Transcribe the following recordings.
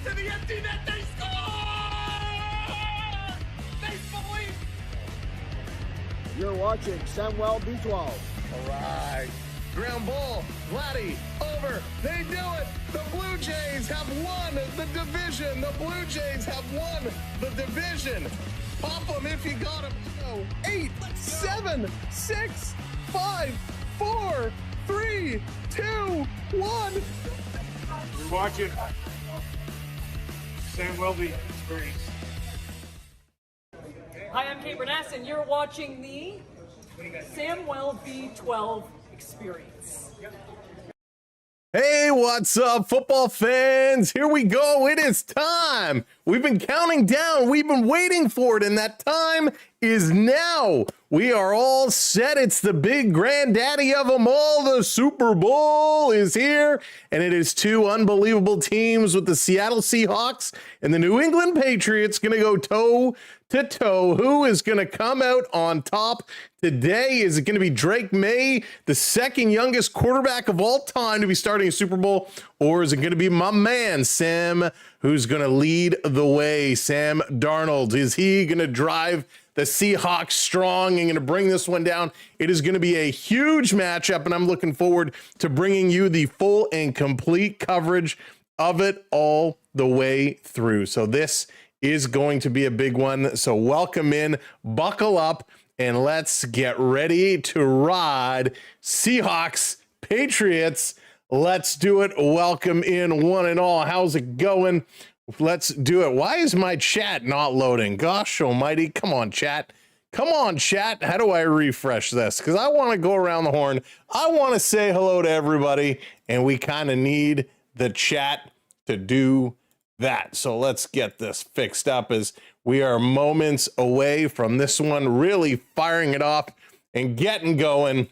to the empty net. They score! Make believe. You're watching Samuel B12. All right. Ground ball. Vladdy over. They do it. The Blue Jays have won the division. The Blue Jays have won the division. Pop them if you got them. 8, 7, 6, 5, 4, 3, 2, 1. You're watching Sam Welby Experience. Hi, I'm Kate Bernass, and you're watching the Samwell V12 Experience. Hey, what's up, football fans? Here we go. It is time. We've been counting down. We've been waiting for it, and that time is now. We are all set. It's the big granddaddy of them all. The Super Bowl is here, and it is two unbelievable teams with the Seattle Seahawks and the New England Patriots going to go toe to toe. Who is going to come out on top today? Is it going to be Drake May, the second youngest quarterback of all time to be starting a Super Bowl? Or is it going to be my man, Sam, who's going to lead the way? Sam Darnold, is he going to drive the Seahawks strong and going to bring this one down? It is going to be a huge matchup, and I'm looking forward to bringing you the full and complete coverage of it all the way through. So this is going to be a big one. So welcome in, buckle up, and let's get ready to ride. Seahawks, Patriots, let's do it. Welcome in, one and all. How's it going? Let's do it. Why is my chat not loading? Gosh almighty. Come on, chat. Come on, chat. How do I refresh this? Because I want to go around the horn. I want to say hello to everybody, and we kind of need the chat to do that. So let's get this fixed up as we are moments away from this one really firing it off and getting going.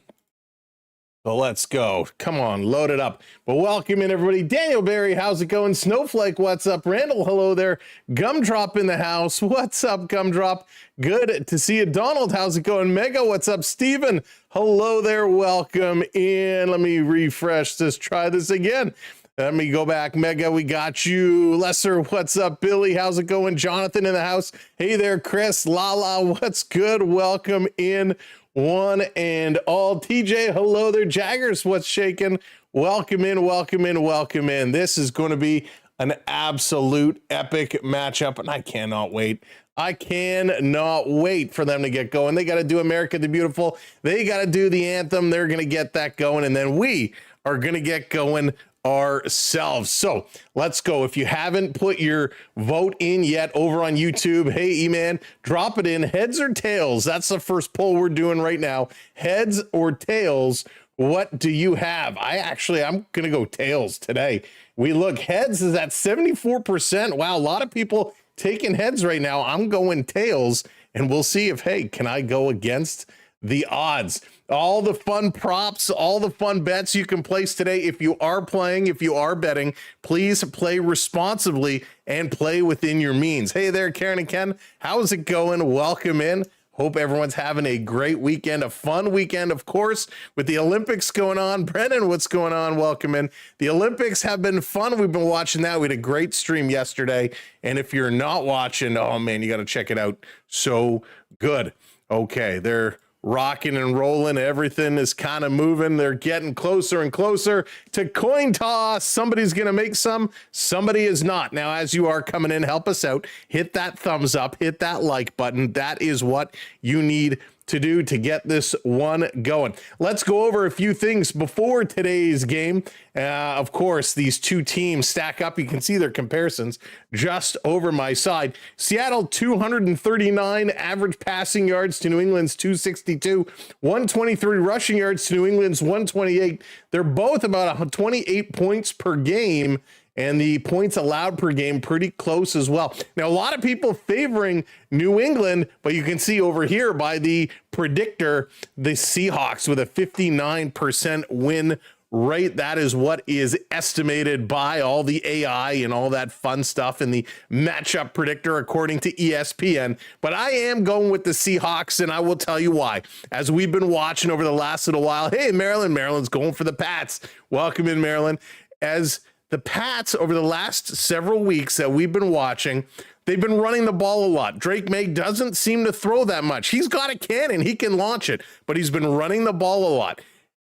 So let's go. Come on, load it up. But welcome in, everybody. Daniel Barry, how's it going? Snowflake, what's up? Randall, hello there. Gumdrop in the house. What's up, Gumdrop? Good to see you. Donald, how's it going? Mega, what's up? Steven, hello there. Welcome in. Let me refresh this. Try this again. Let me go back. Mega, we got you. Lesser, what's up? Billy, how's it going? Jonathan in the house. Hey there, Chris. Lala, what's good? Welcome in, one and all. TJ, hello there. Jaggers, what's shaking? Welcome in, welcome in, welcome in. This is going to be an absolute epic matchup, and I cannot wait. I cannot wait for them to get going. They got to do America the Beautiful. They got to do the anthem. They're going to get that going, and then we are going to get going ourselves. So let's go. If you haven't put your vote in yet over on YouTube, hey, E-Man, drop it in. Heads or tails? That's the first poll we're doing right now. Heads or tails? What do you have? I'm going to go tails today. We look, heads is at 74%. Wow, a lot of people taking heads right now. I'm going tails, and we'll see if, hey, can I go against the odds? All the fun props, all the fun bets you can place today. If you are playing, if you are betting, please play responsibly and play within your means. Hey there, Karen and Ken. How's it going? Welcome in. Hope everyone's having a great weekend, a fun weekend, of course, with the Olympics going on. Brennan, what's going on? Welcome in. The Olympics have been fun. We've been watching that. We had a great stream yesterday. And if you're not watching, oh man, you got to check it out. So good. Okay, they're rocking and rolling. Everything is kind of moving. They're getting closer and closer to coin toss. Somebody's going to make some. Somebody is not. Now, as you are coming in, help us out. Hit that thumbs up. Hit that like button. That is what you need to do to get this one going. Let's go over a few things before today's game. Of course, these two teams stack up. You can see their comparisons just over my side. Seattle, 239 average passing yards to New England's 262, 123 rushing yards to New England's 128. They're both about 28 points per game, and the points allowed per game pretty close as well. Now, a lot of people favoring New England, but you can see over here by the predictor, the Seahawks with a 59% win rate. That is what is estimated by all the AI and all that fun stuff in the matchup predictor, according to ESPN. But I am going with the Seahawks, and I will tell you why. As we've been watching over the last little while, hey, Maryland's going for the Pats. Welcome in, Maryland. As the Pats over the last several weeks that we've been watching, they've been running the ball a lot. Drake May doesn't seem to throw that much. He's got a cannon. He can launch it, but he's been running the ball a lot.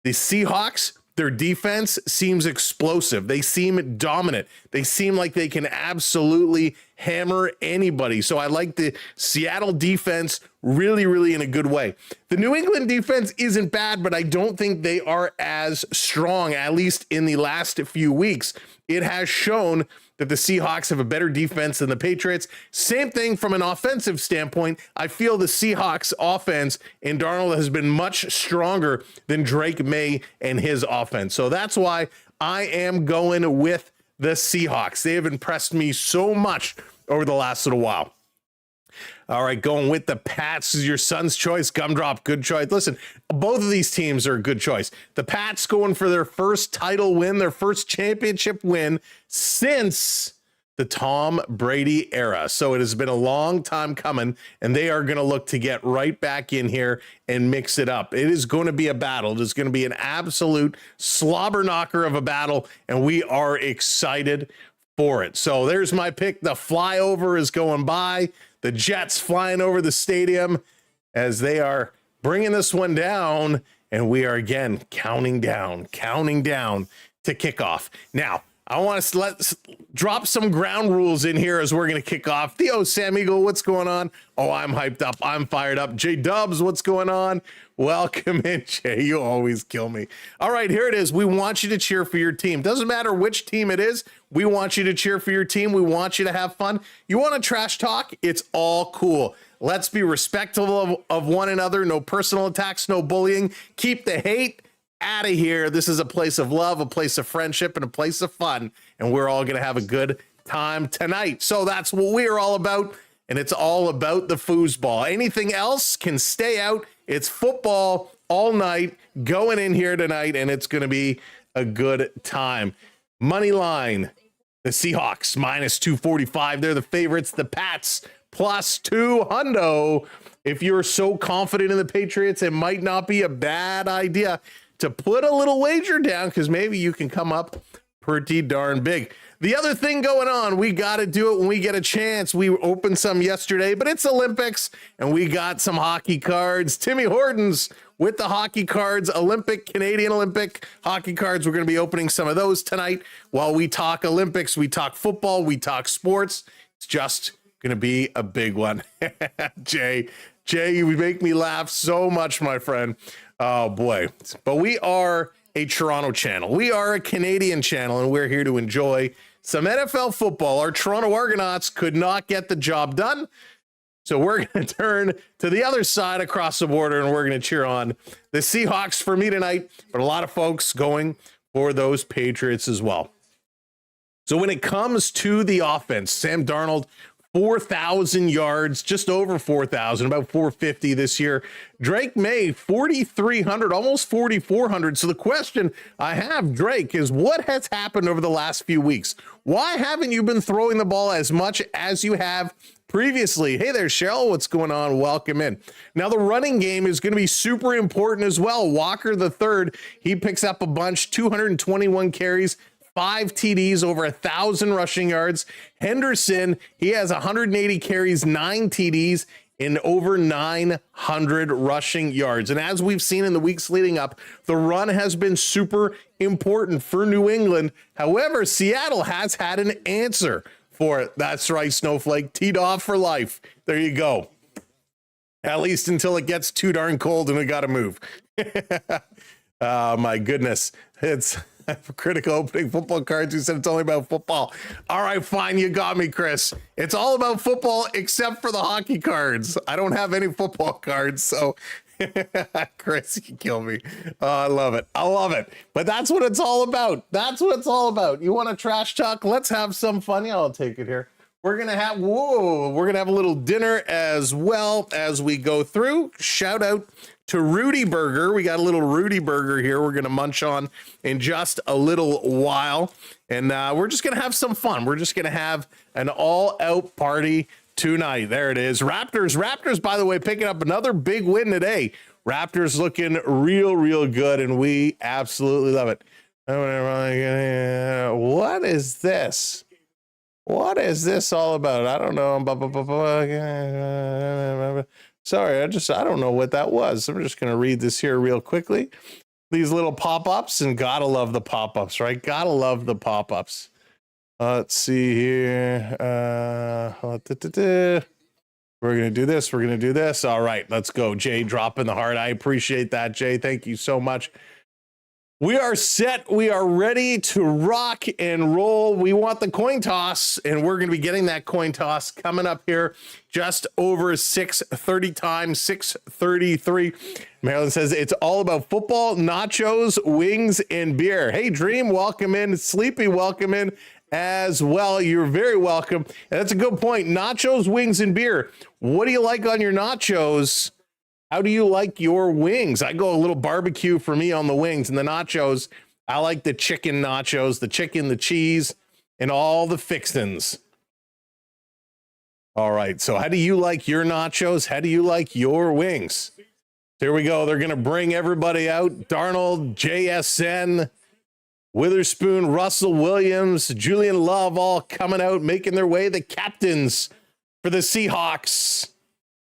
The Seahawks, their defense seems explosive. They seem dominant. They seem like they can absolutely hammer anybody. So I like the Seattle defense really, really in a good way. The New England defense isn't bad, but I don't think they are as strong, at least in the last few weeks. It has shown that the Seahawks have a better defense than the Patriots. Same thing from an offensive standpoint. I feel the Seahawks offense and Darnold has been much stronger than Drake May and his offense. So that's why I am going with the Seahawks. They have impressed me so much over the last little while. All right, going with the Pats is your son's choice. Gumdrop, good choice. Listen, both of these teams are a good choice. The Pats going for their first title win, their first championship win since the Tom Brady era. So it has been a long time coming, and they are going to look to get right back in here and mix it up. It is going to be a battle. It is going to be an absolute slobber knocker of a battle, and we are excited for it. So there's my pick. The flyover is going by. The Jets flying over the stadium as they are bringing this one down, and we are again counting down to kickoff. Now, I want us to let's drop some ground rules in here as we're going to kick off. Theo Sam Eagle, what's going on? Oh, I'm hyped up. I'm fired up. J Dubs, what's going on? Welcome in, Jay. You always kill me. All right, here it is. We want you to cheer for your team. Doesn't matter which team it is. We want you to cheer for your team. We want you to have fun. You want to trash talk? It's all cool. Let's be respectful of one another. No personal attacks, no bullying. Keep the hate out of here. This is a place of love, a place of friendship, and a place of fun. And we're all going to have a good time tonight. So that's what we're all about. And it's all about the foosball. Anything else can stay out. It's football all night going in here tonight, and it's going to be a good time. Money line, the Seahawks minus 245. They're the favorites. The Pats plus 200. If you're so confident in the Patriots, it might not be a bad idea to put a little wager down because maybe you can come up pretty darn big. The other thing going on, we got to do it when we get a chance. We opened some yesterday, but it's Olympics, and we got some hockey cards. Timmy Hortons with the hockey cards, Canadian Olympic hockey cards. We're going to be opening some of those tonight. While we talk Olympics, we talk football, we talk sports. It's just going to be a big one. Jay, you make me laugh so much, my friend. Oh, boy. But we are a Toronto channel. We are a Canadian channel, and we're here to enjoy some NFL football. Our Toronto Argonauts could not get the job done, so we're going to turn to the other side across the border, and we're going to cheer on the Seahawks for me tonight, but a lot of folks going for those Patriots as well. So when it comes to the offense, Sam Darnold, 4,000 yards, just over 4,000, about 450 this year. Drake May, 4,300, almost 4,400. So the question I have, Drake, is what has happened over the last few weeks? Why haven't you been throwing the ball as much as you have previously? Hey there, Cheryl. What's going on? Welcome in. Now, the running game is going to be super important as well. Walker the third, he picks up a bunch, 221 carries, 5 TDs, over 1,000 rushing yards. Henderson, he has 180 carries, 9 TDs, and over 900 rushing yards. And as we've seen in the weeks leading up, the run has been super important for New England. However, Seattle has had an answer for it. That's right, Snowflake. Teed off for life. There you go. At least until it gets too darn cold and we got to move. Oh, my goodness. It's critical opening football cards. You said it's only about football. All right, fine. You got me, Chris. It's all about football except for the hockey cards. I don't have any football cards, so Chris, you kill me. Oh, I love it. I love it. But that's what it's all about. That's what it's all about. You want to trash talk? Let's have some fun. Yeah, I'll take it here. We're going to have, we're going to have a little dinner as well as we go through. Shout out to Rudy Burger. We got a little Rudy Burger here we're going to munch on in just a little while. And we're just going to have some fun. We're just going to have an all-out party tonight. There it is. Raptors, by the way, picking up another big win today. Raptors looking real good, and we absolutely love it. What is this? What is this all about? I don't know. Sorry, I don't know what that was. I'm just going to read this here real quickly. These little pop-ups, and gotta love the pop-ups, right? Gotta love the pop-ups. Let's see here. We're going to do this. We're going to do this. All right, let's go. Jay dropping the heart. I appreciate that, Jay. Thank you so much. We are set. We are ready to rock and roll. We want the coin toss, and we're going to be getting that coin toss coming up here just over 6:30 time, 6:33. Marilyn says it's all about football, nachos, wings, and beer. Hey, Dream, welcome in. Sleepy, welcome in as well. You're very welcome. And that's a good point. Nachos, wings, and beer. What do you like on your nachos? How do you like your wings? I go a little barbecue for me on the wings, and the nachos, I like the chicken nachos, the chicken, the cheese, and all the fixins. All right, so how do you like your nachos? How do you like your wings? Here we go. They're going to bring everybody out. Darnold, JSN, Witherspoon, Russell Williams, Julian Love, all coming out, making their way. The captains for the Seahawks.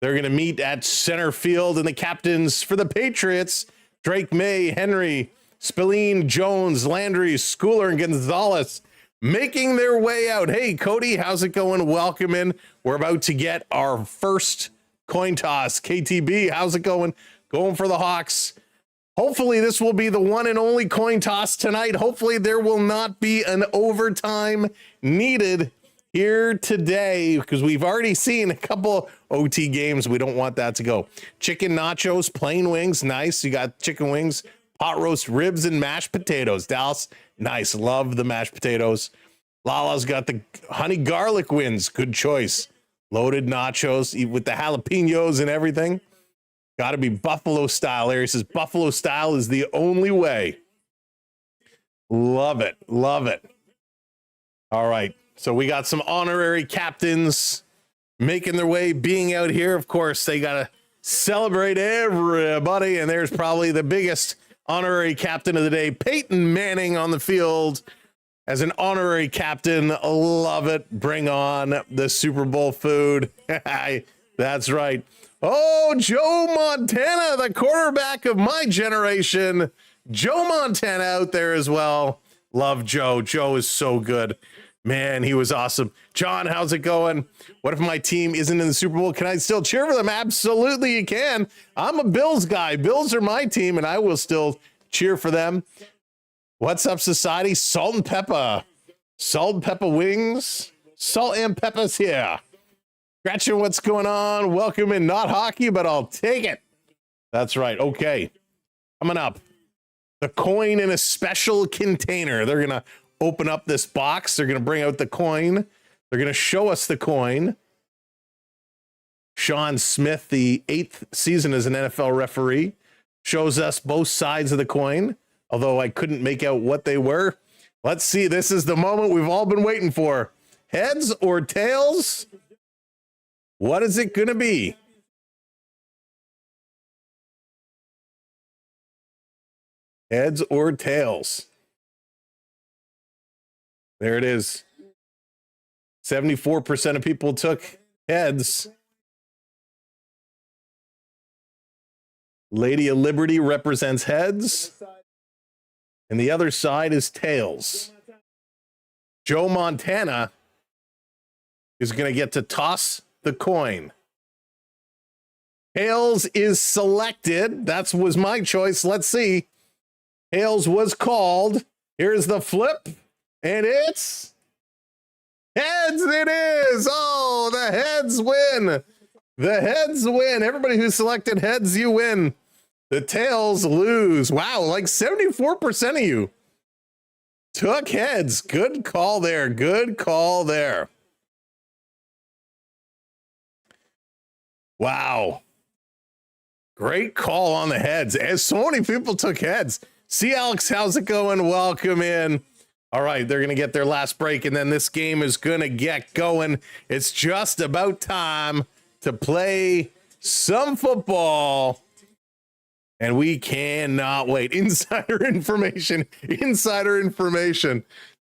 They're going to meet at center field, and the captains for the Patriots, Drake May, Henry, Spillane, Jones, Landry, Schooler, and Gonzalez, making their way out. Hey, Cody, how's it going? Welcome in. We're about to get our first coin toss. KTB, how's it going? Going for the Hawks. Hopefully this will be the one and only coin toss tonight. Hopefully there will not be an overtime needed here today, because we've already seen a couple OT games. We don't want that to go. Chicken nachos, plain wings, nice. You got chicken wings, pot roast ribs, and mashed potatoes. Dallas, nice. Love the mashed potatoes. Lala's got the honey garlic wings. Good choice. Loaded nachos with the jalapenos and everything. Got to be buffalo style. Larry says buffalo style is the only way. Love it. Love it. All right. So we got some honorary captains making their way, being out here. Of course, they got to celebrate everybody. And there's probably the biggest honorary captain of the day, Peyton Manning, on the field as an honorary captain. Love it. Bring on the Super Bowl food. That's right. Oh, Joe Montana, the quarterback of my generation. Joe Montana out there as well. Love Joe. Joe is so good. Man, he was awesome. John, how's it going? What if my team isn't in the Super Bowl? Can I still cheer for them? Absolutely, you can. I'm a Bills guy. Bills are my team, and I will still cheer for them. What's up, society? Salt and pepper. Salt and pepper wings. Salt and pepper's here. Gretchen, what's going on? Welcome in. Not hockey, but I'll take it. That's right. Okay. Coming up. The coin in a special container. They're going to open up this box. They're going to bring out the coin. They're going to show us the coin. Sean Smith, the 8th season as an NFL referee, shows us both sides of the coin, although I couldn't make out what they were. Let's see. This is the moment we've all been waiting for. Heads or tails? What is it going to be? Heads or tails? There it is. 74% of people took heads. Lady of Liberty represents heads, and the other side is tails. Joe Montana is going to get to toss the coin. Tails is selected. That was my choice. Let's see. Tails was called. Here's the flip. And it's heads. It is. Oh, the heads win. The heads win. Everybody who selected heads, you win. The tails lose. Wow, like 74% of you took heads. Good call there. Good call there. Wow. Great call on the heads. As so many people took heads. See, Alex, how's it going? Welcome in. All right, they're going to get their last break, and then this game is going to get going. It's just about time to play some football. And we cannot wait. Insider information.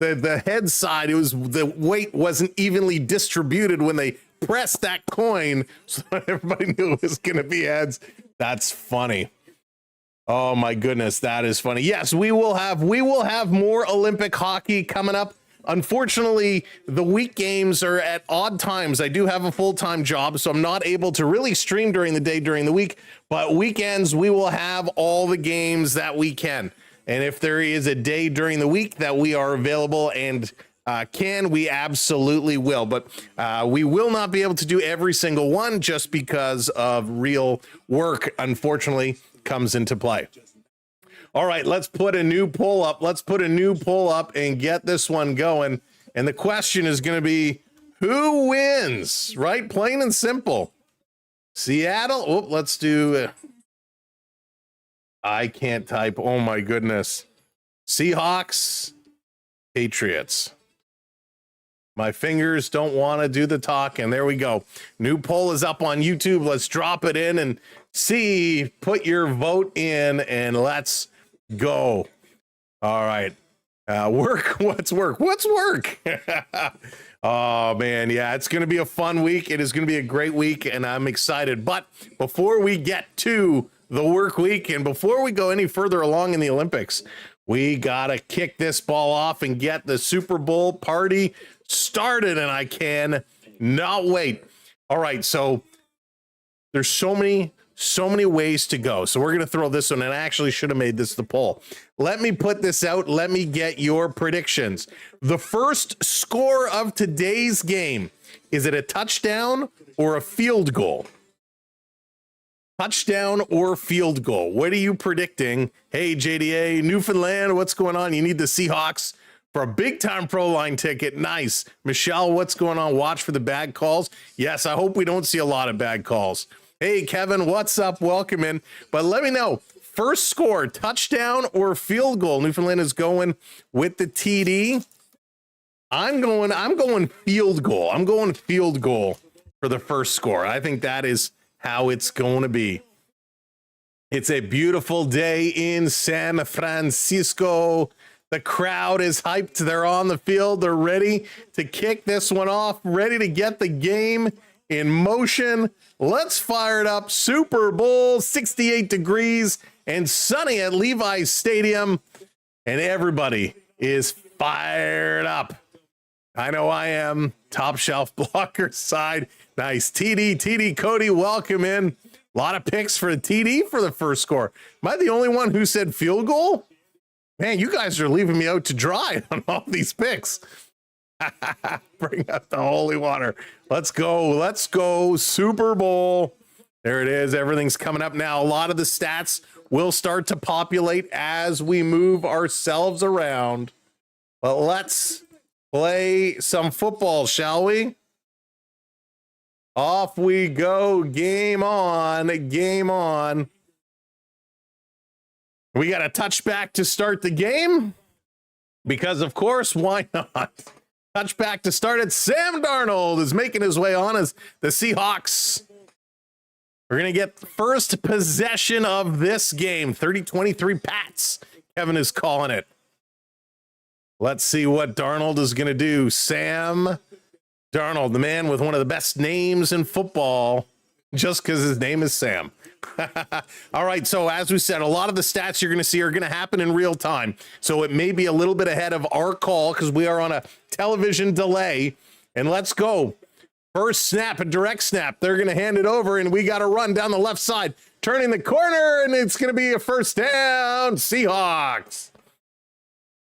The head side, the weight wasn't evenly distributed when they pressed that coin, so everybody knew it was going to be heads. That's funny. Oh my goodness, that is funny. Yes, we will have more Olympic hockey coming up. Unfortunately, the week games are at odd times. I do have a full-time job, so I'm not able to really stream during the day during the week, but weekends we will have all the games that we can. And if there is a day during the week that we are available and we absolutely will. But we will not be able to do every single one just because of real work, unfortunately, comes into play. All right, let's put a new poll up. And get this one going. And the question is going to be, who wins? Right? Plain and simple. Seattle. Oh, let's do... I can't type. Oh, my goodness. Seahawks, Patriots. My fingers don't want to do the talk, and there we go. New poll is up on YouTube. Let's drop it in and see. Put your vote in, and let's go. All right. Work. What's work? Oh, man. Yeah, it's going to be a fun week. It is going to be a great week, and I'm excited. But before we get to the work week, and before we go any further along in the Olympics, we got to kick this ball off and get the Super Bowl party started, and I can not wait. All right, so there's so many ways to go. So we're going to throw this one, and I actually should have made this the poll. Let me put this out. Let me get your predictions. The first score of today's game, is it a touchdown or a field goal? Touchdown or field goal? What are you predicting? Hey, JDA, Newfoundland, what's going on? You need the Seahawks for a big-time Pro Line ticket. Nice. Michelle, what's going on? Watch for the bad calls. Yes, I hope we don't see a lot of bad calls. Hey, Kevin, what's up? Welcome in. But let me know, first score, touchdown or field goal? Newfoundland is going with the TD. I'm going field goal. I'm going field goal for the first score. I think that is how it's going to be. It's a beautiful day in San Francisco. The crowd is hyped. They're on the field. They're ready to kick this one off, ready to get the game in motion. Let's fire it up. Super Bowl, 68 degrees and sunny at Levi Stadium, and everybody is fired up. I know I am. Top shelf blocker side. Nice. TD, Cody, welcome in. A lot of picks for the TD for the first score. Am I the only one who said field goal? Man, you guys are leaving me out to dry on all these picks. Bring out the holy water. Let's go. Super Bowl. There it is. Everything's coming up now. A lot of the stats will start to populate as we move ourselves around. But let's play some football, shall we? Off we go. Game on. We got a touchback to start the game because, of course, why not? Touchback to start it. Sam Darnold is making his way on as the Seahawks. We're going to get first possession of this game. 30-23 Pats. Kevin is calling it. Let's see what Darnold is going to do. Sam Darnold, the man with one of the best names in football, just because his name is Sam. All right, so as we said, a lot of the stats you're going to see are going to happen in real time. So it may be a little bit ahead of our call because we are on a television delay. And let's go. First snap, a direct snap. They're going to hand it over, and we got to run down the left side, turning the corner, and it's going to be a first down. Seahawks.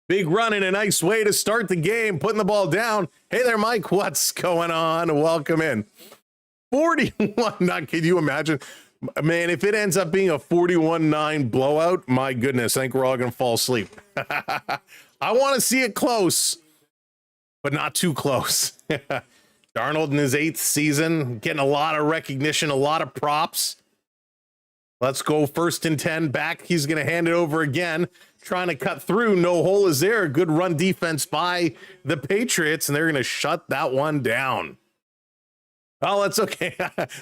Big run and a nice way to start the game, putting the ball down. Hey there, Mike. What's going on? Welcome in. 41. Not, can you imagine? Man, if it ends up being a 41-9 blowout, my goodness, I think we're all going to fall asleep. I want to see it close, but not too close. Darnold in his 8th season, getting a lot of recognition, a lot of props. Let's go 1st and 10 back. He's going to hand it over again, trying to cut through. No hole is there. A good run defense by the Patriots, and they're going to shut that one down. Oh, that's okay.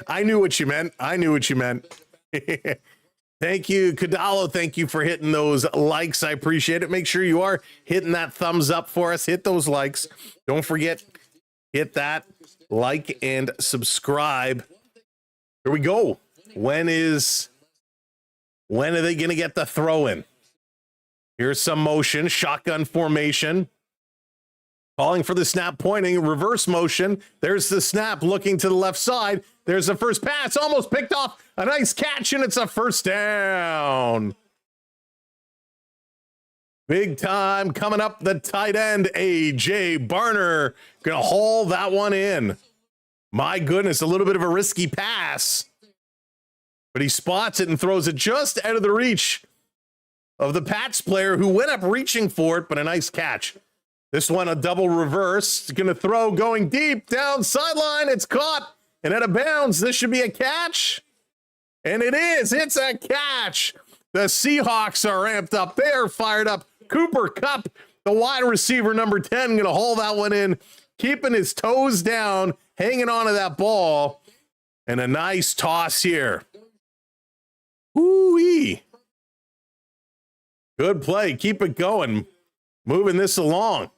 I knew what you meant. 10 Thank you, Kadalo. Thank you for hitting those likes. I appreciate it. Make sure you are hitting that thumbs up for us. Hit those likes. Don't forget, hit that like and subscribe. Here we go. When are they going to get the throw in? Here's some motion, shotgun formation. Calling for the snap, pointing, reverse motion. There's the snap, looking to the left side. There's the first pass, almost picked off. A nice catch, and it's a first down. Big time coming up, the tight end, A.J. Barner. Gonna haul that one in. My goodness, a little bit of a risky pass. But he spots it and throws it just out of the reach of the Pats player who went up reaching for it, but a nice catch. This one, a double reverse. Going to throw, going deep, down sideline. It's caught and out of bounds. This should be a catch. And it is. It's a catch. The Seahawks are amped up. They're fired up. Cooper Kupp, the wide receiver, number 10, going to haul that one in, keeping his toes down, hanging on to that ball. And a nice toss here. Ooh-wee. Good play. Keep it going. Moving this along.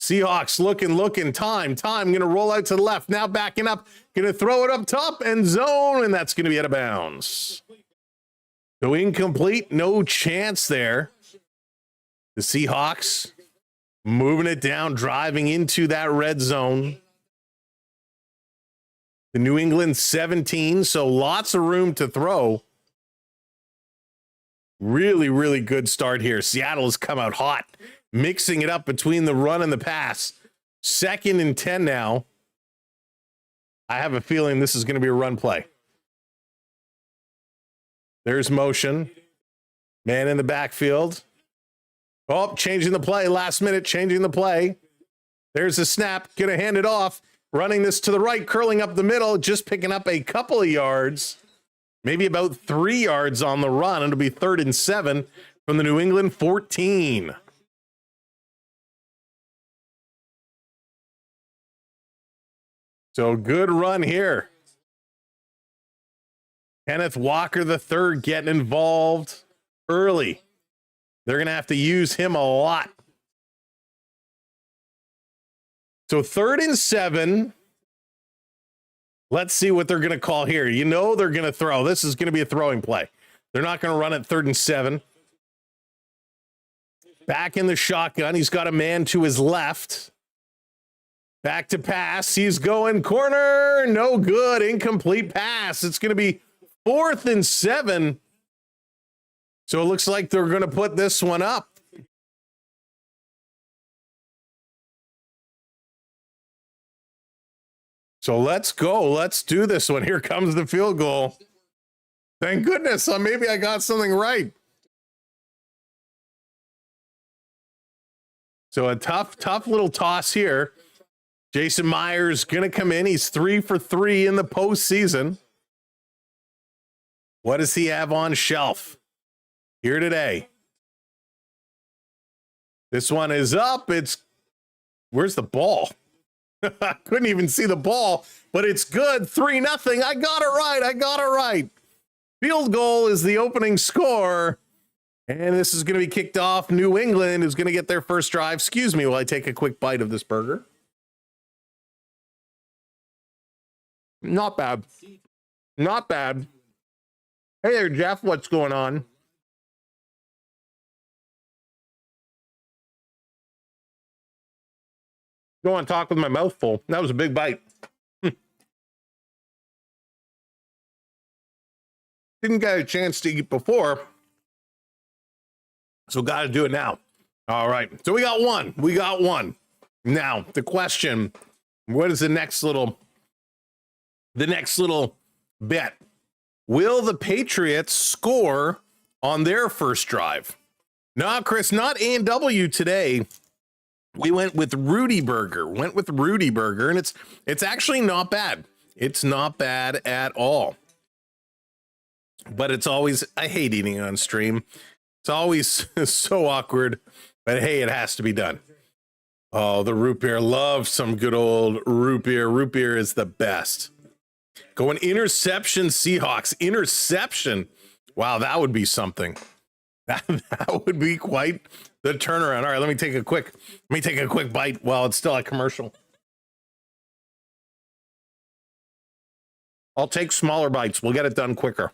Seahawks looking, time, going to roll out to the left, now backing up, going to throw it up top, end zone, and that's going to be out of bounds. So incomplete, no chance there. The Seahawks moving it down, driving into that red zone. The New England 17, so lots of room to throw. Really, really good start here. Seattle has come out hot, mixing it up between the run and the pass. 2nd and 10 now. I have a feeling this is going to be a run play. There's motion. Man in the backfield. Oh, changing the play. Last minute, changing the play. There's a snap. Going to hand it off. Running this to the right, curling up the middle, just picking up a couple of yards. Maybe about 3 yards on the run. It'll be 3rd and 7 from the New England 14. So good run here. Kenneth Walker III getting involved early. They're going to have to use him a lot. So 3rd and 7. Let's see what they're going to call here. You know they're going to throw. This is going to be a throwing play. They're not going to run it 3rd and 7. Back in the shotgun. He's got a man to his left. Back to pass. He's going corner. No good. Incomplete pass. It's going to be 4th and 7. So it looks like they're going to put this one up. So let's go. Let's do this one. Here comes the field goal. Thank goodness. Maybe I got something right. So a tough little toss here. Jason Myers going to come in. He's 3 for 3 in the postseason. What does he have on shelf here today? This one is up. Where's the ball? I couldn't even see the ball, but it's good. 3-0. I got it right. Field goal is the opening score. And this is going to be kicked off. New England is going to get their first drive. Excuse me while I take a quick bite of this burger. Not bad. Not bad. Hey there, Jeff. What's going on? Don't want to talk with my mouth full. That was a big bite. Didn't get a chance to eat before, so got to do it now. All right. So we got one. Now, the question, what is the next little bet? Will the Patriots score on their first drive? No, Chris, not A&W today. We went with Rudy Burger. And it's actually not bad. It's not bad at all. But it's always, I hate eating on stream. It's always so awkward. But hey, it has to be done. Oh, the root beer. Love some good old root beer. Root beer is the best. Going interception, Seahawks. Interception Wow, that would be something. That would be quite the turnaround. All right, let me take a quick bite while it's still a commercial. I'll take smaller bites. We'll get it done quicker.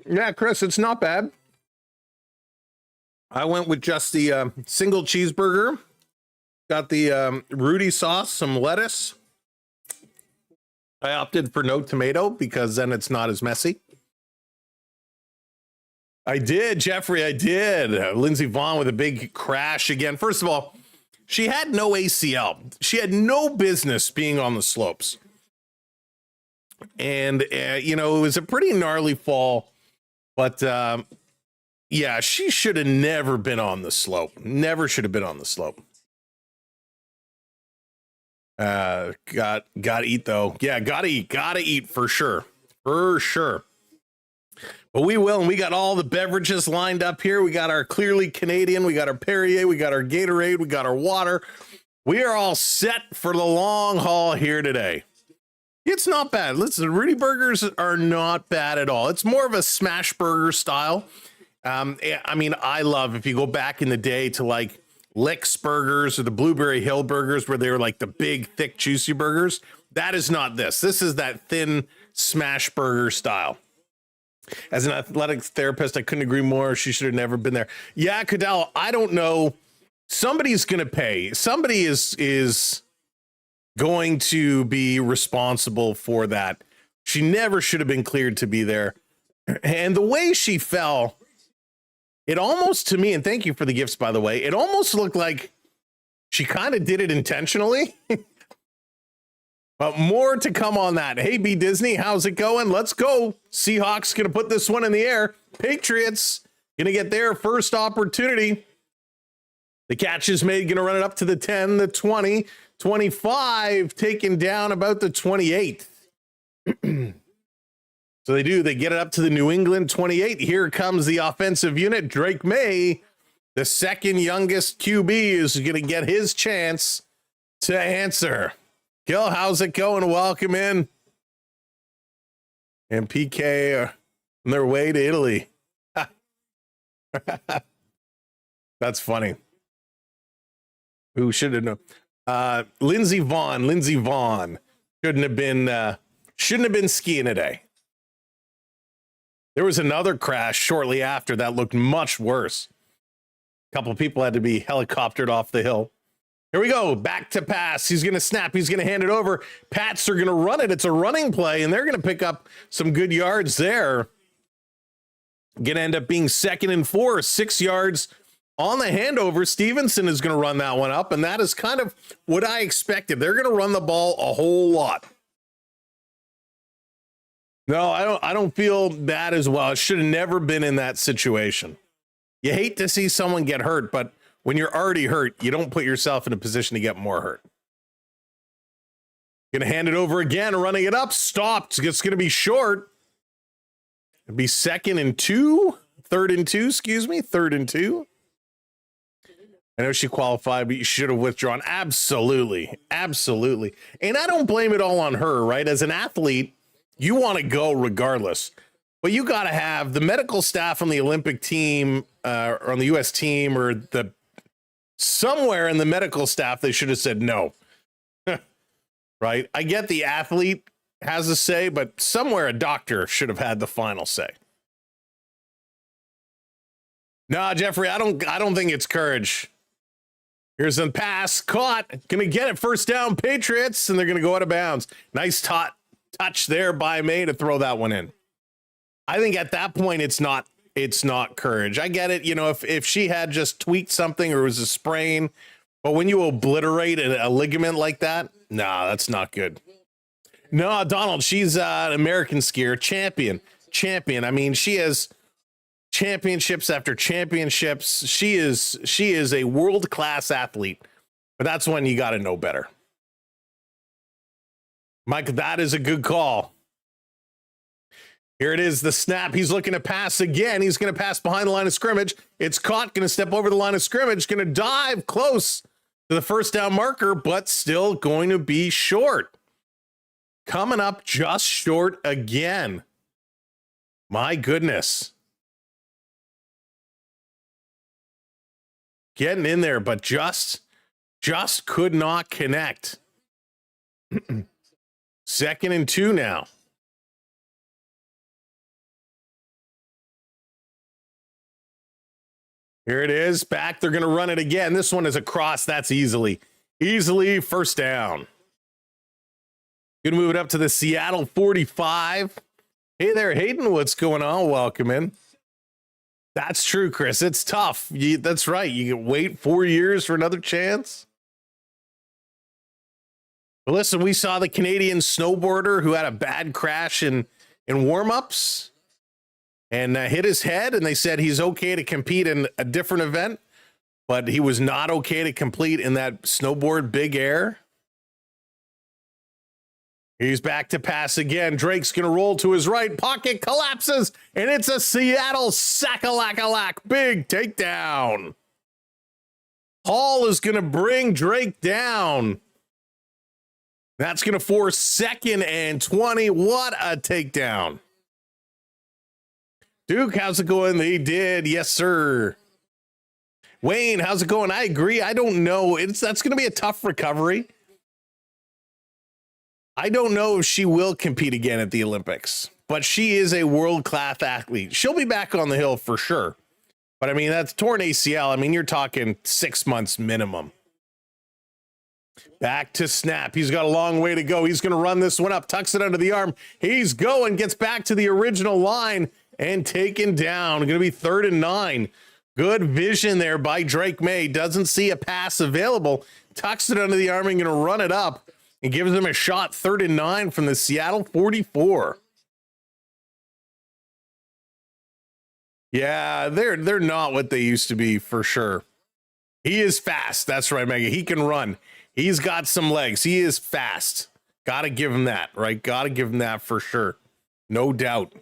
Yeah, Chris, it's not bad. I went with just the single cheeseburger. Got the Rudy sauce, some lettuce. I opted for no tomato because then it's not as messy. I did, Jeffrey, I did. Lindsey Vonn with a big crash again. First of all, she had no ACL. She had no business being on the slopes. And, you know, it was a pretty gnarly fall. But, yeah, she should have never been on the slope. Never should have been on the slope. Got to eat, though. Yeah, gotta eat for sure. For sure. But we will, and we got all the beverages lined up here. We got our Clearly Canadian, we got our Perrier, we got our Gatorade, we got our water. We are all set for the long haul here today. It's not bad. Listen, Rudy burgers are not bad at all. It's more of a smash burger style. I mean, I love, if you go back in the day to like Lick's burgers or the Blueberry Hill burgers where they were like the big, thick, juicy burgers. That is not this. This is that thin smash burger style. As an athletic therapist, I couldn't agree more. She should have never been there. Yeah, Cadell, I don't know. Somebody's going to pay. Somebody is going to be responsible for that. She never should have been cleared to be there. And the way she fell, it almost, to me, and thank you for the gifts, by the way, it almost looked like she kind of did it intentionally. But more to come on that. Hey, B Disney, how's it going? Let's go. Seahawks going to put this one in the air. Patriots going to get their first opportunity. The catch is made, going to run it up to the 10, the 20, 25, taken down about the 28. So they do. They get it up to the New England 28. Here comes the offensive unit. Drake May, the second youngest QB, is going to get his chance to answer. Gil, how's it going? Welcome in. And PK are on their way to Italy. That's funny. Who should have known? Lindsey Vonn shouldn't have been skiing today. There was another crash shortly after that looked much worse. A couple of people had to be helicoptered off the hill. Here we go. Back to pass. He's going to snap. He's going to hand it over. Pats are going to run it. It's a running play, and they're going to pick up some good yards there. Going to end up being 2nd and 4, 6 yards on the handover. Stevenson is going to run that one up, and that is kind of what I expected. They're going to run the ball a whole lot. No, I don't feel that as well. It should have never been in that situation. You hate to see someone get hurt, but when you're already hurt, you don't put yourself in a position to get more hurt. Going to hand it over again, running it up, stopped. It's going to be short. It'll be 3rd and 2, excuse me, 3rd and 2. I know she qualified, but you should have withdrawn. Absolutely. Absolutely. And I don't blame it all on her, right? As an athlete, you want to go regardless. But you got to have the medical staff on the Olympic team or on the U.S. team or the somewhere in the medical staff, they should have said no. Right? I get the athlete has a say, but somewhere a doctor should have had the final say. No, Jeffrey, I don't think it's courage. Here's a pass caught. Going to get it. First down, Patriots, and they're going to go out of bounds. Nice touch there by May to throw that one in. I think at that point, it's not courage. I get it. You know, if she had just tweaked something or it was a sprain, but when you obliterate a ligament like that, nah, that's not good. No, Donald, she's an American skier, champion. I mean, she has championships after championships. She is a world-class athlete, but that's when you got to know better. Mike, that is a good call. Here it is, the snap. He's looking to pass again. He's going to pass behind the line of scrimmage. It's caught, going to step over the line of scrimmage, going to dive close to the first down marker, but still going to be short. Coming up just short again. My goodness. Getting in there, but just could not connect. 2nd and 2 now. Here it is. Back. They're going to run it again. This one is across. That's easily first down. Going to move it up to the Seattle 45. Hey there, Hayden. What's going on? Welcome in. That's true, Chris. It's tough. That's right. You can wait 4 years for another chance. But listen, we saw the Canadian snowboarder who had a bad crash in warm-ups and hit his head, and they said he's okay to compete in a different event, but he was not okay to compete in that snowboard big air. He's back to pass again. Drake's going to roll to his right. Pocket collapses, and it's a Seattle sack-a-lack-a-lack. Big takedown. Hall is going to bring Drake down. That's going to force 2nd and 20. What a takedown. Duke, how's it going? They did. Yes, sir. Wayne, how's it going? I agree. I don't know. That's going to be a tough recovery. I don't know if she will compete again at the Olympics, but she is a world-class athlete. She'll be back on the hill for sure. But I mean, that's torn ACL. I mean, you're talking 6 months minimum. Back to snap. He's got a long way to go. He's going to run this one up, tucks it under the arm. He's going, gets back to the original line and taken down. Going to be 3rd and 9. Good vision there by Drake May. Doesn't see a pass available. Tucks it under the arm and going to run it up. And gives him a shot. 3rd and 9 from the Seattle 44. Yeah, they're not what they used to be for sure. He is fast. That's right, Megan. He can run. He's got some legs. He is fast. Got to give him that, right? Got to give him that for sure. No doubt.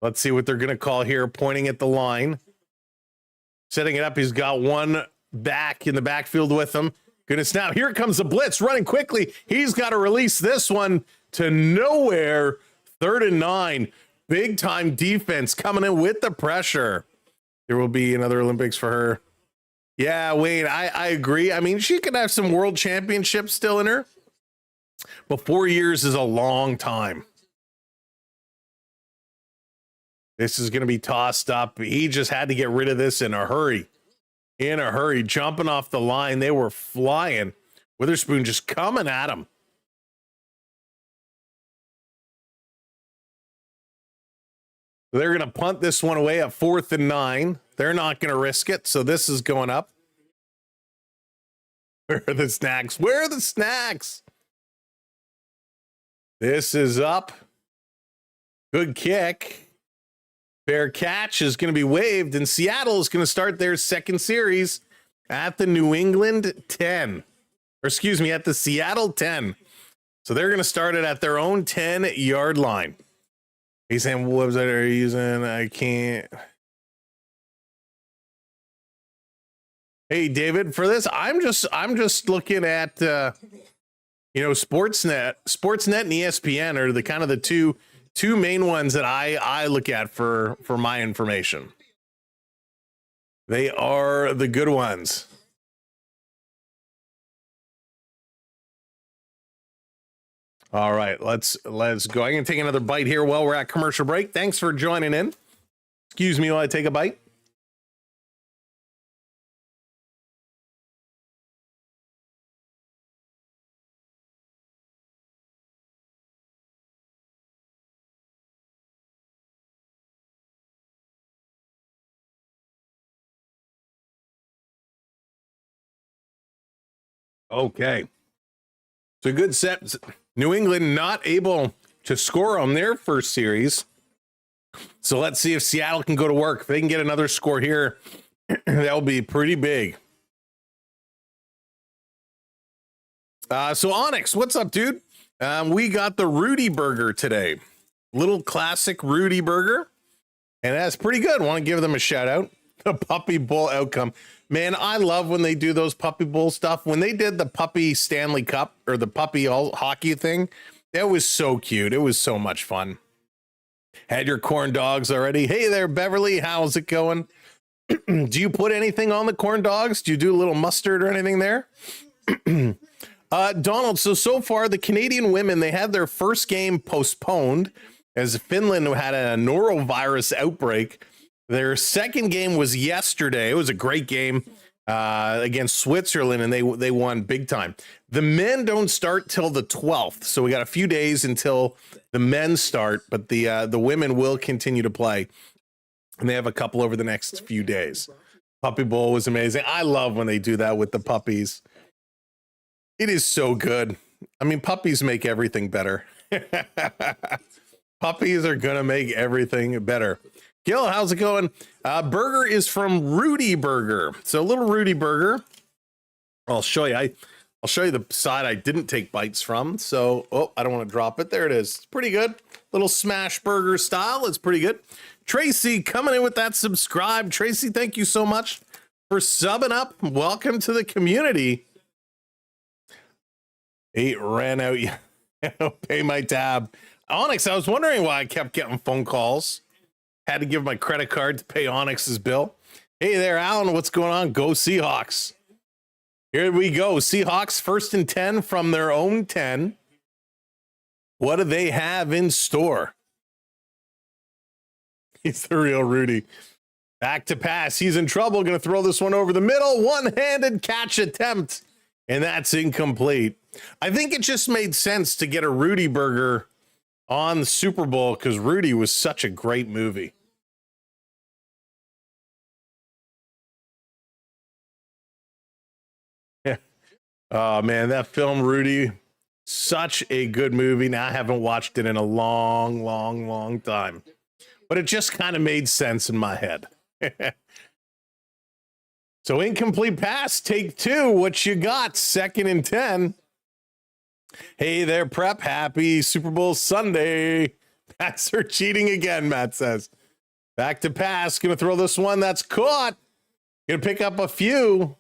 Let's see what they're going to call here. Pointing at the line. Setting it up. He's got one back in the backfield with him. Gonna snap. Here comes the blitz running quickly. He's got to release this one to nowhere. 3rd and 9. Big time defense coming in with the pressure. There will be another Olympics for her. Yeah, Wayne, I agree. I mean, she could have some world championships still in her, but 4 years is a long time. This is going to be tossed up. He just had to get rid of this in a hurry. Jumping off the line. They were flying. Witherspoon just coming at him. They're going to punt this one away at 4th and 9. They're not going to risk it, so this is going up. Where are the snacks? Where are the snacks? This is up. Good kick. Fair catch is going to be waved, and Seattle is going to start their second series at the New England 10. Or excuse me, at the Seattle 10. So they're going to start it at their own 10-yard line. He's saying, what website are you using? I can't. Hey, David, for this, I'm just looking at, Sportsnet and ESPN are the kind of the two main ones that I look at for my information. They are the good ones. All right, let's go. I'm going to take another bite here while we're at commercial break. Thanks for joining in. Excuse me while I take a bite. Okay. So good set. New England not able to score on their first series. So let's see if Seattle can go to work. If they can get another score here, that'll be pretty big. So Onyx, what's up, dude? We got the Rudy burger today. Little classic Rudy burger. And that's pretty good. Want to give them a shout out. The Puppy Bowl outcome. Man, I love when they do those Puppy Bowl stuff. When they did the Puppy Stanley Cup or the Puppy hockey thing, that was so cute. It was so much fun. Had your corn dogs already? Hey there, Beverly. How's it going? Do you put anything on the corn dogs? Do you do a little mustard or anything there? Donald, so far, the Canadian women, they had their first game postponed as Finland had a norovirus outbreak. Their second game was yesterday. It was a great game against Switzerland, and they won big time. The men don't start till the 12th, so we got a few days until the men start, but the women will continue to play, and they have a couple over the next few days. Puppy Bowl was amazing. I love when they do that with the puppies. It is so good. I mean, puppies make everything better. Puppies are gonna make everything better. Gil, how's it going? Burger is from Rudy Burger. So little Rudy Burger. I'll show you. I'll show you the side I didn't take bites from. So, oh, I don't want to drop it. There it is. It's pretty good. Little smash burger style. It's pretty good. Tracy coming in with that subscribe. Tracy, thank you so much for subbing up. Welcome to the community. 8 ran out. Pay my tab. Onyx, I was wondering why I kept getting phone calls. Had to give my credit card to pay Onyx's bill. Hey there, Alan. What's going on? Go Seahawks. Here we go. Seahawks 1st and 10 from their own 10. What do they have in store? He's the real Rudy. Back to pass. He's in trouble. Going to throw this one over the middle. One-handed catch attempt. And that's incomplete. I think it just made sense to get a Rudy Burger on the Super Bowl because Rudy was such a great movie. Yeah. Oh, man, that film, Rudy, such a good movie. Now, I haven't watched it in a long time. But it just kind of made sense in my head. So incomplete pass, take 2. What you got? 2nd and 10. Hey there, Prep. Happy Super Bowl Sunday. Pats are cheating again, Matt says. Back to pass. Going to throw this one. That's caught. Going to pick up a few.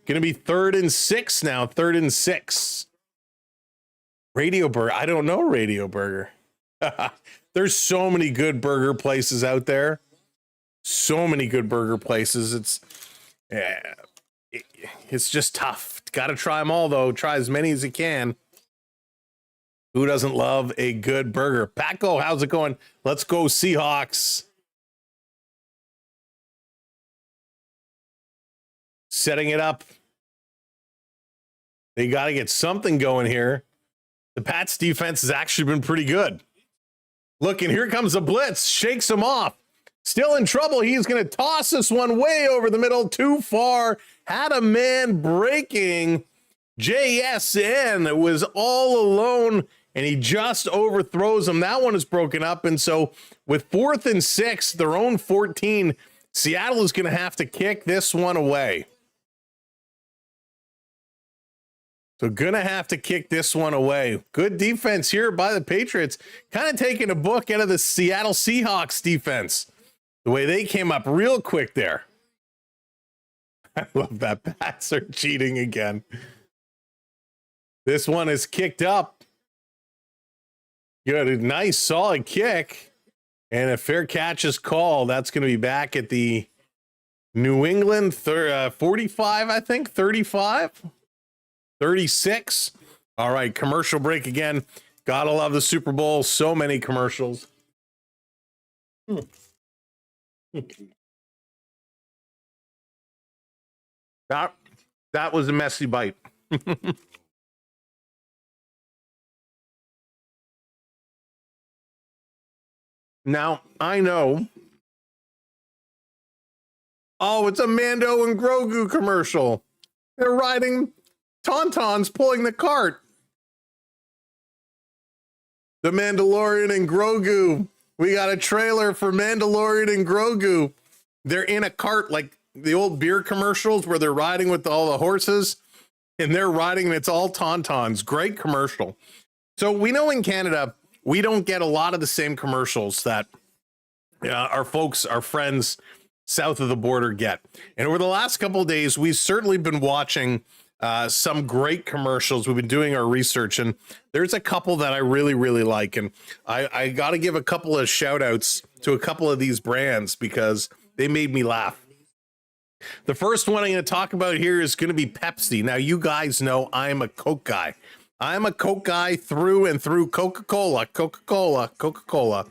Going to be 3rd and 6 now. 3rd and 6. Radio Burger. I don't know Radio Burger. There's so many good burger places out there. So many good burger places. It's just tough. Got to try them all, though. Try as many as you can. Who doesn't love a good burger? Paco, how's it going? Let's go Seahawks. Setting it up. They got to get something going here. The Pats defense has actually been pretty good. Look, and here comes a blitz. Shakes him off. Still in trouble. He's going to toss this one way over the middle. Too far. Had a man breaking. JSN was all alone, and he just overthrows him. That one is broken up. And so with 4th and 6, their own 14, Seattle is going to have to kick this one away. So going to have to kick this one away. Good defense here by the Patriots. Kind of taking a book out of the Seattle Seahawks defense. The way they came up real quick there. I love that. Pats are cheating again. This one is kicked up. Good, a nice solid kick. And a fair catch is called. That's going to be back at the New England 45, I think. 35? 36. All right, commercial break again. Gotta love the Super Bowl. So many commercials. That was a messy bite. Now, I know. Oh, it's a Mando and Grogu commercial. They're riding Tauntauns pulling the cart. The Mandalorian and Grogu. We got a trailer for Mandalorian and Grogu. They're in a cart like the old beer commercials where they're riding with all the horses and they're riding and it's all Tauntauns. Great commercial. So we know in Canada, we don't get a lot of the same commercials that our folks, our friends south of the border get. And over the last couple of days, we've certainly been watching some great commercials. We've been doing our research, and there's a couple that I really, really like. And I got to give a couple of shout outs to a couple of these brands because they made me laugh. The first one I'm going to talk about here is going to be Pepsi. Now, you guys know I'm a Coke guy. I'm a Coke guy through and through. Coca-Cola, Coca-Cola, Coca-Cola.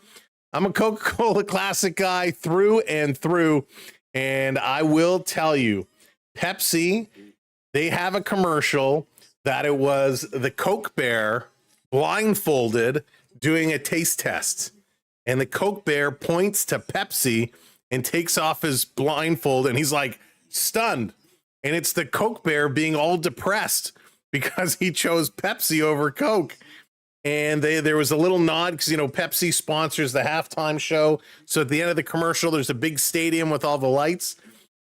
I'm a Coca-Cola Classic guy through and through. And I will tell you, Pepsi, they have a commercial that it was the Coke Bear blindfolded doing a taste test. And the Coke Bear points to Pepsi and takes off his blindfold, and he's like stunned. And it's the Coke Bear being all depressed because he chose Pepsi over Coke. And there was a little nod because, you know, Pepsi sponsors the halftime show. So at the end of the commercial, there's a big stadium with all the lights.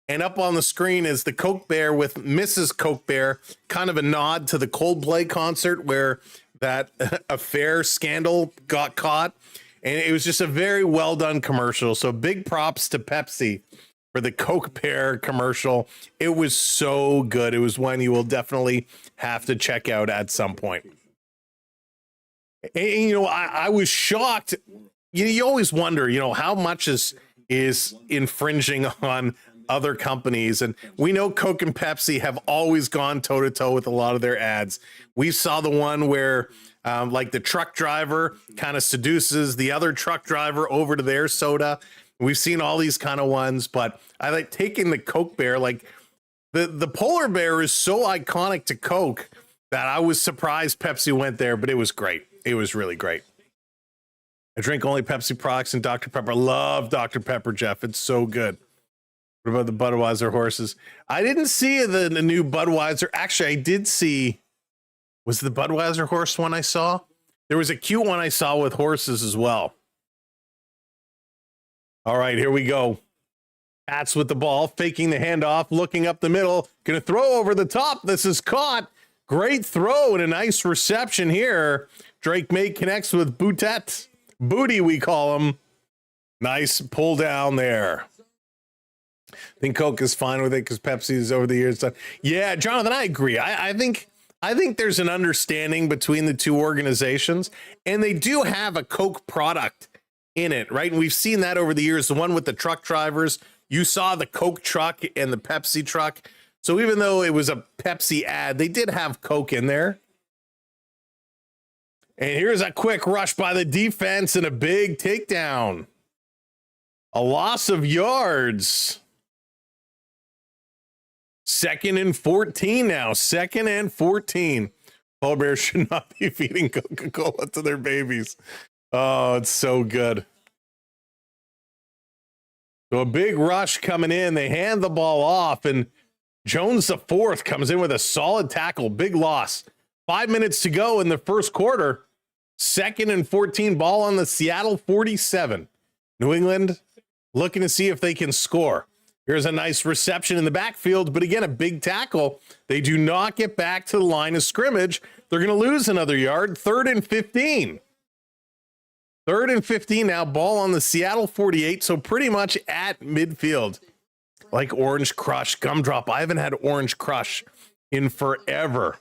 And up on the screen is the Coke Bear with Mrs. Coke Bear, kind of a nod to the Coldplay concert where that affair scandal got caught. And it was just a very well done commercial. So big props to Pepsi for the Coke Bear commercial. It was so good. It was one you will definitely have to check out at some point. And, you know, I was shocked. You always wonder, you know, how much is infringing on other companies. And we know Coke and Pepsi have always gone toe to toe with a lot of their ads. We saw the one where like the truck driver kind of seduces the other truck driver over to their soda. We've seen all these kind of ones, but I like taking the Coke Bear. Like the polar bear is so iconic to Coke that I was surprised Pepsi went there, but it was great. It was really great. I drink only Pepsi products and Dr. Pepper. Love Dr. Pepper, Jeff. It's so good. What about the Budweiser horses? I didn't see the new Budweiser. Actually, I did see, was the Budweiser horse one I saw? There was a cute one I saw with horses as well. All right, here we go. Pats with the ball, faking the handoff, looking up the middle, going to throw over the top. This is caught. Great throw and a nice reception here. Drake May connects with Boutet. Booty, we call him. Nice pull down there. I think Coke is fine with it because Pepsi is over the years done. Yeah, Jonathan, I agree. I think there's an understanding between the two organizations, and they do have a Coke product in it, right? And we've seen that over the years. The one with the truck drivers, you saw the Coke truck and the Pepsi truck. So even though it was a Pepsi ad, they did have Coke in there. And here's a quick rush by the defense and a big takedown. A loss of yards. 2nd and 14 now. 2nd and 14. Polar bears should not be feeding Coca-Cola to their babies. Oh, it's so good. So a big rush coming in. They hand the ball off, and Jones the fourth comes in with a solid tackle. Big loss. 5 minutes to go in the first quarter. 2nd and 14, ball on the Seattle 47. New England looking to see if they can score. Here's a nice reception in the backfield, but again, a big tackle. They do not get back to the line of scrimmage. They're going to lose another yard. 3rd and 15. 3rd and 15 now, ball on the Seattle 48, so pretty much at midfield. Like Orange Crush, gumdrop. I haven't had Orange Crush in forever.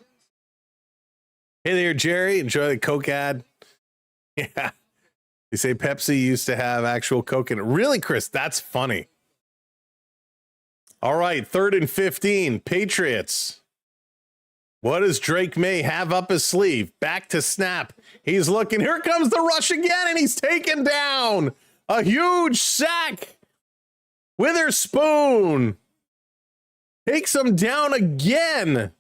Hey there, Jerry. Enjoy the Coke ad. Yeah. They say Pepsi used to have actual Coke in it. Really, Chris? That's funny. All right, 3rd and 15. Patriots. What does Drake May have up his sleeve? Back to snap. He's looking. Here comes the rush again, and he's taken down. A huge sack. Witherspoon takes him down again.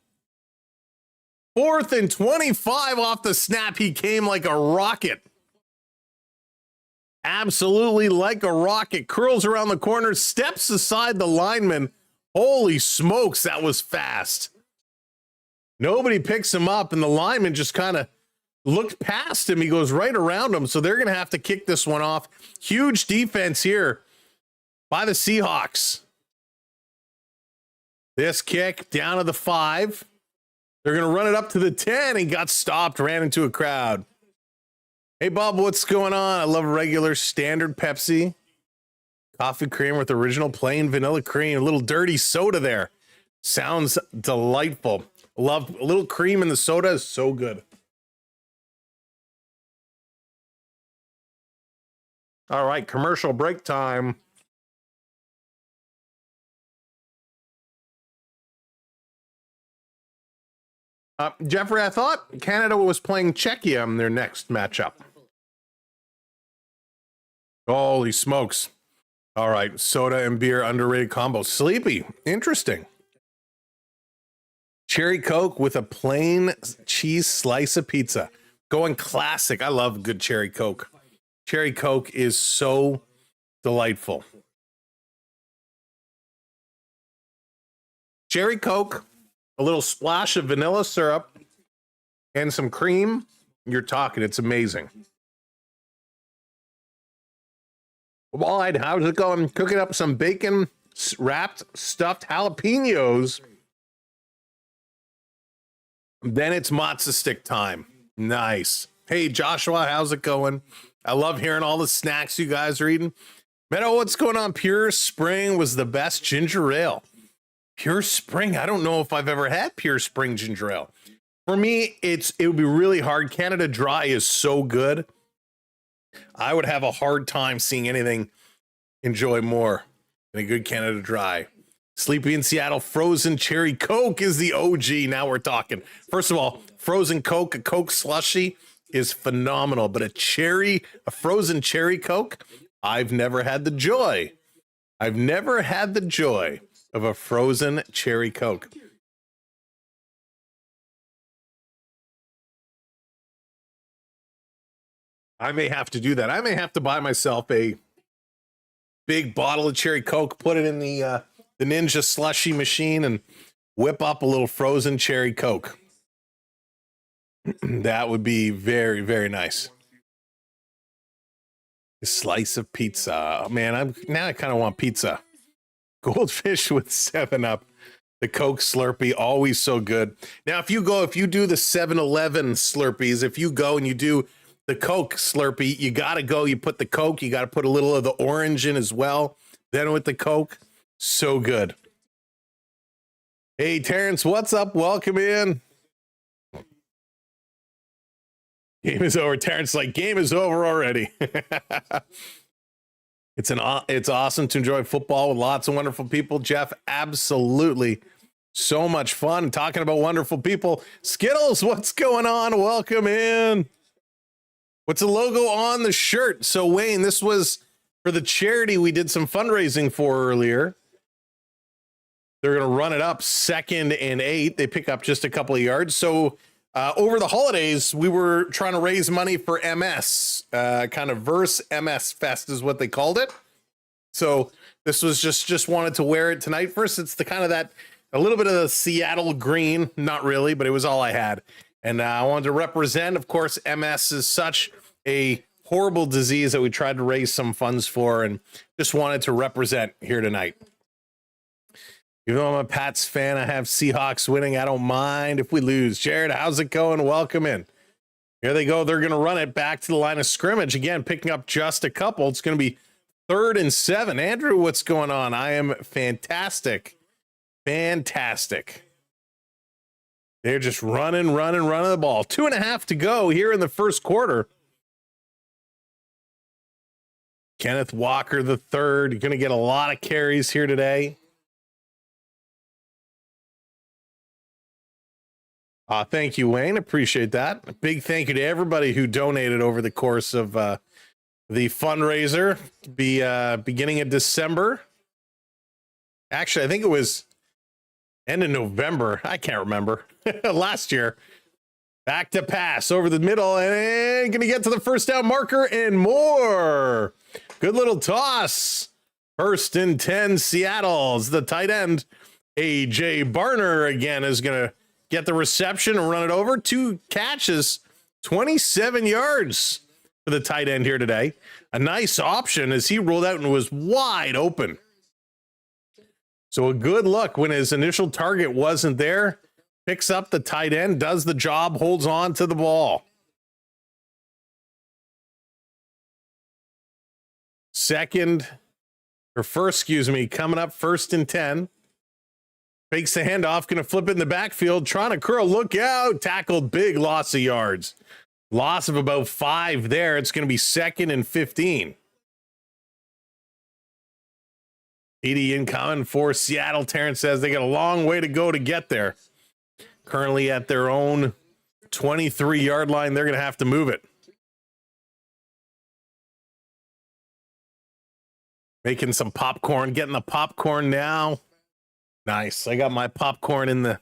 4th and 25 off the snap. He came like a rocket. Absolutely like a rocket. Curls around the corner, steps aside the lineman. Holy smokes, that was fast. Nobody picks him up, and the lineman just kind of looked past him. He goes right around him, so they're going to have to kick this one off. Huge defense here by the Seahawks. This kick down to the 5. They're going to run it up to the 10 and got stopped, ran into a crowd. Hey, Bob, what's going on? I love regular standard Pepsi. Coffee cream with original plain vanilla cream. A little dirty soda there. Sounds delightful. Love a little cream in the soda is so good. All right, commercial break time. Jeffrey, I thought Canada was playing Czechia in their next matchup. Holy smokes. All right, soda and beer, underrated combo. Sleepy, interesting. Cherry Coke with a plain cheese slice of pizza. Going classic. I love good Cherry Coke. Cherry Coke is so delightful. Cherry Coke, a little splash of vanilla syrup, and some cream. You're talking. It's amazing. Wide, how's it going? Cooking up some bacon wrapped stuffed jalapenos. Then it's matzo stick time. Nice. Hey, Joshua, how's it going? I love hearing all the snacks you guys are eating. Meadow, what's going on? Pure Spring was the best ginger ale. Pure Spring. I don't know if I've ever had Pure Spring ginger ale. For me, it would be really hard. Canada Dry is so good. I would have a hard time seeing anything enjoy more than a good Canada Dry. Sleepy in Seattle, frozen cherry Coke is the OG. Now we're talking. First of all, frozen Coke, a Coke slushy is phenomenal, but a frozen cherry Coke, I've never had the joy. I've never had the joy of a frozen cherry Coke. I may have to do that. I may have to buy myself a big bottle of cherry Coke, put it in the Ninja slushy machine, and whip up a little frozen cherry Coke. That would be very, very nice. A slice of pizza. Oh, man, I kind of want pizza. Goldfish with 7-Up. The Coke Slurpee, always so good. Now, if you do the 7-Eleven Slurpees, if you go and you do the Coke Slurpee, you got to go. You put the Coke, you got to put a little of the orange in as well. Then with the Coke, so good. Hey, Terrence, what's up? Welcome in. Game is over. Terrence like, game is over already. It's awesome to enjoy football with lots of wonderful people. Jeff, absolutely. So much fun talking about wonderful people. Skittles, what's going on? Welcome in. What's the logo on the shirt? So, Wayne, this was for the charity we did some fundraising for earlier. They're going to run it up 2nd and 8. They pick up just a couple of yards. So, over the holidays, we were trying to raise money for MS. Kind of Verse MS Fest is what they called it. So, this was just wanted to wear it tonight. First, it's the kind of that, a little bit of the Seattle green. Not really, but it was all I had. And I wanted to represent, of course, MS is such a horrible disease that we tried to raise some funds for, and just wanted to represent here tonight. Even though I'm a Pats fan, I have Seahawks winning. I don't mind if we lose. Jared, how's it going? Welcome in. Here they go. They're going to run it back to the line of scrimmage. Again, picking up just a couple. It's going to be 3rd and 7. Andrew, what's going on? I am fantastic. Fantastic. They're just running the ball. 2.5 to go here in the first quarter. Kenneth Walker the third. You're going to get a lot of carries here today. Thank you, Wayne. Appreciate that. A big thank you to everybody who donated over the course of the fundraiser. Beginning of December. Actually, I think it was end of November. I can't remember. Last year. Back to pass over the middle and going to get to the first down marker and more. Good little toss. 1st and 10 Seattle's the tight end. AJ Barner again is going to get the reception and run it over. 2 catches, 27 yards for the tight end here today. A nice option as he rolled out and was wide open. So a good look when his initial target wasn't there. Picks up the tight end, does the job, holds on to the ball. Coming up 1st and 10. Fakes the handoff, going to flip it in the backfield. Trying to curl, look out. Tackled, big loss of yards. Loss of about 5 there. It's going to be 2nd and 15. TD incoming for Seattle. Terrence says they got a long way to go to get there. Currently at their own 23-yard line. They're going to have to move it. Making some popcorn, getting the popcorn now. Nice. I got my popcorn in the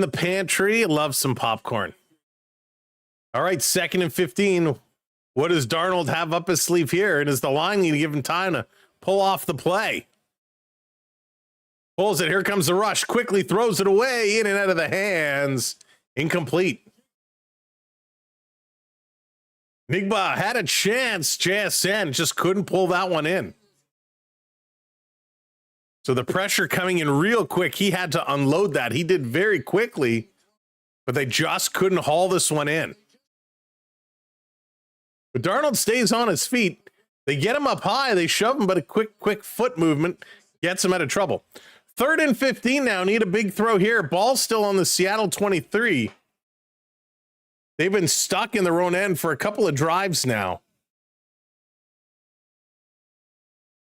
pantry. Love some popcorn. All right, 2nd and 15. What does Darnold have up his sleeve here? And is the line need to give him time to pull off the play? Pulls it. Here comes the rush. Quickly throws it away, in and out of the hands. Incomplete. Nigba had a chance. JSN just couldn't pull that one in. So the pressure coming in real quick. He had to unload that. He did very quickly, but they just couldn't haul this one in. But Darnold stays on his feet. They get him up high. They shove him, but a quick foot movement gets him out of trouble. 3rd and 15 now. Need a big throw here. Ball still on the Seattle 23. They've been stuck in their own end for a couple of drives now.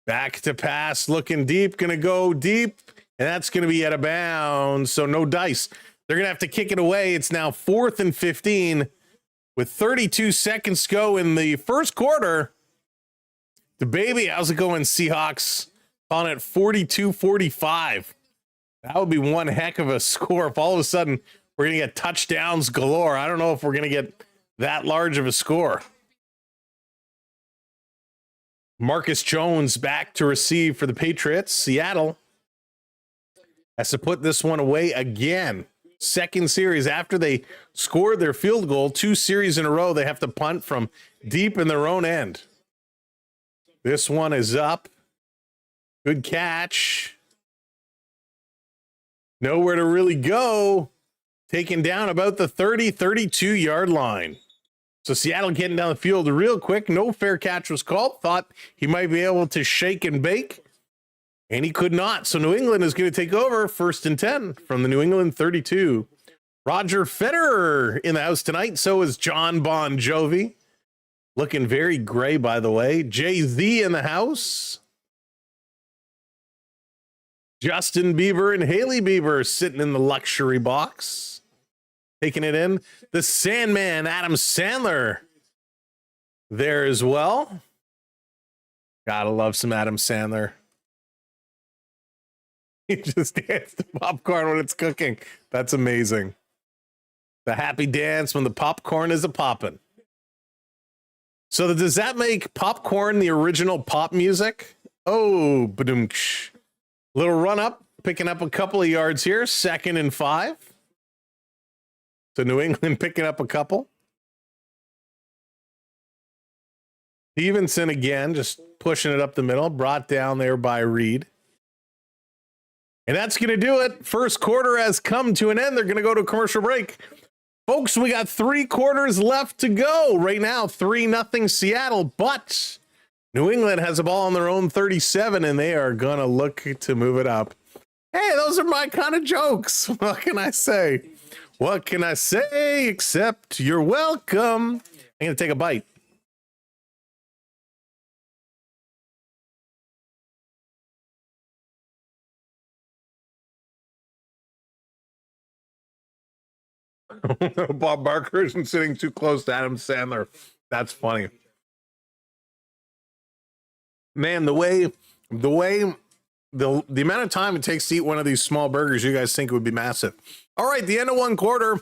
Back to pass, looking deep, going to go deep, and that's going to be out of bounds, so no dice. They're going to have to kick it away. It's now 4th and 15 with 32 seconds to go in the first quarter. The baby, how's it going, Seahawks? On at 42-45. That would be one heck of a score if all of a sudden we're going to get touchdowns galore. I don't know if we're going to get that large of a score. Marcus Jones back to receive for the Patriots. Seattle has to put this one away again. Second series after they scored their field goal. 2 series in a row. They have to punt from deep in their own end. This one is up. Good catch. Nowhere to really go. Taken down about the 32-yard line. So Seattle getting down the field real quick. No fair catch was called. Thought he might be able to shake and bake. And he could not. So New England is going to take over. 1st and 10 from the New England 32. Roger Federer in the house tonight. So is John Bon Jovi. Looking very gray, by the way. Jay-Z in the house. Justin Bieber and Haley Bieber sitting in the luxury box. Taking it in. The Sandman, Adam Sandler, there as well. Gotta love some Adam Sandler. He just danced to popcorn when it's cooking. That's amazing. The happy dance when the popcorn is a-poppin'. So does that make popcorn the original pop music? Oh, ba-doom-ksh. Little run up, picking up a couple of yards here. 2nd and 5. So New England picking up a couple. Stevenson again, just pushing it up the middle. Brought down there by Reed. And that's going to do it. First quarter has come to an end. They're going to go to a commercial break. Folks, we got 3 quarters left to go. Right now, 3-0 Seattle. But New England has a ball on their own 37, and they are going to look to move it up. Hey, those are my kind of jokes. What can I say? What can I say except you're welcome? I'm going to take a bite. Bob Barker isn't sitting too close to Adam Sandler. That's funny. Man, the amount of time it takes to eat one of these small burgers, you guys think it would be massive. All right, the end of one quarter.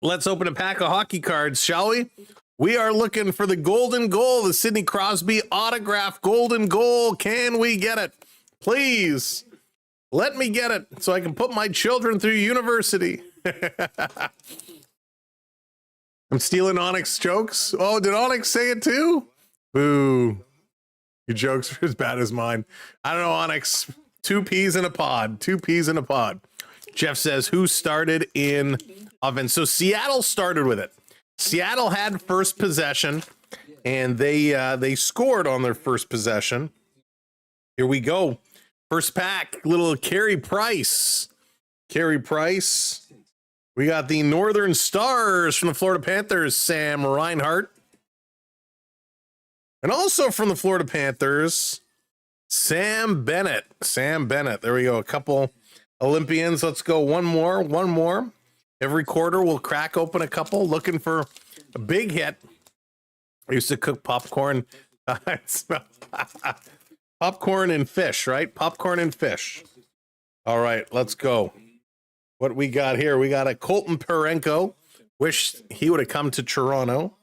Let's open a pack of hockey cards, shall we? We are looking for the golden goal, the Sidney Crosby autograph golden goal. Can we get it? Please, let me get it so I can put my children through university. I'm stealing Onyx jokes. Oh, did Onyx say it too? Boo. Your jokes are as bad as mine. I don't know, Onyx. 2 peas in a pod. 2 peas in a pod. Jeff says, who started in offense? So Seattle started with it. Seattle had first possession, and they scored on their first possession. Here we go. First pack, little Carey Price. Carey Price. We got the Northern Stars from the Florida Panthers, Sam Reinhart. And also from the Florida Panthers, Sam Bennett. Sam Bennett. There we go. A couple Olympians. Let's go. One more. Every quarter we'll crack open a couple, looking for a big hit. I used to cook popcorn. Popcorn and fish, right? Popcorn and fish. All right, let's go. What we got here? We got a Colton Perenko. Wish he would have come to Toronto.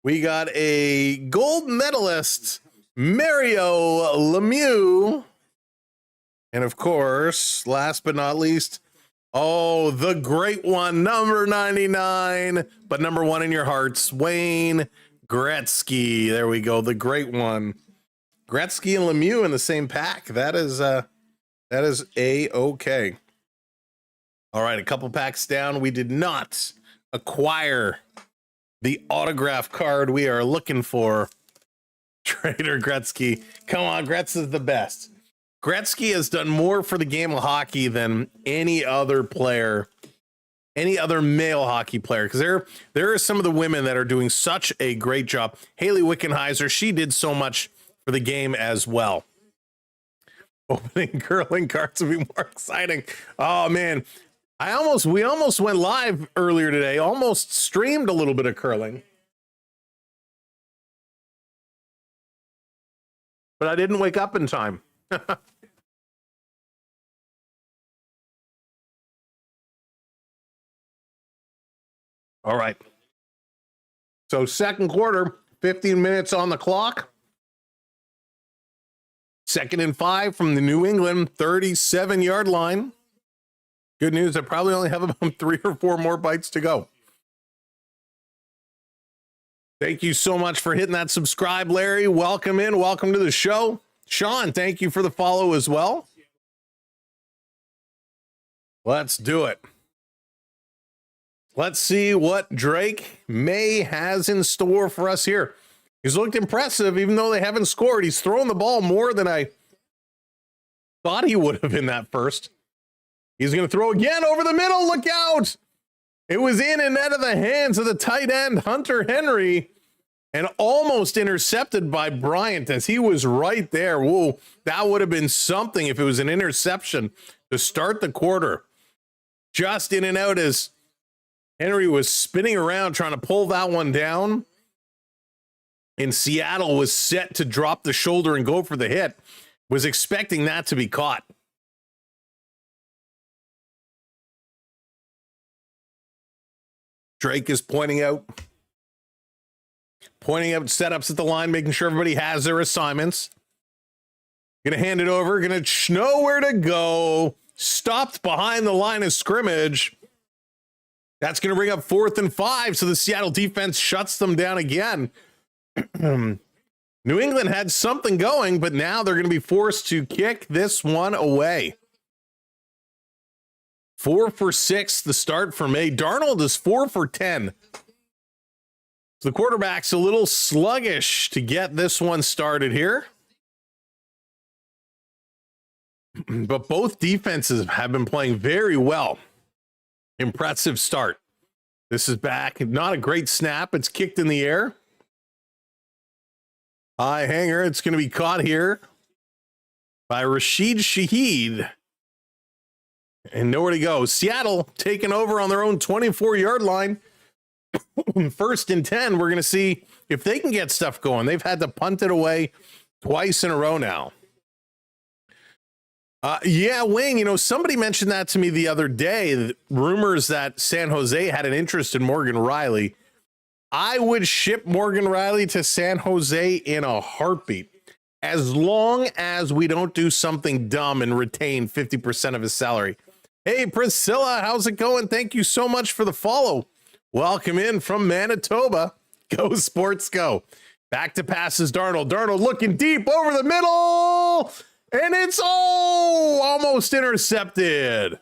We got a gold medalist, Mario Lemieux. And of course, last but not least, oh, the great one, number 99, but number 1 in your hearts, Wayne Gretzky. There we go, the great one. Gretzky and Lemieux in the same pack. That is A-okay. All right, a couple packs down. We did not acquire the autograph card we are looking for. Trader Gretzky. Come on, Gretz is the best. Gretzky has done more for the game of hockey than any other player, any other male hockey player, because there are some of the women that are doing such a great job. Haley Wickenheiser, she did so much for the game as well. Opening curling cards would be more exciting. Oh man, we almost went live earlier today, almost streamed a little bit of curling. But I didn't wake up in time. All right. So second quarter, 15 minutes on the clock. 2nd and 5 from the New England 37-yard line. Good news, I probably only have about 3 or 4 more bites to go. Thank you so much for hitting that subscribe, Larry. Welcome in. Welcome to the show. Sean, thank you for the follow as well. Let's do it. Let's see what Drake May has in store for us here. He's looked impressive, even though they haven't scored. He's thrown the ball more than I thought he would have in that first. He's going to throw again over the middle. Look out. It was in and out of the hands of the tight end, Hunter Henry, and almost intercepted by Bryant as he was right there. Whoa, that would have been something if it was an interception to start the quarter. Just in and out as Henry was spinning around trying to pull that one down. And Seattle was set to drop the shoulder and go for the hit. Was expecting that to be caught. Drake is pointing out setups at the line, making sure everybody has their assignments. Gonna hand it over, gonna know where to go. Stopped behind the line of scrimmage. That's gonna bring up 4th and 5, so the Seattle defense shuts them down again. New England had something going, but now they're gonna be forced to kick this one away. 4 for 6, the start for May. Darnold is 4 for 10. So the quarterback's a little sluggish to get this one started here. But both defenses have been playing very well. Impressive start. This is back. Not a great snap. It's kicked in the air. High hanger. It's going to be caught here by Rashid Shaheed. And nowhere to go. Seattle taking over on their own 24-yard line. 1st and 10. We're going to see if they can get stuff going. They've had to punt it away twice in a row now. Yeah, Wayne, somebody mentioned that to me the other day. Rumors that San Jose had an interest in Morgan Riley. I would ship Morgan Riley to San Jose in a heartbeat, as long as we don't do something dumb and retain 50% of his salary. Hey, Priscilla, how's it going? Thank you so much for the follow. Welcome in from Manitoba. Go Sports, go. Back to passes, Darnold. Darnold looking deep over the middle, and it's almost intercepted.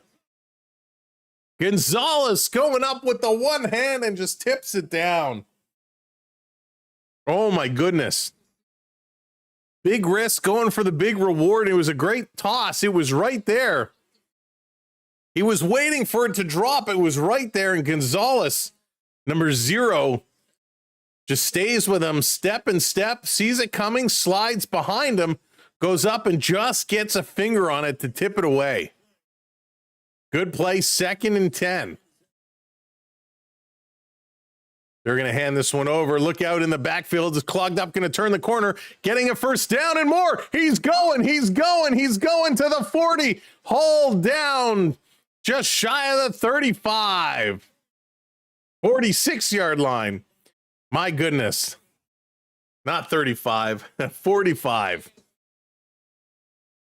Gonzalez going up with the one hand and just tips it down. Oh my goodness. Big risk going for the big reward. It was a great toss. It was right there. He was waiting for it to drop. It was right there. And Gonzalez, number 0, just stays with him step and step, sees it coming, slides behind him, goes up and just gets a finger on it to tip it away. Good play, 2nd and 10. They're going to hand this one over. Look out in the backfield. It's clogged up, going to turn the corner, getting a first down and more. He's going to the 40. Hold down just shy of the 35. 46-yard line. My goodness. Not 35, 45.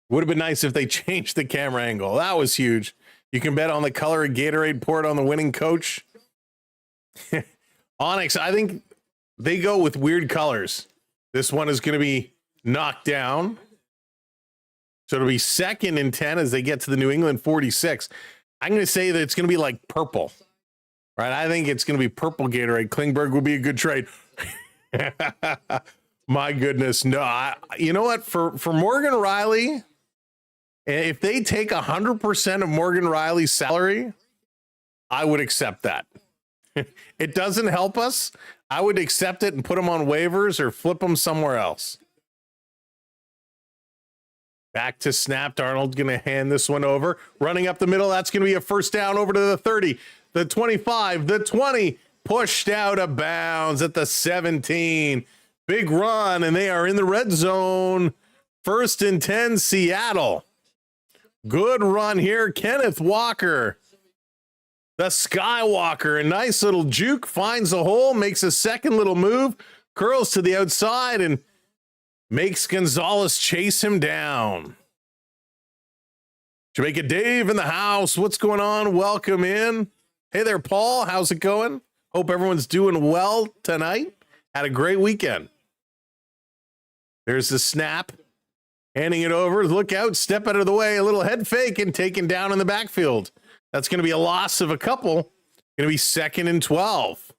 Would have been nice if they changed the camera angle. That was huge. You can bet on the color of Gatorade poured on the winning coach. Onyx, I think they go with weird colors. This one is going to be knocked down. So it'll be 2nd and 10 as they get to the New England 46. I'm going to say that it's going to be like purple. Right? I think it's going to be purple Gatorade. Klingberg would be a good trade. My goodness. No, you know what? For Morgan Riley, if they take 100% of Morgan Riley's salary, I would accept that. It doesn't help us. I would accept it and put him on waivers or flip him somewhere else. Back to snap. Darnold's going to hand this one over. Running up the middle. That's going to be a first down over to the 30, the 25, the 20. Pushed out of bounds at the 17. Big run, and they are in the red zone. 1st and 10, Seattle. Good run here. Kenneth Walker, the Skywalker. A nice little juke. Finds the hole, makes a second little move, curls to the outside, and makes Gonzalez chase him down. Jamaica Dave in the house. What's going on? Welcome in. Hey there, Paul. How's it going? Hope everyone's doing well tonight. Had a great weekend. There's the snap. Handing it over. Look out. Step out of the way. A little head fake and taken down in the backfield. That's going to be a loss of a couple. Going to be 2nd and 12.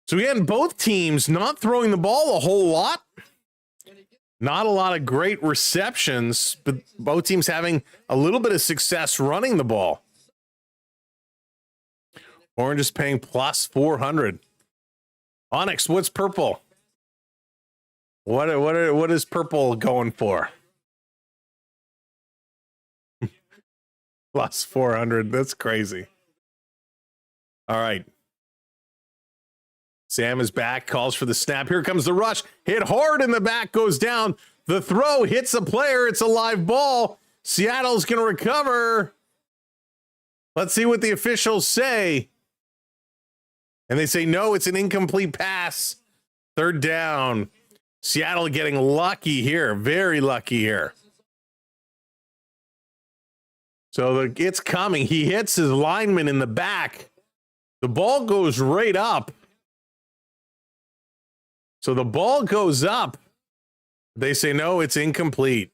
So again, both teams not throwing the ball a whole lot. Not a lot of great receptions, but both teams having a little bit of success running the ball. Orange is paying plus 400. Onyx, what's purple? What is purple going for? Plus 400. That's crazy. All right. Sam is back, calls for the snap. Here comes the rush. Hit hard in the back, goes down. The throw hits a player. It's a live ball. Seattle's going to recover. Let's see what the officials say. And they say, no, it's an incomplete pass. 3rd down. Seattle getting lucky here. Very lucky here. So it's coming. He hits his lineman in the back. The ball goes right up. So the ball goes up. They say, no, it's incomplete.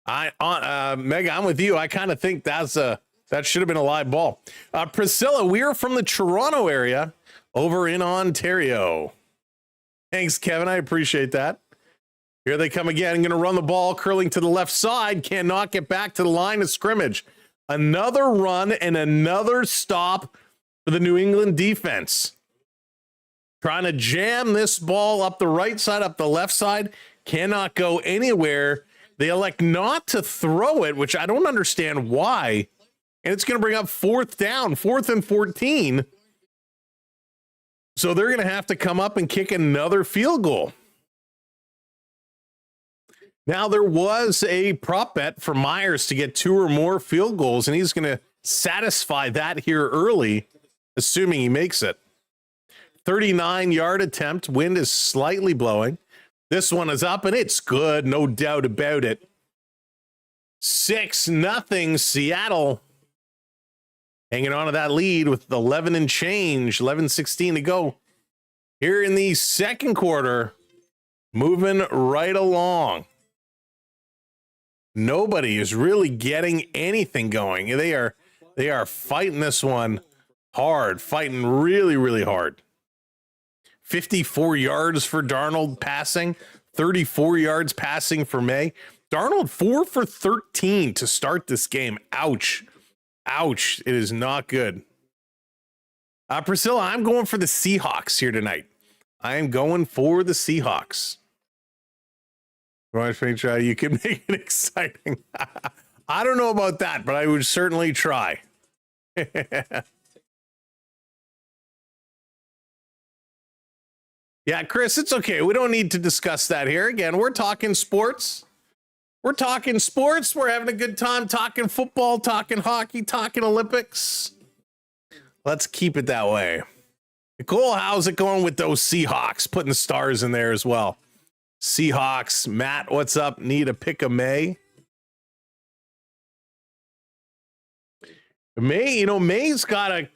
Mega, I'm with you. I kind of think that should have been a live ball. Priscilla, we're from the Toronto area over in Ontario. Thanks, Kevin. I appreciate that. Here they come again. Going to run the ball, curling to the left side. Cannot get back to the line of scrimmage. Another run and another stop for the New England defense. Trying to jam this ball up the right side, up the left side. Cannot go anywhere. They elect not to throw it, which I don't understand why. And it's going to bring up 4th down, 4th and 14. So they're going to have to come up and kick another field goal. Now, there was a prop bet for Myers to get 2 or more field goals, and he's going to satisfy that here early, assuming he makes it. 39-yard attempt. Wind is slightly blowing. This one is up, and it's good. No doubt about it. 6-0 Seattle. Hanging on to that lead with 11 and change. 11:16 to go. Here in the second quarter. Moving right along. Nobody is really getting anything going. They are fighting this one hard. Fighting really, really hard. 54 yards for Darnold passing, 34 yards passing for May. Darnold 4 for 13 to start this game. Ouch. Ouch. It is not good. Priscilla, I'm going for the Seahawks here tonight. I am going for the Seahawks. You can make it exciting. I don't know about that, but I would certainly try. Yeah, Chris, it's okay. We don't need to discuss that here. Again, we're talking sports. We're talking sports. We're having a good time talking football, talking hockey, talking Olympics. Let's keep it that way. Nicole, how's it going with those Seahawks? Putting the stars in there as well. Seahawks. Matt, what's up? Need a pick of May? May's got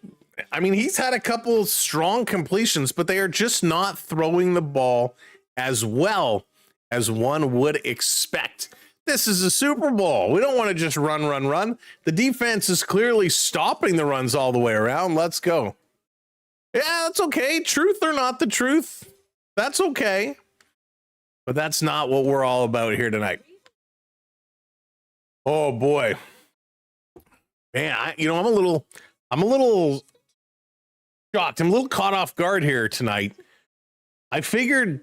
he's had a couple strong completions, but they are just not throwing the ball as well as one would expect. This is a Super Bowl. We don't want to just run. The defense is clearly stopping the runs all the way around. Let's go. Yeah, that's okay. Truth or not the truth, that's okay. But that's not what we're all about here tonight. Oh boy. Man, I'm a little shocked. I'm a little caught off guard here tonight. I figured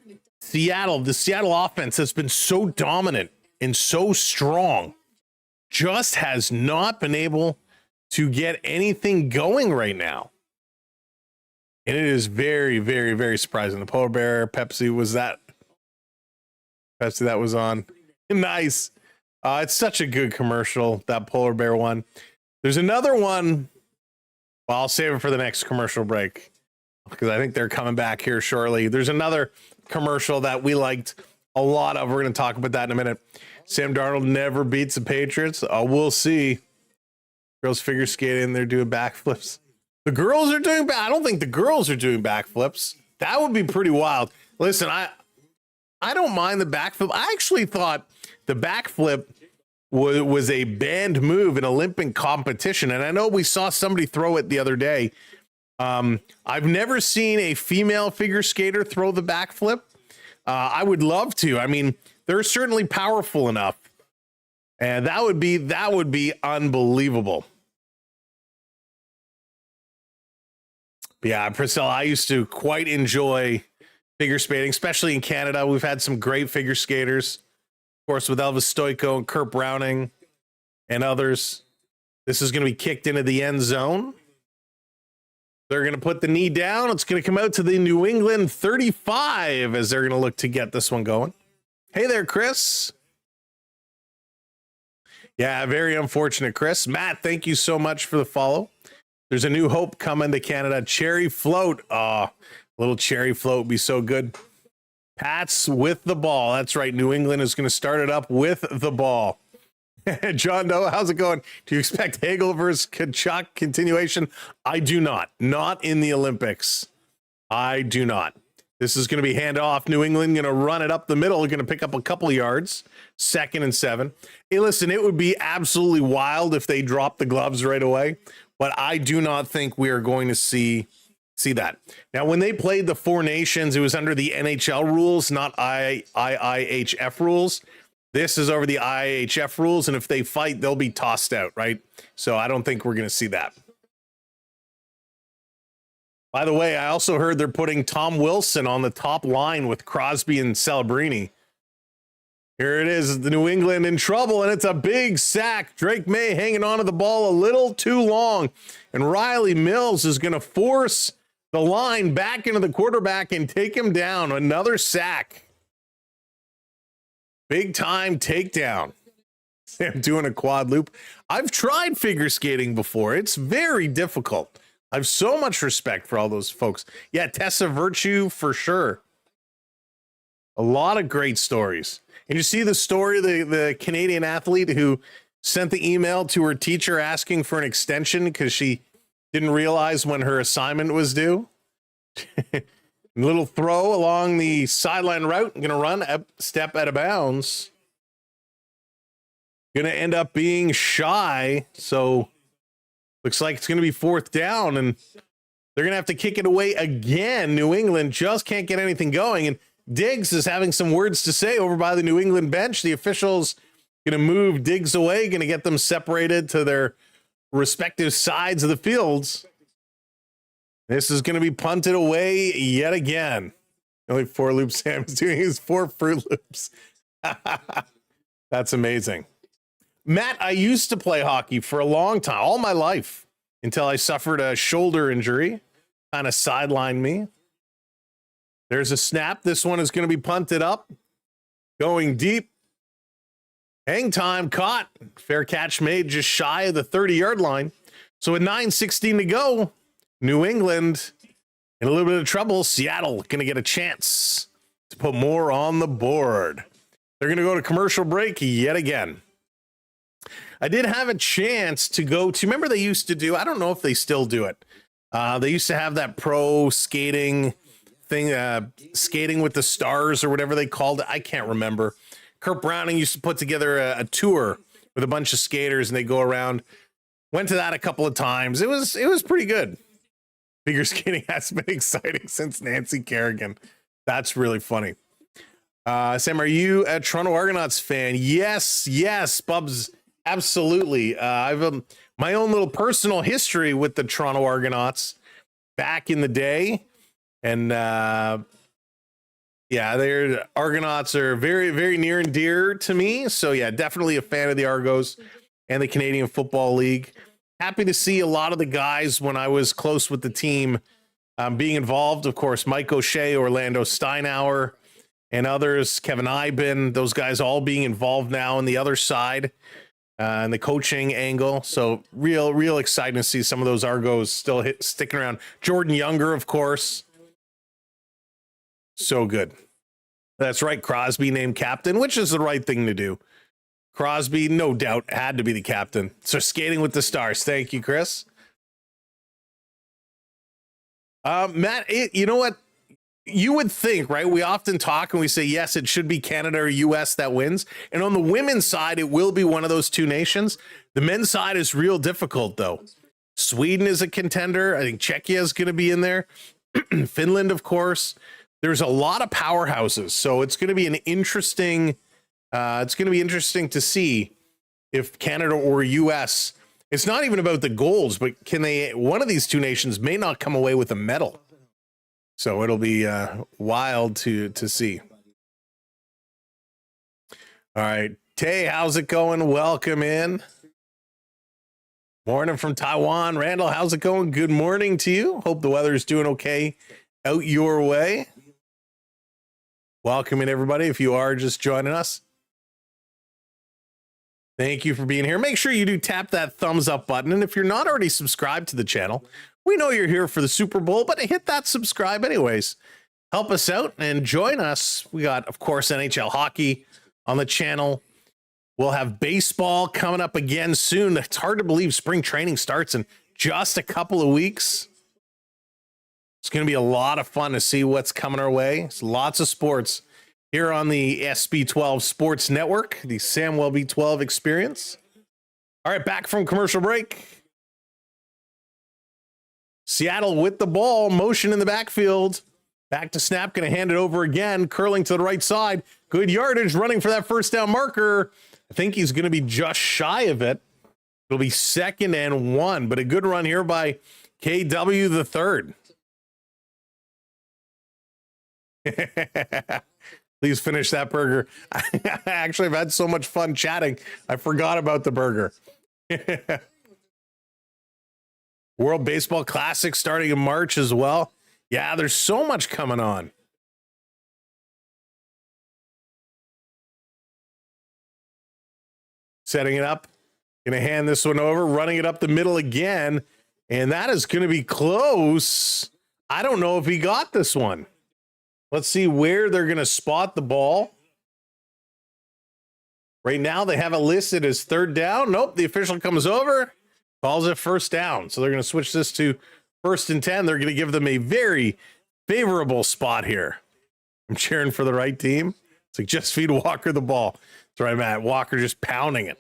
the Seattle offense has been so dominant and so strong, just has not been able to get anything going right now. And it is very, very, very surprising. The polar bear Pepsi that was on. Nice. It's such a good commercial, that polar bear one. There's another one. Well, I'll save it for the next commercial break because I think they're coming back here shortly. There's another commercial that we liked a lot of. We're going to talk about that in a minute. Sam Darnold never beats the Patriots. We'll see. Girls figure skating, they're doing backflips. The girls are doing I don't think the girls are doing backflips. That would be pretty wild. Listen, I don't mind the backflip. I actually thought the backflip was a banned move in Olympic competition. And I know we saw somebody throw it the other day. I've never seen a female figure skater throw the backflip. I would love to. I mean, they're certainly powerful enough. And that would be unbelievable. But yeah, Priscilla, I used to quite enjoy figure skating, especially in Canada. We've had some great figure skaters, of course, with Elvis Stoico and Kurt Browning and others. This is going to be kicked into the end zone. They're going to put the knee down. It's going to come out to the New England 35 as they're going to look to get this one going. Hey there, Chris. Yeah, very unfortunate, Chris. Matt, thank you so much for the follow. There's a new hope coming to Canada. Cherry float. Oh, little cherry float would be so good. Pats with the ball. That's right. New England is going to start it up with the ball. John Doe, how's it going? Do you expect Hagel versus Kachuk continuation? I do not. Not in the Olympics. I do not. This is going to be handoff. New England going to run it up the middle. Going to pick up a couple yards. 2nd and 7. Hey, listen, it would be absolutely wild if they dropped the gloves right away. But I do not think we are going to see that. Now, when they played the Four Nations, it was under the NHL rules, not IIHF rules. This is over the IIHF rules, and if they fight, they'll be tossed out, right? So I don't think we're going to see that. By the way, I also heard they're putting Tom Wilson on the top line with Crosby and Celebrini. Here it is, the New England in trouble, and it's a big sack. Drake May hanging onto the ball a little too long, and Riley Mills is going to force the line back into the quarterback and take him down. Another sack. Big time takedown. I'm doing a quad loop. I've tried figure skating before. It's very difficult. I have so much respect for all those folks. Yeah, Tessa Virtue for sure. A lot of great stories. And you see the story, the Canadian athlete who sent the email to her teacher asking for an extension because she didn't realize when her assignment was due. Little throw along the sideline route. Going to run a step out of bounds. Going to end up being shy. So looks like it's going to be 4th down. And They're going to have to kick it away again. New England just can't get anything going. And Diggs is having some words to say over by the New England bench. The officials going to move Diggs away, going to get them separated to their respective sides of the fields. This is going to be punted away yet again. Only 4 loops Sam is doing his 4 Fruit Loops. That's amazing. Matt, I used to play hockey for a long time, all my life, until I suffered a shoulder injury. Kind of sidelined me. There's a snap. This one is going to be punted up. Going deep. Hang time caught. Fair catch made just shy of the 30-yard line. So with 9:16 to go, New England in a little bit of trouble. Seattle going to get a chance to put more on the board. They're going to go to commercial break yet again. I did have a chance to go to, remember they used to do, I don't know if they still do it. They used to have that pro skating thing, skating with the stars or whatever they called it. I can't remember. Kurt Browning used to put together a tour with a bunch of skaters and they go around. Went to that a couple of times. It was pretty good. Figure skating has been exciting since Nancy Kerrigan. That's really funny. Sam, are you a Toronto Argonauts fan? Yes, Bubs. Absolutely. I've my own little personal history with the Toronto Argonauts back in the day. And their Argonauts are very, very near and dear to me. So yeah, definitely a fan of the Argos and the Canadian Football League. Happy to see a lot of the guys when I was close with the team being involved. Of course, Mike O'Shea, Orlando Steinauer, and others, Kevin Iben, those guys all being involved now on the other side. And the coaching angle. So real exciting to see some of those Argos still sticking around. Jordan Younger, of course. So good. That's right. Crosby named captain, which is the right thing to do. Crosby, no doubt, had to be the captain. So skating with the stars. Thank you, Chris. Matt, you know what? You would think, right? We often talk and we say, yes, it should be Canada or US that wins. And on the women's side, it will be one of those two nations. The men's side is real difficult, though. Sweden is a contender. I think Czechia is going to be in there. Finland, of course. There's a lot of powerhouses. So it's going to be an interesting, to see if Canada or US, it's not even about the goals, but one of these two nations may not come away with a medal. So it'll be wild to see. All right. Tay, how's it going? Welcome in. Morning from Taiwan. Randall, how's it going? Good morning to you. Hope the weather's doing okay out your way. Welcome in, everybody, if you are just joining us. Thank you for being here. Make sure you do tap that thumbs up button. And if you're not already subscribed to the channel, we know you're here for the Super Bowl, but hit that subscribe anyways. Help us out and join us. We got, of course, NHL hockey on the channel. We'll have baseball coming up again soon. It's hard to believe spring training starts in just a couple of weeks. It's going to be a lot of fun to see what's coming our way. It's lots of sports here on the SB12 Sports Network, the Samwell B12 experience. All right, back from commercial break. Seattle with the ball, motion in the backfield. Back to snap, going to hand it over again, curling to the right side. Good yardage, running for that first down marker. I think he's going to be just shy of it. It'll be 2nd and 1, but a good run here by KW the third. Please finish that burger. Actually, I've had so much fun chatting, I forgot about the burger. World Baseball Classic starting in March as well. Yeah, there's so much coming on. Setting it up. Going to hand this one over, running it up the middle again. And that is going to be close. I don't know if he got this one. Let's see where they're going to spot the ball. Right now, they have it listed as 3rd down. Nope, the official comes over. Calls it 1st down. So they're going to switch this to 1st and 10. They're going to give them a very favorable spot here. I'm cheering for the right team. It's like, just feed Walker the ball. That's right, Matt. Walker just pounding it.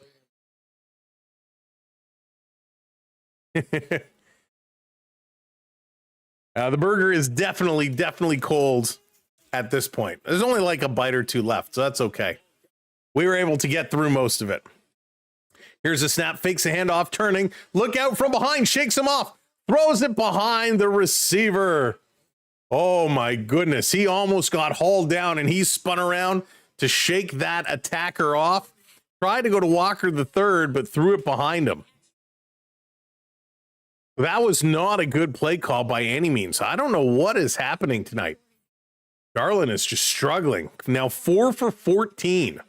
The burger is definitely cold at this point. There's only like a bite or two left, so that's okay. We were able to get through most of it. Here's a snap, fakes a handoff, turning. Look out from behind, shakes him off, throws it behind the receiver. Oh my goodness, he almost got hauled down and he spun around to shake that attacker off. Tried to go to Walker the third, but threw it behind him. That was not a good play call by any means. I don't know what is happening tonight. Garland is just struggling. Now 4 for 14.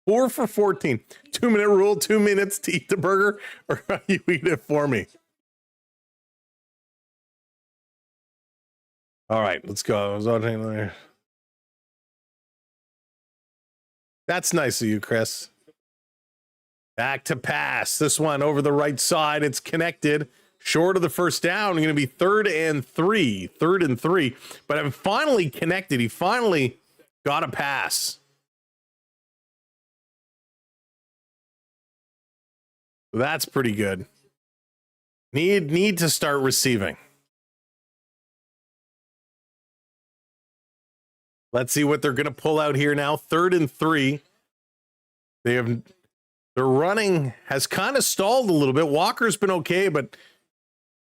4 for 14. 2-minute rule, 2 minutes to eat the burger, or you eat it for me. All right, let's go. That's nice of you, Chris. Back to pass. This one over the right side. It's connected. Short of the first down. Going to be 3rd and 3. 3rd and 3. But I'm finally connected. He finally got a pass. That's pretty good. Need to start receiving. Let's see what they're going to pull out here now. 3rd and 3. Their running has kind of stalled a little bit. Walker's been okay, but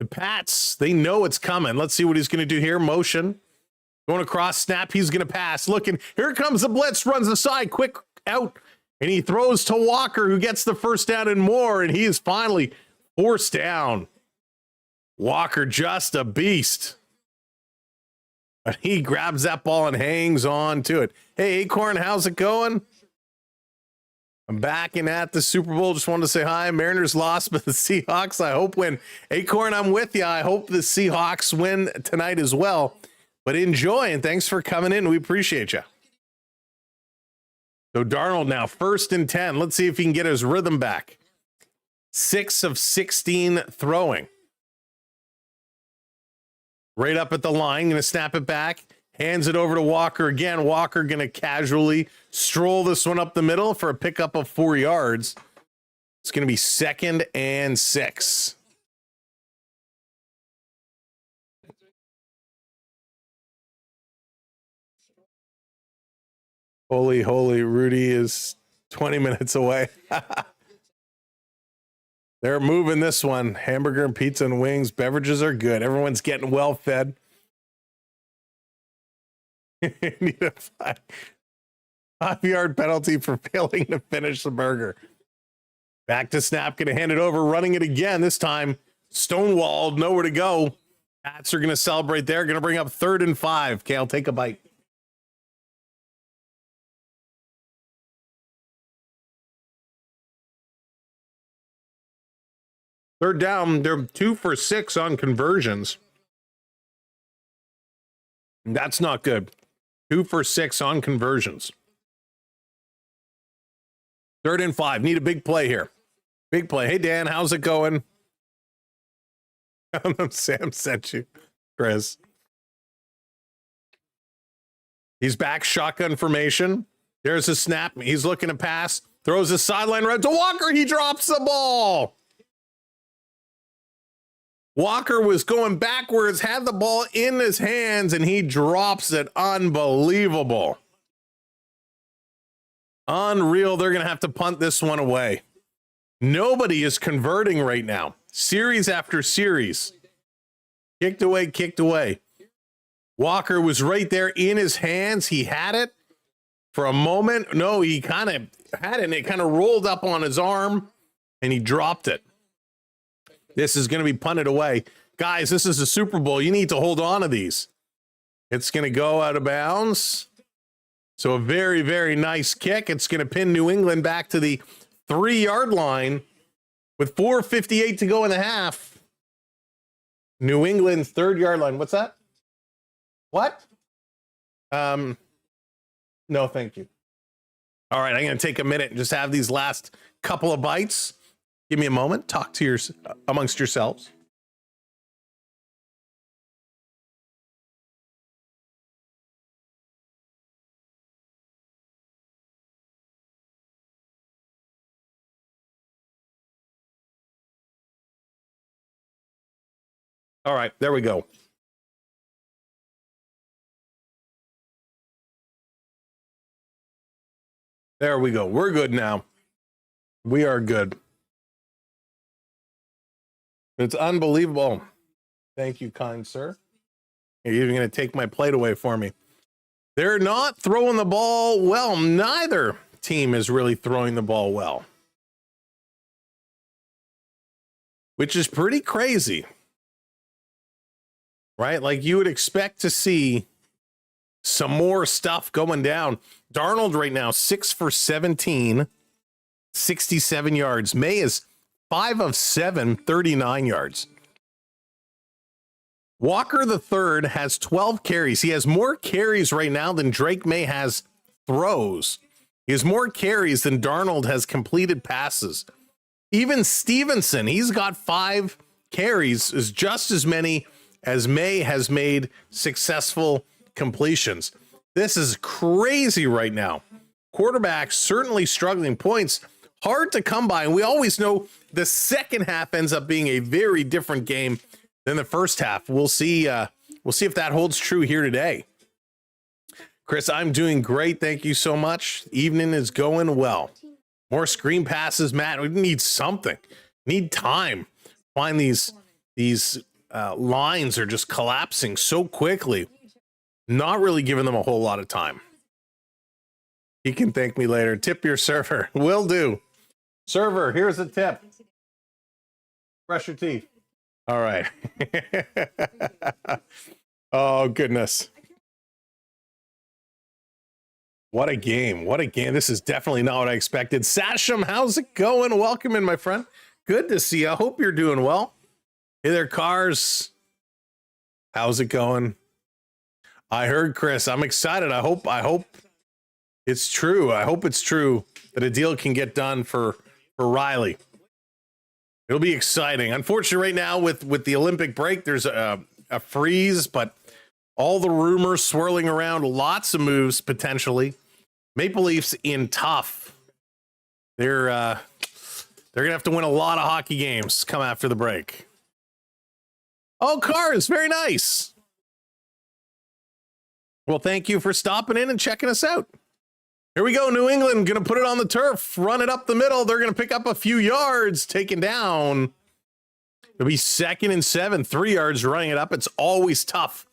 the Pats, they know it's coming. Let's see what he's going to do here. Motion. Going across, snap. He's going to pass. Looking. Here comes the blitz. Runs aside. Quick out. And he throws to Walker, who gets the first down and more. And he is finally forced down. Walker, just a beast. But he grabs that ball and hangs on to it. Hey, Acorn, how's it going? I'm back in at the Super Bowl. Just wanted to say hi. Mariners lost, but the Seahawks, I hope win. Acorn, I'm with you. I hope the Seahawks win tonight as well. But enjoy, and thanks for coming in. We appreciate you. So Darnold now 1st and 10. Let's see if he can get his rhythm back. 6 of 16 throwing. Right up at the line. Going to snap it back. Hands it over to Walker again. Walker going to casually stroll this one up the middle for a pickup of 4 yards. It's going to be 2nd and 6. Holy, Rudy is 20 minutes away. They're moving this one. Hamburger and pizza and wings. Beverages are good. Everyone's getting well fed. Need a 5-yard penalty for failing to finish the burger. Back to snap. Going to hand it over. Running it again. This time stonewalled. Nowhere to go. Pats are going to celebrate there. Going to bring up 3rd and 5. Okay, I'll take a bite. Third down, they're 2 for 6 on conversions. That's not good. 2 for 6 on conversions. 3rd and 5. Need a big play here. Big play. Hey, Dan, how's it going? Sam sent you, Chris. He's back. Shotgun formation. There's a snap. He's looking to pass. Throws a sideline right to Walker. He drops the ball. Walker was going backwards, had the ball in his hands, and he drops it. Unbelievable. Unreal. They're going to have to punt this one away. Nobody is converting right now. Series after series. Kicked away. Walker was right there in his hands. He had it for a moment. No, he kind of had it, and it kind of rolled up on his arm, and he dropped it. This is going to be punted away. Guys, this is a Super Bowl. You need to hold on to these. It's going to go out of bounds. So a very, very nice kick. It's going to pin New England back to the 3-yard line with 4:58 to go in the half. New England's 3rd-yard line. What's that? What? No, thank you. All right, I'm going to take a minute and just have these last couple of bites. Give me a moment. Talk to amongst yourselves. All right, there we go. There we go. We're good now. We are good. It's unbelievable. Thank you, kind sir. You're even going to take my plate away for me. They're not throwing the ball well. Neither team is really throwing the ball well, which is pretty crazy, right? Like you would expect to see some more stuff going down. Darnold right now, 6 for 17, 67 yards. May is 5 of 7, 39 yards. Walker the third has 12 carries. He has more carries right now than Drake May has throws. He has more carries than Darnold has completed passes. Even Stevenson, he's got 5 carries, is just as many as May has made successful completions. This is crazy right now. Quarterbacks certainly struggling, points hard to come by. And we always know the second half ends up being a very different game than the first half. We'll see if that holds true here today. Chris, I'm doing great. Thank you so much. Evening is going well. More screen passes, Matt. We need something. Need time. Find these lines are just collapsing so quickly. Not really giving them a whole lot of time. He can thank me later. Tip your server. Will do. Server, here's a tip. Brush your teeth. All right. Oh, goodness. What a game. What a game. This is definitely not what I expected. Sasham, how's it going? Welcome in, my friend. Good to see you. I hope you're doing well. Hey there, Cars. How's it going? I heard, Chris. I'm excited. I hope it's true. I hope it's true that a deal can get done for Riley. It'll be exciting. Unfortunately, right now with the Olympic break, there's a freeze, but all the rumors swirling around, lots of moves potentially. Maple Leafs in tough. They're gonna have to win a lot of hockey games come after the break. Oh, Cars, very nice. Well, thank you for stopping in and checking us out. Here we go. New England going to put it on the turf, run it up the middle. They're going to pick up a few yards, taken down. It'll be 2nd and 7, 3 yards running it up. It's always tough.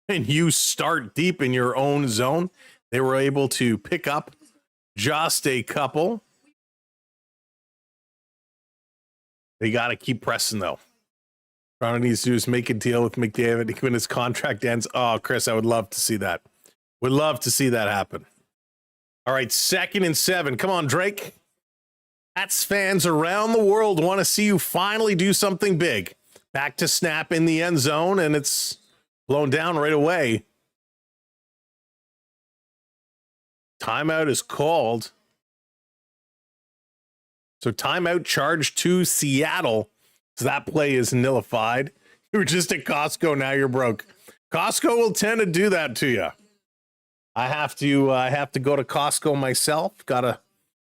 And you start deep in your own zone. They were able to pick up just a couple. They got to keep pressing, though. Toronto needs to do is make a deal with McDavid when his contract ends. Oh, Chris, I would love to see that. Would love to see that happen. All right, 2nd and 7. Come on, Drake. Pats fans around the world want to see you finally do something big. Back to snap in the end zone, and it's blown down right away. Timeout is called. So timeout charged to Seattle. So that play is nullified. You were just at Costco, now you're broke. Costco will tend to do that to you. I have to go to Costco myself. Got to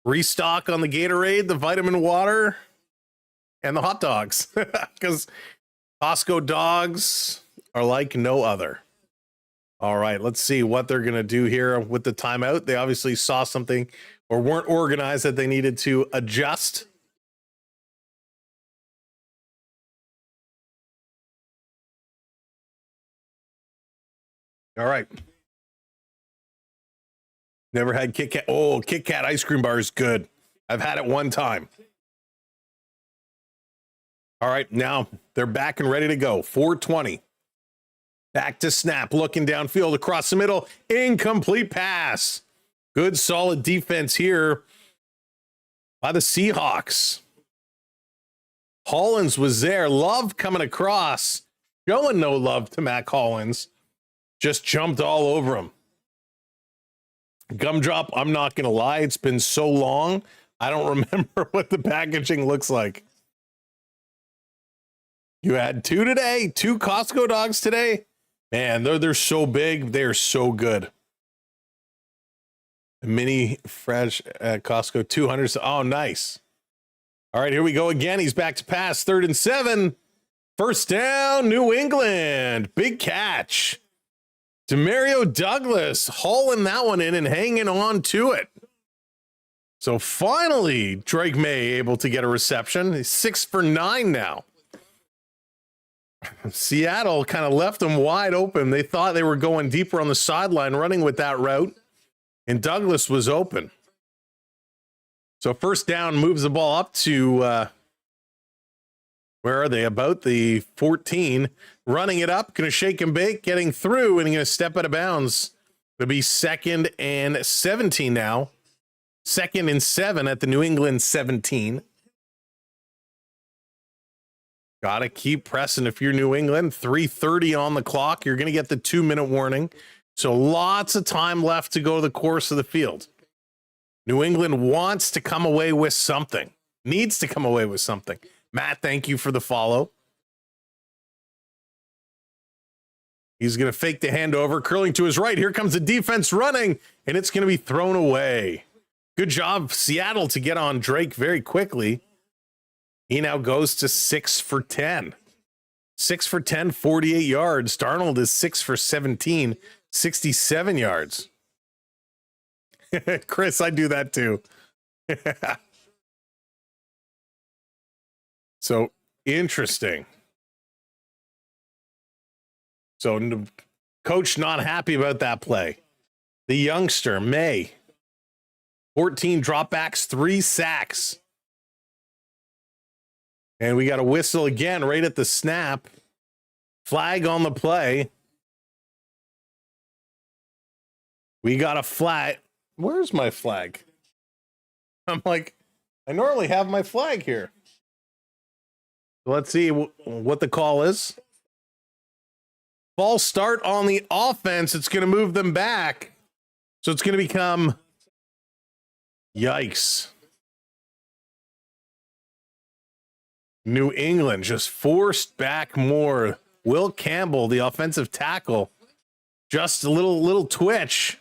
restock on the Gatorade, the vitamin water, and the hot dogs. Because Costco dogs are like no other. All right, let's see what they're going to do here with the timeout. They obviously saw something or weren't organized that they needed to adjust. All right. Never had Kit Kat. Oh, Kit Kat ice cream bar is good. I've had it one time. All right, now they're back and ready to go. 4:20. Back to snap, looking downfield across the middle. Incomplete pass. Good, solid defense here by the Seahawks. Hollins was there. Love coming across. Showing no love to Mac Hollins. Just jumped all over him. Gumdrop, I'm not going to lie. It's been so long. I don't remember what the packaging looks like. You had 2 today, 2 Costco dogs today. Man, they're so big. They're so good. Mini fresh at Costco 200. Oh, nice. All right, here we go again. He's back to pass. 3rd and 7. First down, New England. Big catch. Demario Douglas hauling that one in and hanging on to it. So finally, Drake May able to get a reception. He's 6 for 9 now. Seattle kind of left them wide open. They thought they were going deeper on the sideline, running with that route, and Douglas was open. So first down, moves the ball up to, where are they? About the 14. Running it up, going to shake and bake, getting through, and going to step out of bounds. It'll be 2nd and 17 now. 2nd and 7 at the New England 17. Got to keep pressing if you're New England. 3:30 on the clock. You're going to get the 2-minute warning. So lots of time left to go the course of the field. New England wants to come away with something. Needs to come away with something. Matt, thank you for the follow. He's going to fake the handover, curling to his right. Here comes the defense running, and it's going to be thrown away. Good job, Seattle, to get on Drake very quickly. He now goes to 6 for 10. 6 for 10, 48 yards. Darnold is 6 for 17, 67 yards. Chris, I do that too. So interesting. So coach not happy about that play. The youngster, May. 14 dropbacks, 3 sacks. And we got a whistle again right at the snap. Flag on the play. We got a flag. Where's my flag? I'm like, I normally have my flag here. Let's see what the call is. False start on the offense. It's going to move them back. So it's going to become, yikes. New England just forced back more. Will Campbell, the offensive tackle, just a little twitch.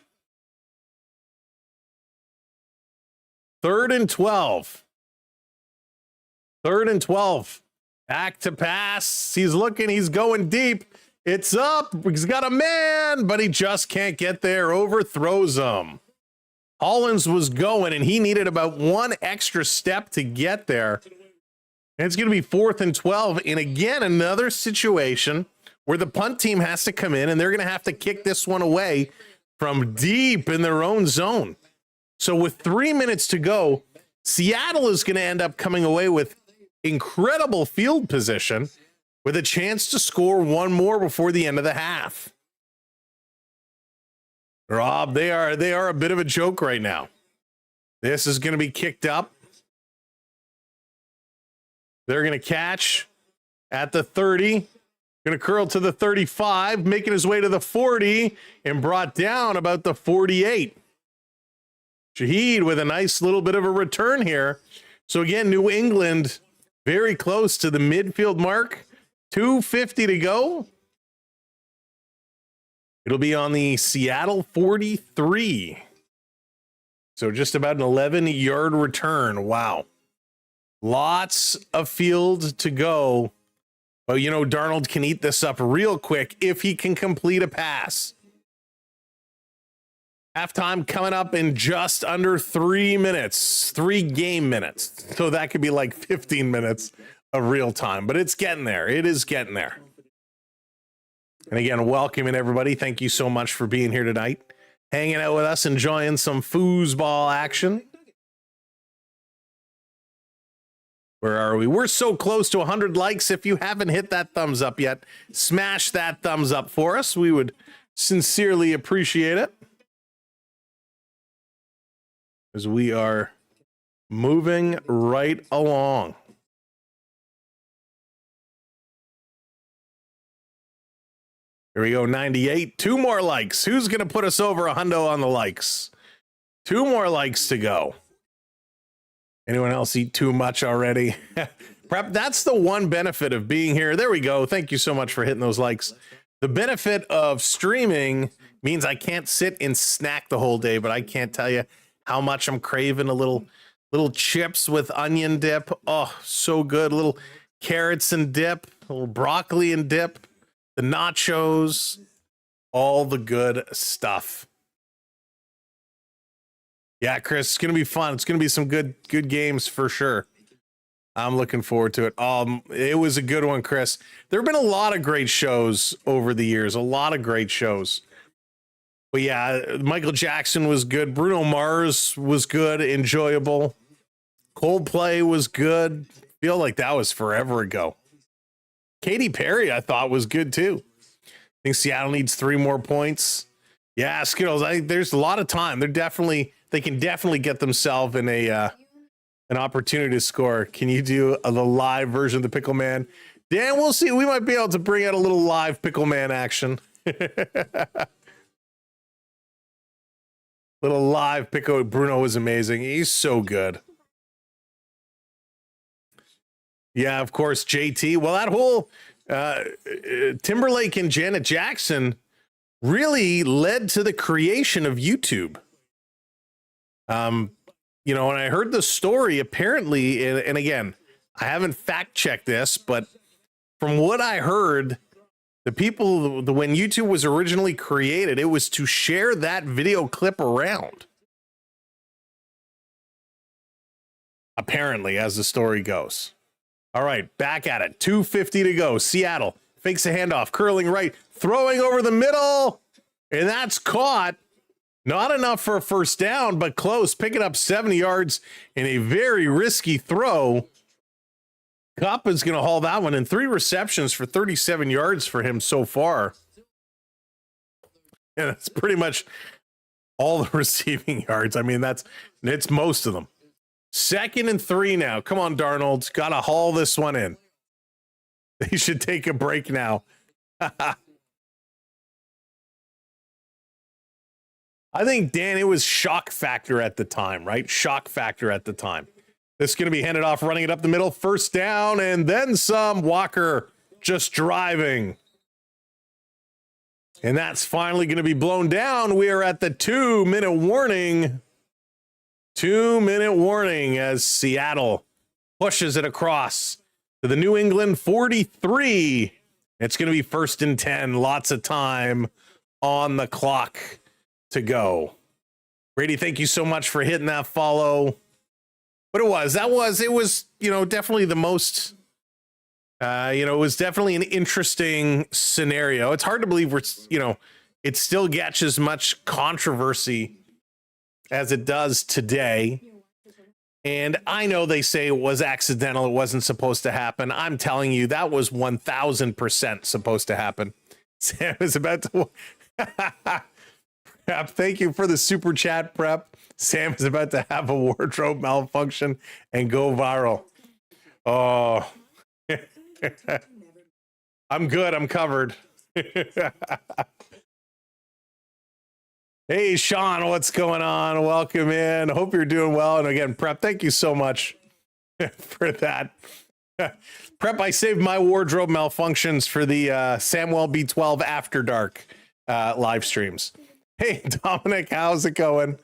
3rd and 12. 3rd and 12. Back to pass. He's looking. He's going deep. It's up. He's got a man, but he just can't get there. Overthrows him. Hollins was going, and he needed about 1 extra step to get there. And it's going to be 4th and 12. And again, another situation where the punt team has to come in, and they're going to have to kick this one away from deep in their own zone. So with 3 minutes to go, Seattle is going to end up coming away with incredible field position with a chance to score 1 more before the end of the half. Rob, they are a bit of a joke right now. This is going to be kicked up. They're going to catch at the 30. Going to curl to the 35, making his way to the 40, and brought down about the 48. Shaheed with a nice little bit of a return here. So again, New England very close to the midfield mark. 2:50 to go. It'll be on the Seattle 43. So just about an 11-yard return. Wow. Lots of field to go. But, you know, Darnold can eat this up real quick if he can complete a pass. Halftime coming up in just under 3 minutes, 3 game minutes. So that could be like 15 minutes of real time, but it's getting there. It is getting there. And again, welcoming everybody. Thank you so much for being here tonight, hanging out with us, enjoying some foosball action. Where are we? We're so close to 100 likes. If you haven't hit that thumbs up yet, smash that thumbs up for us. We would sincerely appreciate it. As we are moving right along. Here we go, 98. 2 more likes. Who's going to put us over a hundo on the likes? 2 more likes to go. Anyone else eat too much already? Prep, that's the one benefit of being here. There we go. Thank you so much for hitting those likes. The benefit of streaming means I can't sit and snack the whole day, but I can't tell you how much I'm craving a little chips with onion dip. Oh, so good. Little carrots and dip, a little broccoli and dip, the nachos, all the good stuff. Yeah, Chris, it's going to be fun. It's going to be some good games for sure. I'm looking forward to it. It was a good one, Chris. There have been a lot of great shows over the years, a lot of great shows. But yeah, Michael Jackson was good. Bruno Mars was good, enjoyable. Coldplay was good. Feel like that was forever ago. Katy Perry, I thought, was good too. I think Seattle needs 3 more points. Yeah, Skittles. I think there's a lot of time. They can definitely get themselves in an opportunity to score. Can you do the live version of the Pickle Man? Dan, we'll see. We might be able to bring out a little live Pickle Man action. Little live Pickle. Bruno was amazing. He's so good. Yeah, of course, JT. Well, that whole Timberlake and Janet Jackson really led to the creation of YouTube. You know, and I heard the story apparently, and again, I haven't fact checked this, but from what I heard, when YouTube was originally created, it was to share that video clip around. Apparently, as the story goes. All right, back at it. 2:50 to go. Seattle fakes a handoff, curling right, throwing over the middle, and that's caught. Not enough for a first down, but close, picking up 70 yards in a very risky throw. Kupp is going to haul that one in. 3 receptions for 37 yards for him so far. And that's pretty much all the receiving yards. I mean, it's most of them. 2nd and 3 now. Come on, Darnold. Got to haul this one in. They should take a break now. I think, Dan, it was shock factor at the time, right? Shock factor at the time. This is going to be handed off, running it up the middle. First down, and then some. Walker just driving. And that's finally going to be blown down. We are at the 2-minute warning. 2-minute warning as Seattle pushes it across to the New England 43. It's going to be 1st and 10. Lots of time on the clock to go. Brady, thank you so much for hitting that follow. But it was, you know, definitely the most, it was definitely an interesting scenario. It's hard to believe it still gets as much controversy as it does today. And I know they say it was accidental. It wasn't supposed to happen. I'm telling you, that was 1000% supposed to happen. Sam is about to... Prep, thank you for the super chat, Prep. Sam is about to have a wardrobe malfunction and go viral. Oh, I'm good. I'm covered. Hey, Sean, what's going on? Welcome in. Hope you're doing well. And again, Prep, thank you so much for that. Prep, I saved my wardrobe malfunctions for the Samuel B12 After Dark live streams. Hey, Dominic, how's it going?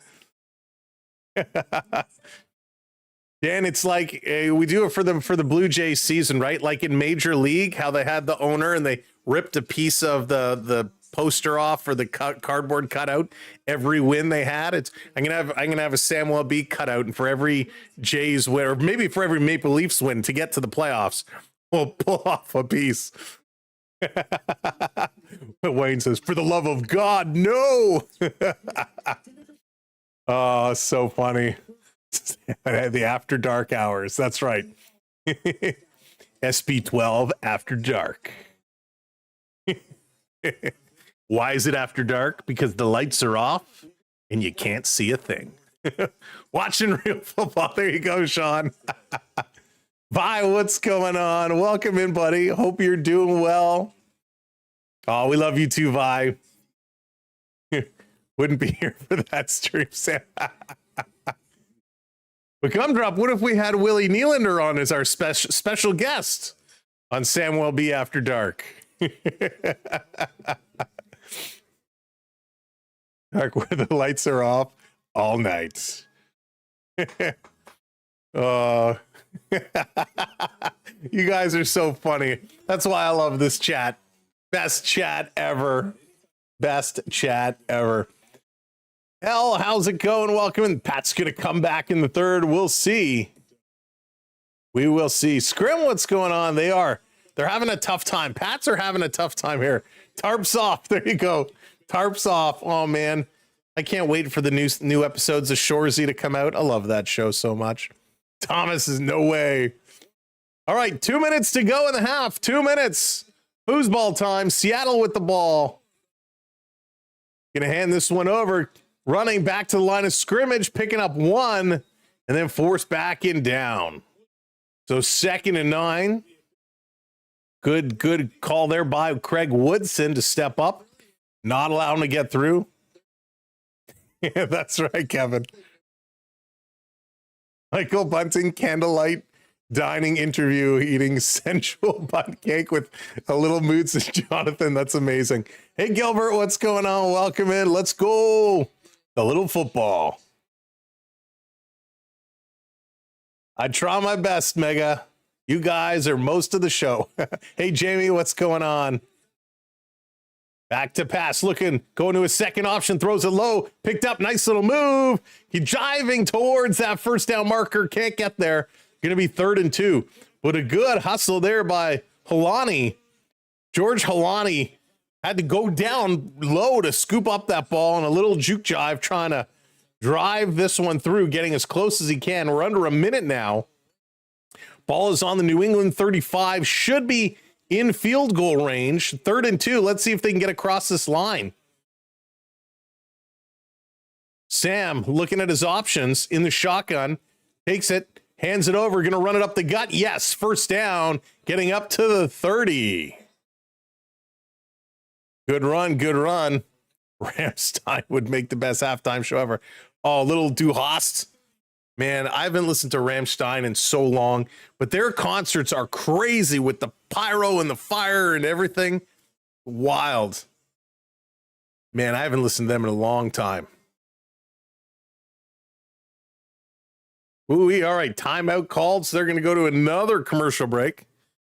Dan, it's like we do it for the Blue Jays season, right? Like in Major League, how they had the owner and they ripped a piece of the poster off for the cardboard cutout every win they had. I'm gonna have a Samuel B cutout, and for every Jays win, or maybe for every Maple Leafs win to get to the playoffs, we'll pull off a piece. Wayne says, for the love of God, no. Oh, so funny. The After Dark hours. That's right. SB12 After Dark. Why is it after dark? Because the lights are off and you can't see a thing. Watching real football. There you go, Sean. Vi, what's going on? Welcome in, buddy. Hope you're doing well. Oh, we love you too, Vi. Wouldn't be here for that stream, Sam. But Gumdrop, what if we had Willie Nylander on as our special guest on Samuel B After Dark? Dark where the lights are off all night. Oh. You guys are so funny. That's why I love this chat. Best chat ever. Best chat ever. Hell, how's it going? Welcome. And Pat's going to come back in the third. We'll see. We will see. Scrim, what's going on? They're having a tough time. Pats are having a tough time here. Tarps off. There you go. Tarps off. Oh, man. I can't wait for the new episodes of Shoresy to come out. I love that show so much. Thomas is no way. All right, 2 minutes to go in the half. 2 minutes. Foosball time. Seattle with the ball. Gonna hand this one over. Running back to the line of scrimmage, picking up one, and then forced back in down. So 2nd and 9. Good call there by Craig Woodson to step up. Not allow him to get through. Yeah, that's right, Kevin. Michael Bunting, candlelight dining interview, eating sensual butt cake with a little moods of Jonathan. That's amazing. Hey, Gilbert, what's going on? Welcome in. Let's go. A little football. I try my best, Mega. You guys are most of the show. Hey, Jamie, what's going on? Back to pass, going to his second option, throws it low, picked up, nice little move. He's driving towards that first down marker, can't get there. Going to be 3rd and 2. But a good hustle there by Halani. George Halani had to go down low to scoop up that ball, and a little juke jive trying to drive this one through, getting as close as he can. We're under a minute now. Ball is on the New England 35, should be in field goal range. 3rd and 2. Let's see if they can get across this line. Sam looking at his options in the shotgun, takes it, hands it over, going to run it up the gut. Yes, first down, getting up to the 30. Good run, good run. Ramstein would make the best halftime show ever. Oh, little Du Hast. Man, I haven't listened to Rammstein in so long, but their concerts are crazy with the pyro and the fire and everything. Wild. Man, I haven't listened to them in a long time. Ooh, all right, timeout called, so they're going to go to another commercial break.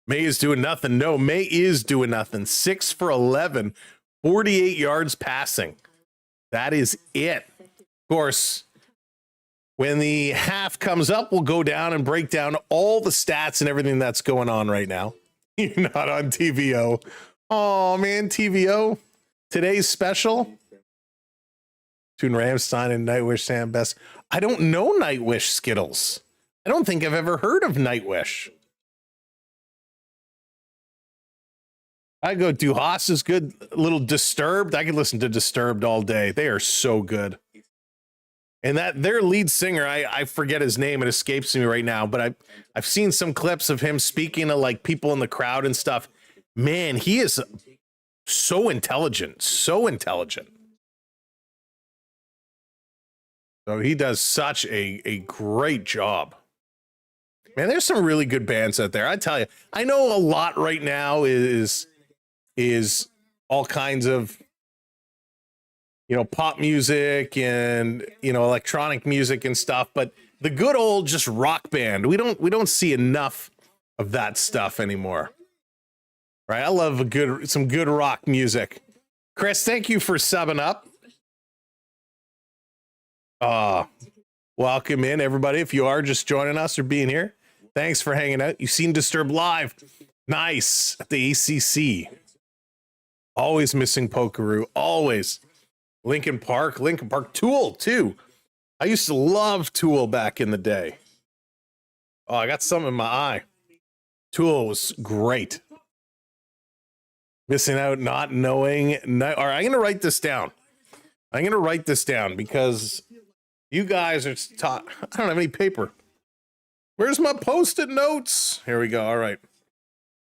May is doing nothing. No, May is doing nothing. 6 for 11, 48 yards passing. That is it. Of course, when the half comes up, we'll go down and break down all the stats and everything that's going on right now. You're not on TVO. Oh, man, TVO. Today's special. Tune Ramstein and Nightwish Sam Best. I don't know Nightwish Skittles. I don't think I've ever heard of Nightwish. I go, Du Hast is good. A little Disturbed. I could listen to Disturbed all day. They are so good. And that their lead singer, I forget his name. It escapes me right now, but I've seen some clips of him speaking to like people in the crowd and stuff. Man, he is so intelligent, so intelligent. So he does such a great job. Man, there's some really good bands out there. I tell you, I know a lot right now is all kinds of, you know, pop music and, you know, electronic music and stuff, but the good old just rock band, we don't see enough of that stuff anymore. Right? I love some good rock music. Chris, thank you for subbing up. Welcome in, everybody. If you are just joining us or being here, thanks for hanging out. You've seen Disturbed live. Nice. At the ACC. Always missing Pokeroo. Always. Linkin Park. Tool, too. I used to love Tool back in the day. Oh, I got some in my eye. Tool was great. Missing out, not knowing. All right, I'm going to write this down. Because you guys are taught. I don't have any paper. Where's my Post-it notes? Here we go. All right.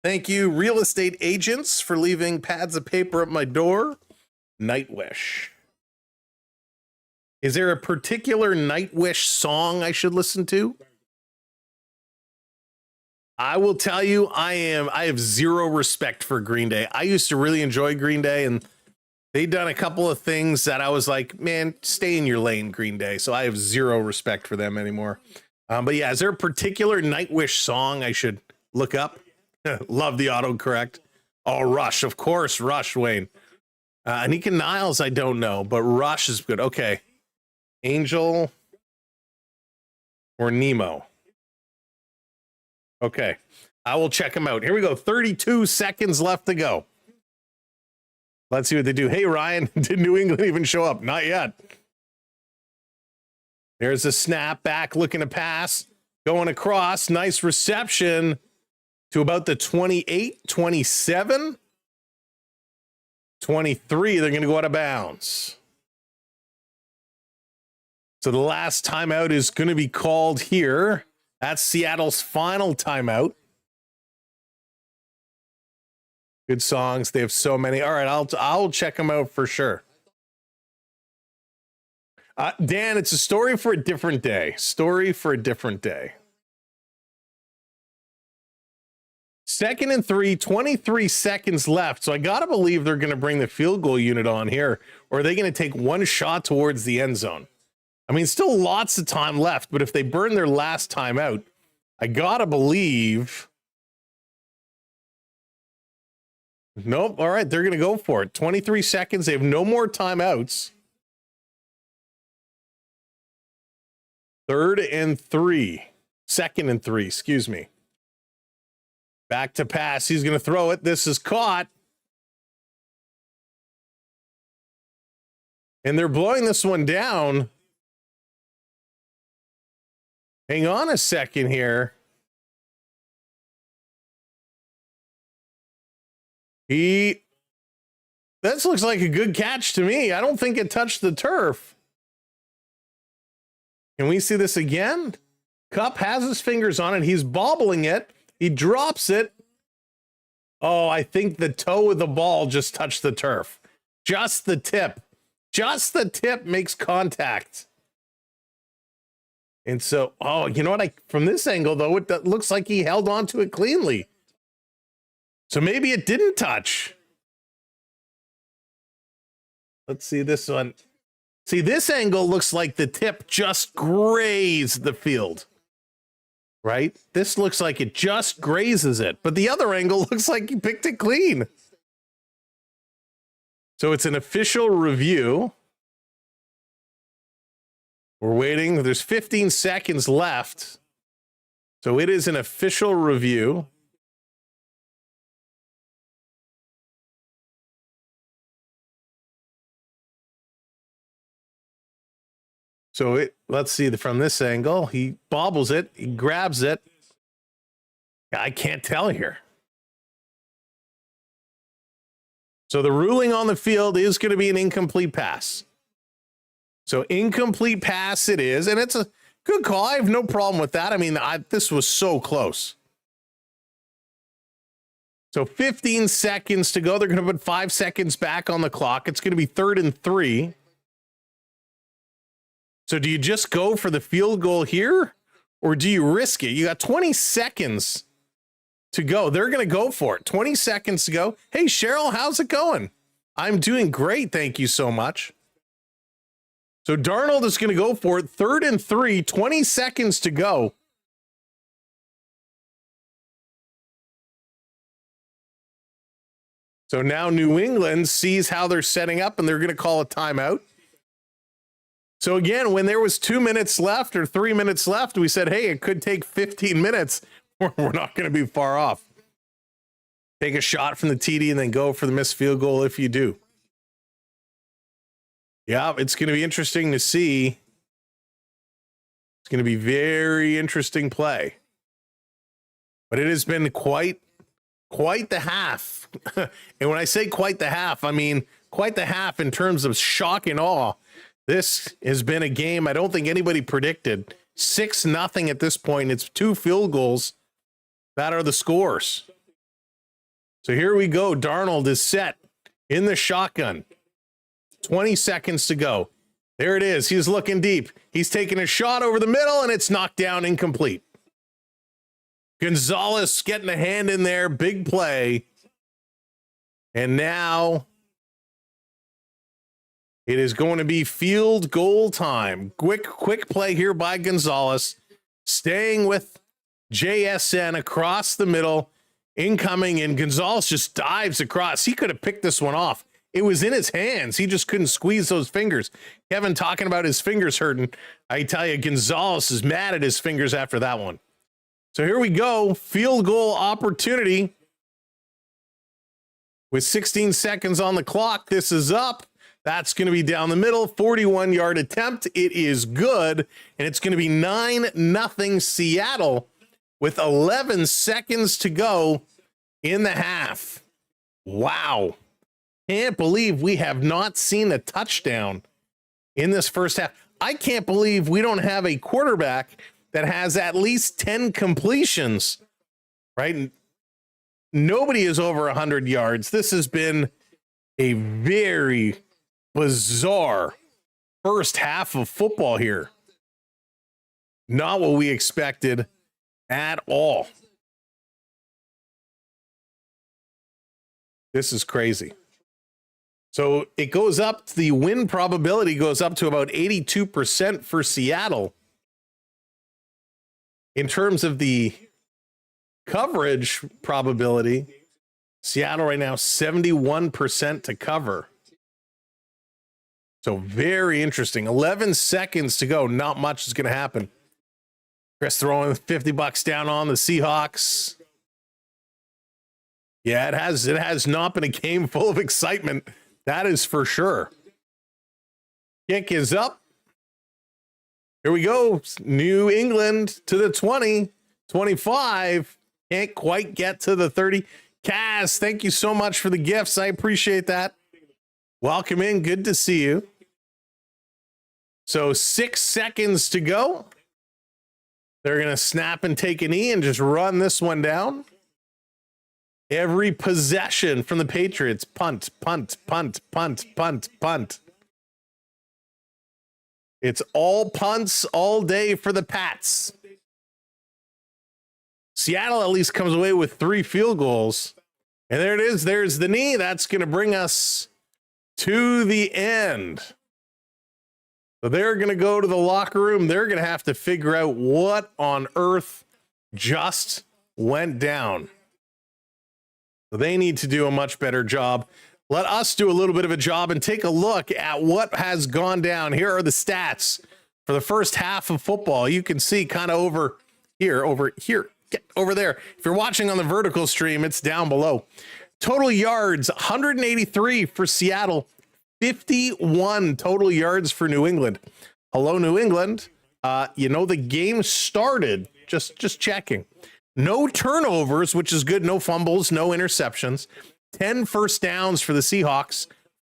Thank you, real estate agents, for leaving pads of paper at my door. Nightwish. Is there a particular Nightwish song I should listen to? I will tell you, I have zero respect for Green Day. I used to really enjoy Green Day, and they've done a couple of things that I was like, man, stay in your lane, Green Day. So I have zero respect for them anymore. But yeah, is there a particular Nightwish song I should look up? Love the autocorrect. Oh, Rush, of course, Rush, Wayne. Anika Niles, I don't know, but Rush is good. Okay. Angel or Nemo? Okay, I will check them out. Here we go. 32 seconds left to go. Let's see what they do. Hey, Ryan, did New England even show up? Not yet. There's a snap back, looking to pass, going across. Nice reception to about the 28, 27, 23. They're going to go out of bounds. So the last timeout is going to be called here. That's Seattle's final timeout. Good songs. They have so many. All right, I'll check them out for sure. Dan, it's a story for a different day. Story for a different day. 2nd and 3, 23 seconds left. So I got to believe they're going to bring the field goal unit on here, or are they going to take one shot towards the end zone? I mean, still lots of time left, but if they burn their last time out, I got to believe. Nope. All right, they're going to go for it. 23 seconds. They have no more timeouts. 3rd and 3. 2nd and 3, excuse me. Back to pass. He's going to throw it. This is caught. And they're blowing this one down. Hang on a second here. This looks like a good catch to me. I don't think it touched the turf. Can we see this again? Cup has his fingers on it. He's bobbling it. He drops it. Oh, I think the toe of the ball just touched the turf. Just the tip. Just the tip makes contact. And so, oh, you know what? From this angle, though, it looks like he held on to it cleanly. So maybe it didn't touch. Let's see this one. See, this angle looks like the tip just grazed the field. Right? This looks like it just grazes it. But the other angle looks like he picked it clean. So it's an official review. We're waiting. There's 15 seconds left. So it is an official review. So let's see from this angle. He bobbles it. He grabs it. I can't tell here. So the ruling on the field is going to be an incomplete pass. So incomplete pass it is, and it's a good call. I have no problem with that. I mean, this was so close. So 15 seconds to go. They're going to put 5 seconds back on the clock. It's going to be 3rd and 3. So do you just go for the field goal here, or do you risk it? You got 20 seconds to go. They're going to go for it. 20 seconds to go. Hey, Cheryl, how's it going? I'm doing great. Thank you so much. So Darnold is going to go for it. 3rd and 3, 20 seconds to go. So now New England sees how they're setting up, and they're going to call a timeout. So again, when there was 2 minutes left or 3 minutes left, we said, hey, it could take 15 minutes. We're not going to be far off. Take a shot from the TD and then go for the missed field goal if you do. Yeah, it's going to be interesting to see. It's going to be very interesting play. But it has been quite the half. And when I say quite the half, I mean quite the half in terms of shock and awe. This has been a game I don't think anybody predicted. 6-0 at this point. It's 2 field goals. That are the scores. So here we go. Darnold is set in the shotgun. 20 seconds to go. There it is. He's looking deep. He's taking a shot over the middle, and it's knocked down incomplete. Gonzalez getting a hand in there. Big play. And now it is going to be field goal time. Quick play here by Gonzalez. Staying with JSN across the middle. Incoming, and Gonzalez just dives across. He could have picked this one off It was in his hands. He just couldn't squeeze those fingers. Kevin talking about his fingers hurting. I tell you, Gonzalez is mad at his fingers after that one. So here we go. Field goal opportunity. With 16 seconds on the clock, this is up. That's going to be down the middle. 41-yard attempt. It is good. And it's going to be 9-0 Seattle with 11 seconds to go in the half. Wow. Can't believe we have not seen a touchdown in this first half. I can't believe we don't have a quarterback that has at least 10 completions, right? Nobody is over 100 yards. This has been a very bizarre first half of football here. Not what we expected at all. This is crazy. So it goes up, the win probability goes up to about 82% for Seattle. In terms of the coverage probability, Seattle right now, 71% to cover. So very interesting. 11 seconds to go. Not much is going to happen. Chris throwing $50 down on the Seahawks. Yeah, it has not been a game full of excitement. That is for sure. Kick is up. Here we go. New England to the 20, 25. Can't quite get to the 30. Kaz, thank you so much for the gifts. I appreciate that. Welcome in. Good to see you. So 6 seconds to go. They're going to snap and take a knee and just run this one down. Every possession from the Patriots, punt, punt, punt, punt, punt, punt. It's all punts all day for the Pats. Seattle at least comes away with 3 field goals. And there it is. There's the knee. That's going to bring us to the end. So they're going to go to the locker room. They're going to have to figure out what on earth just went down. So they need to do a much better job. Let us do a little bit of a job and take a look at what has gone down. Here are the stats for the first half of football. You can see kind of over here, get over there. If you're watching on the vertical stream, it's down below. Total yards, 183 for Seattle, 51 total yards for New England. Hello, New England. The game started, just checking. No turnovers, which is good. No fumbles, no interceptions. 10 first downs for the Seahawks,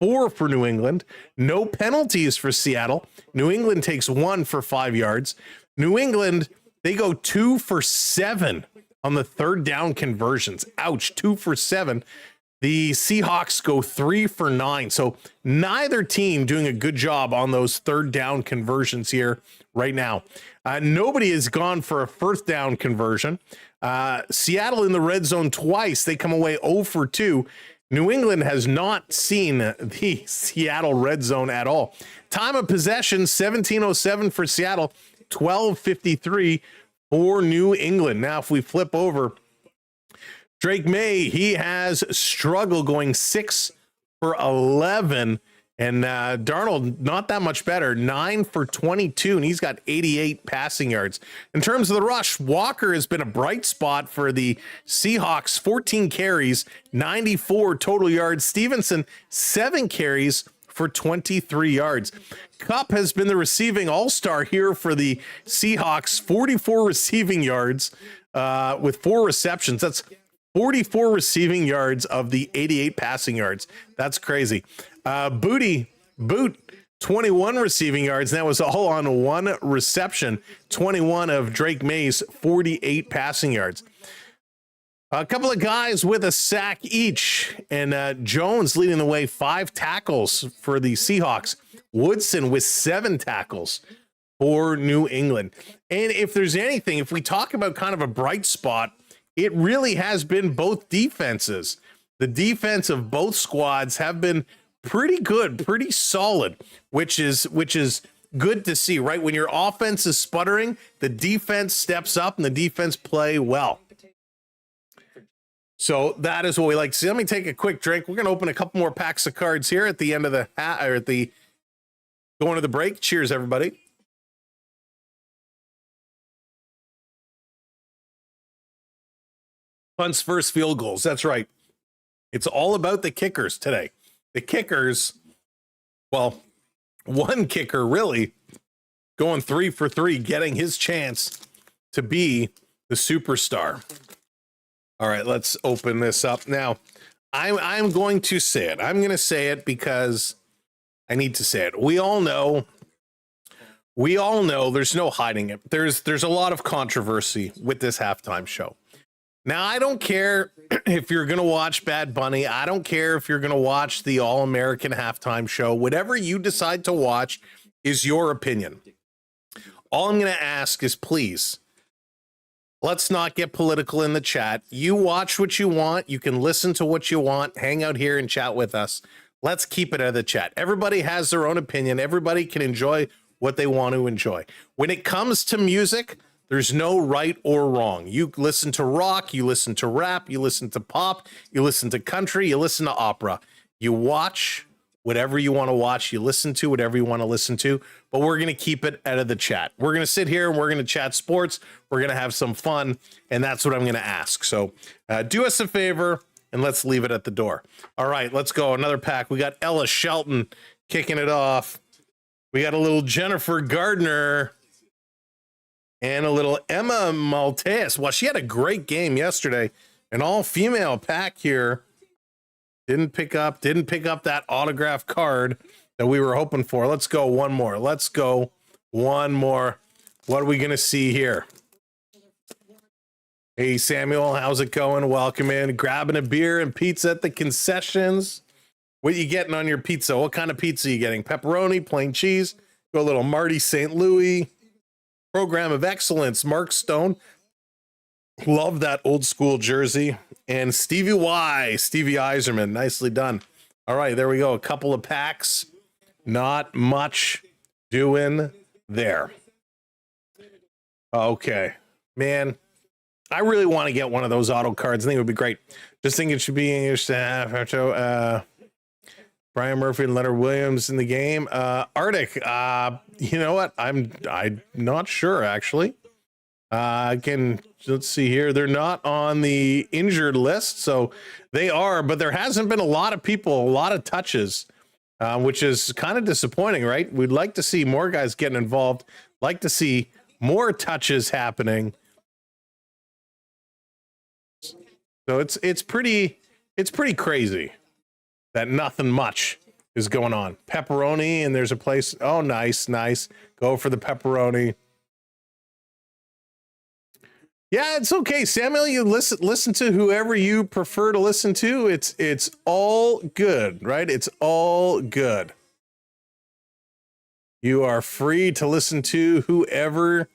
4 for New England. No penalties for Seattle. New England takes 1 for 5 yards. New England, they go 2 for 7 on the third down conversions. Ouch, 2 for 7. The Seahawks go 3 for 9. So neither team doing a good job on those third down conversions here right now. Nobody has gone for a first down conversion. Seattle in the red zone twice. They come away 0 for 2. New England has not seen the Seattle red zone at all. Time of possession, 17:07 for Seattle, 12:53 for New England. Now, if we flip over, Drake May, he has struggled going 6 for 11. And Darnold, not that much better, 9 for 22, and he's got 88 passing yards. In terms of the rush, Walker has been a bright spot for the Seahawks, 14 carries, 94 total yards. Stevenson, 7 carries for 23 yards. Kupp has been the receiving all-star here for the Seahawks, 44 receiving yards with 4 receptions. That's 44 receiving yards of the 88 passing yards. That's crazy. Boot, 21 receiving yards. And that was all on 1 reception. 21 of Drake May's 48 passing yards. A couple of guys with a sack each. And Jones leading the way, 5 tackles for the Seahawks. Woodson with 7 tackles for New England. And if there's anything, if we talk about kind of a bright spot, it really has been both defenses. The defense of both squads have been pretty good, pretty solid, which is good to see, right? When your offense is sputtering, the defense steps up and the defense play well. So that is what we like to see. Let me take a quick drink. We're going to open a couple more packs of cards here at the end of the or at the going to the break. Cheers, everybody. Punts first, field goals. That's right. It's all about the kickers today. The kickers, well, one kicker really going 3 for 3, getting his chance to be the superstar. All right, let's open this up now. I'm going to say it. I'm going to say it because I need to say it. We all know there's no hiding it. There's a lot of controversy with this halftime show. Now, I don't care if you're going to watch Bad Bunny. I don't care if you're going to watch the All-American halftime show. Whatever you decide to watch is your opinion. All I'm going to ask is, please, let's not get political in the chat. You watch what you want. You can listen to what you want. Hang out here and chat with us. Let's keep it out of the chat. Everybody has their own opinion. Everybody can enjoy what they want to enjoy. When it comes to music, there's no right or wrong. You listen to rock, you listen to rap, you listen to pop, you listen to country, you listen to opera. You watch whatever you want to watch, you listen to whatever you want to listen to, but we're going to keep it out of the chat. We're going to sit here and we're going to chat sports. We're going to have some fun, and that's what I'm going to ask. So do us a favor, and let's leave it at the door. All right, let's go. Another pack. We got Ella Shelton kicking it off. We got a little Jennifer Gardner. And a little Emma Maltese. Well, she had a great game yesterday. An all-female pack here. Didn't pick up that autograph card that we were hoping for. Let's go one more. Let's go one more. What are we going to see here? Hey, Samuel, how's it going? Welcome in. Grabbing a beer and pizza at the concessions. What are you getting on your pizza? What kind of pizza are you getting? Pepperoni, plain cheese? Go a little Marty St. Louis. Program of excellence, Mark Stone. Love that old school jersey. And Stevie Eiserman, nicely done. All right, there we go. A couple of packs. Not much doing there. Okay, man. I really want to get one of those auto cards. I think it would be great. Just think it should be English to have Brian Murphy and Leonard Williams in the game. Arctic, you know what? I'm not sure, actually. Let's see here. They're not on the injured list, so they are, but there hasn't been a lot of people, a lot of touches, which is kind of disappointing, right? We'd like to see more guys getting involved, like to see more touches happening. So it's pretty crazy that nothing much is going on. Pepperoni, and there's a place. Oh, nice. Go for the pepperoni. Yeah, it's okay, Samuel. You listen to whoever you prefer to listen to. It's all good, right? It's all good. You are free to listen to whoever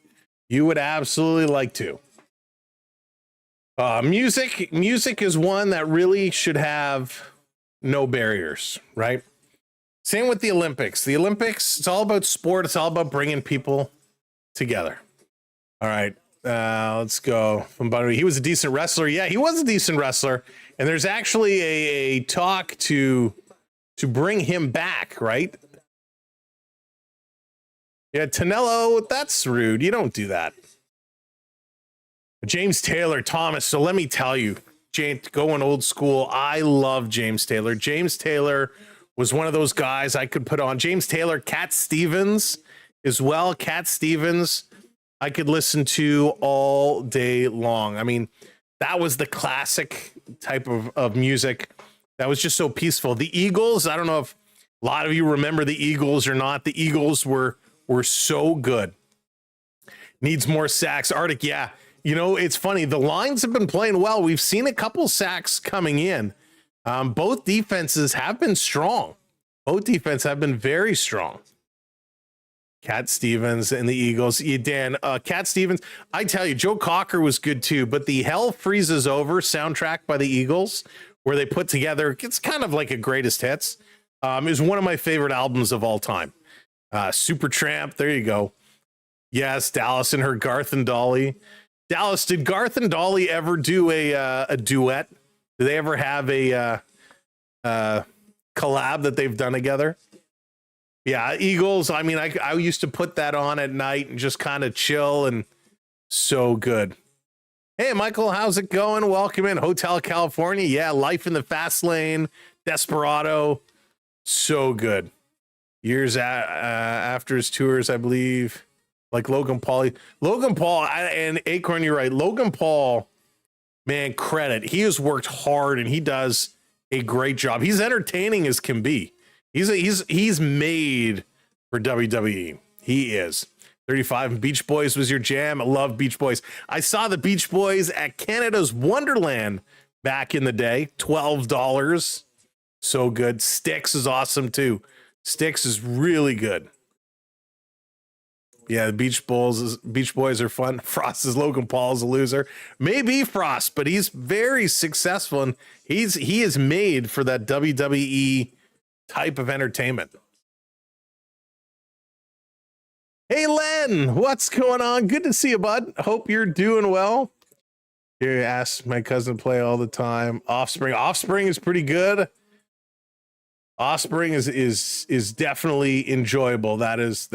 you would absolutely like to. Music is one that really should have no barriers, right? Same with the Olympics. The Olympics, it's all about sport. It's all about bringing people together. All right, let's go. He was a decent wrestler. Yeah, he was a decent wrestler. And there's actually a talk to bring him back, right? Yeah, Tonello, that's rude. You don't do that. James Taylor Thomas. So let me tell you, going old school, I love James Taylor. James Taylor was one of those guys I could put on. James Taylor, Cat Stevens as well. Cat Stevens, I could listen to all day long. I mean, that was the classic type of music that was just so peaceful. The Eagles, I don't know if a lot of you remember the Eagles or not. The Eagles were so good. Needs more sacks. Arctic, yeah. You know, it's funny. The Lions have been playing well. We've seen a couple sacks coming in. Both defenses have been strong. Both defenses have been very strong. Cat Stevens and the Eagles. Dan, Cat Stevens, I tell you, Joe Cocker was good too, but the Hell Freezes Over soundtrack by the Eagles, where they put together, it's kind of like a greatest hits, is one of my favorite albums of all time. Supertramp, there you go. Yes, Dallas and her Garth and Dolly. Dallas, did Garth and Dolly ever do a duet Do they ever have a collab that they've done together? Yeah, Eagles. I mean, I used to put that on at night and just kind of chill, and so good. Hey, Michael, how's it going? Welcome in Hotel California. Yeah, Life in the Fast Lane, Desperado, so good. Years after his tours, I believe, like Logan Paul. And Acorn, you're right. Logan Paul, man, credit. He has worked hard and he does a great job. He's entertaining as can be. He's made for WWE. He is. 35 Beach Boys was your jam. I love Beach Boys. I saw the Beach Boys at Canada's Wonderland back in the day. $12. So good. Styx is awesome too. Styx is really good. Yeah, the Beach Boys are fun. Frost is Logan Paul's a loser. Maybe Frost, but he's very successful and he is made for that WWE type of entertainment. Hey Len, what's going on? Good to see you, bud. Hope you're doing well. Here, ask my cousin to play all the time. Offspring is pretty good. Offspring is definitely enjoyable. That is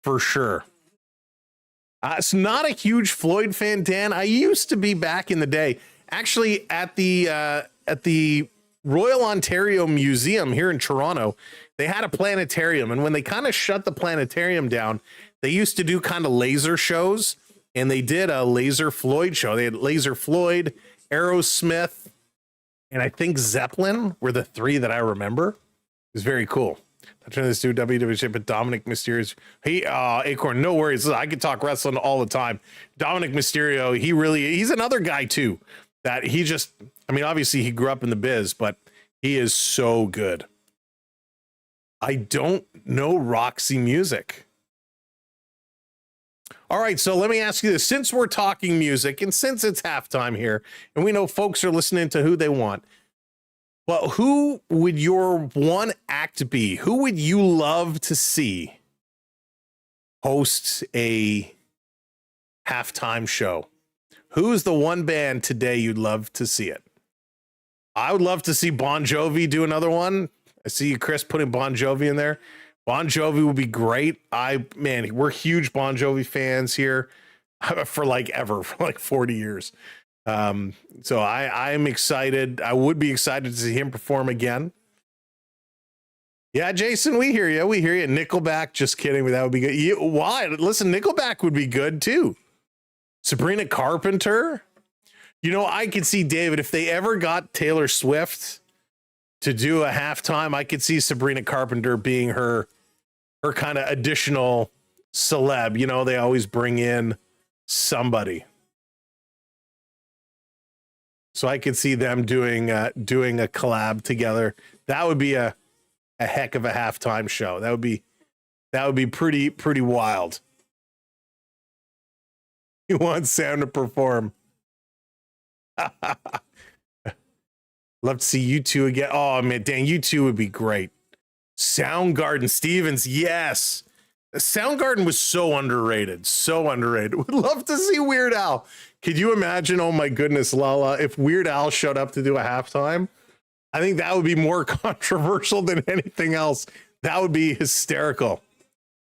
for sure. It's not a huge Floyd fan, Dan. I used to be back in the day, actually at the Royal Ontario Museum here in Toronto. They had a planetarium, and when they kind of shut the planetarium down, they used to do kind of laser shows, and they did a Laser Floyd show. They had Laser Floyd, Aerosmith, and I think Zeppelin were the three that I remember. It was very cool. I'm trying to do WWE, but Dominic Mysterio, Acorn, no worries. I could talk wrestling all the time. Dominic Mysterio, he's another guy too, that he just, I mean, obviously he grew up in the biz, but he is so good. I don't know Roxy music. All right, so let me ask you this. Since we're talking music and since it's halftime here, and we know folks are listening to who they want, well, who would your one act be? Who would you love to see host a halftime show? Who's the one band today you'd love to see it? I would love to see Bon Jovi do another one. I see you, Chris, putting Bon Jovi in there. Bon Jovi would be great. We're huge Bon Jovi fans here for like 40 years. So I'm excited. I would be excited to see him perform again. Yeah, Jason, we hear you. We hear you. Nickelback, just kidding. That would be good. Why? Listen, Nickelback would be good too. Sabrina Carpenter. You know, I could see, David, if they ever got Taylor Swift to do a halftime, I could see Sabrina Carpenter being her kind of additional celeb. You know, they always bring in somebody. So I could see them doing a collab together. That would be a heck of a halftime show. That would be pretty wild. You want Sam to perform. Love to see you two again. Oh man, dang, you two would be great. Soundgarden, Stevens, yes. Soundgarden was so underrated. So underrated. Would love to see Weird Al. Could you imagine, oh my goodness, Lala, if Weird Al showed up to do a halftime? I think that would be more controversial than anything else. That would be hysterical.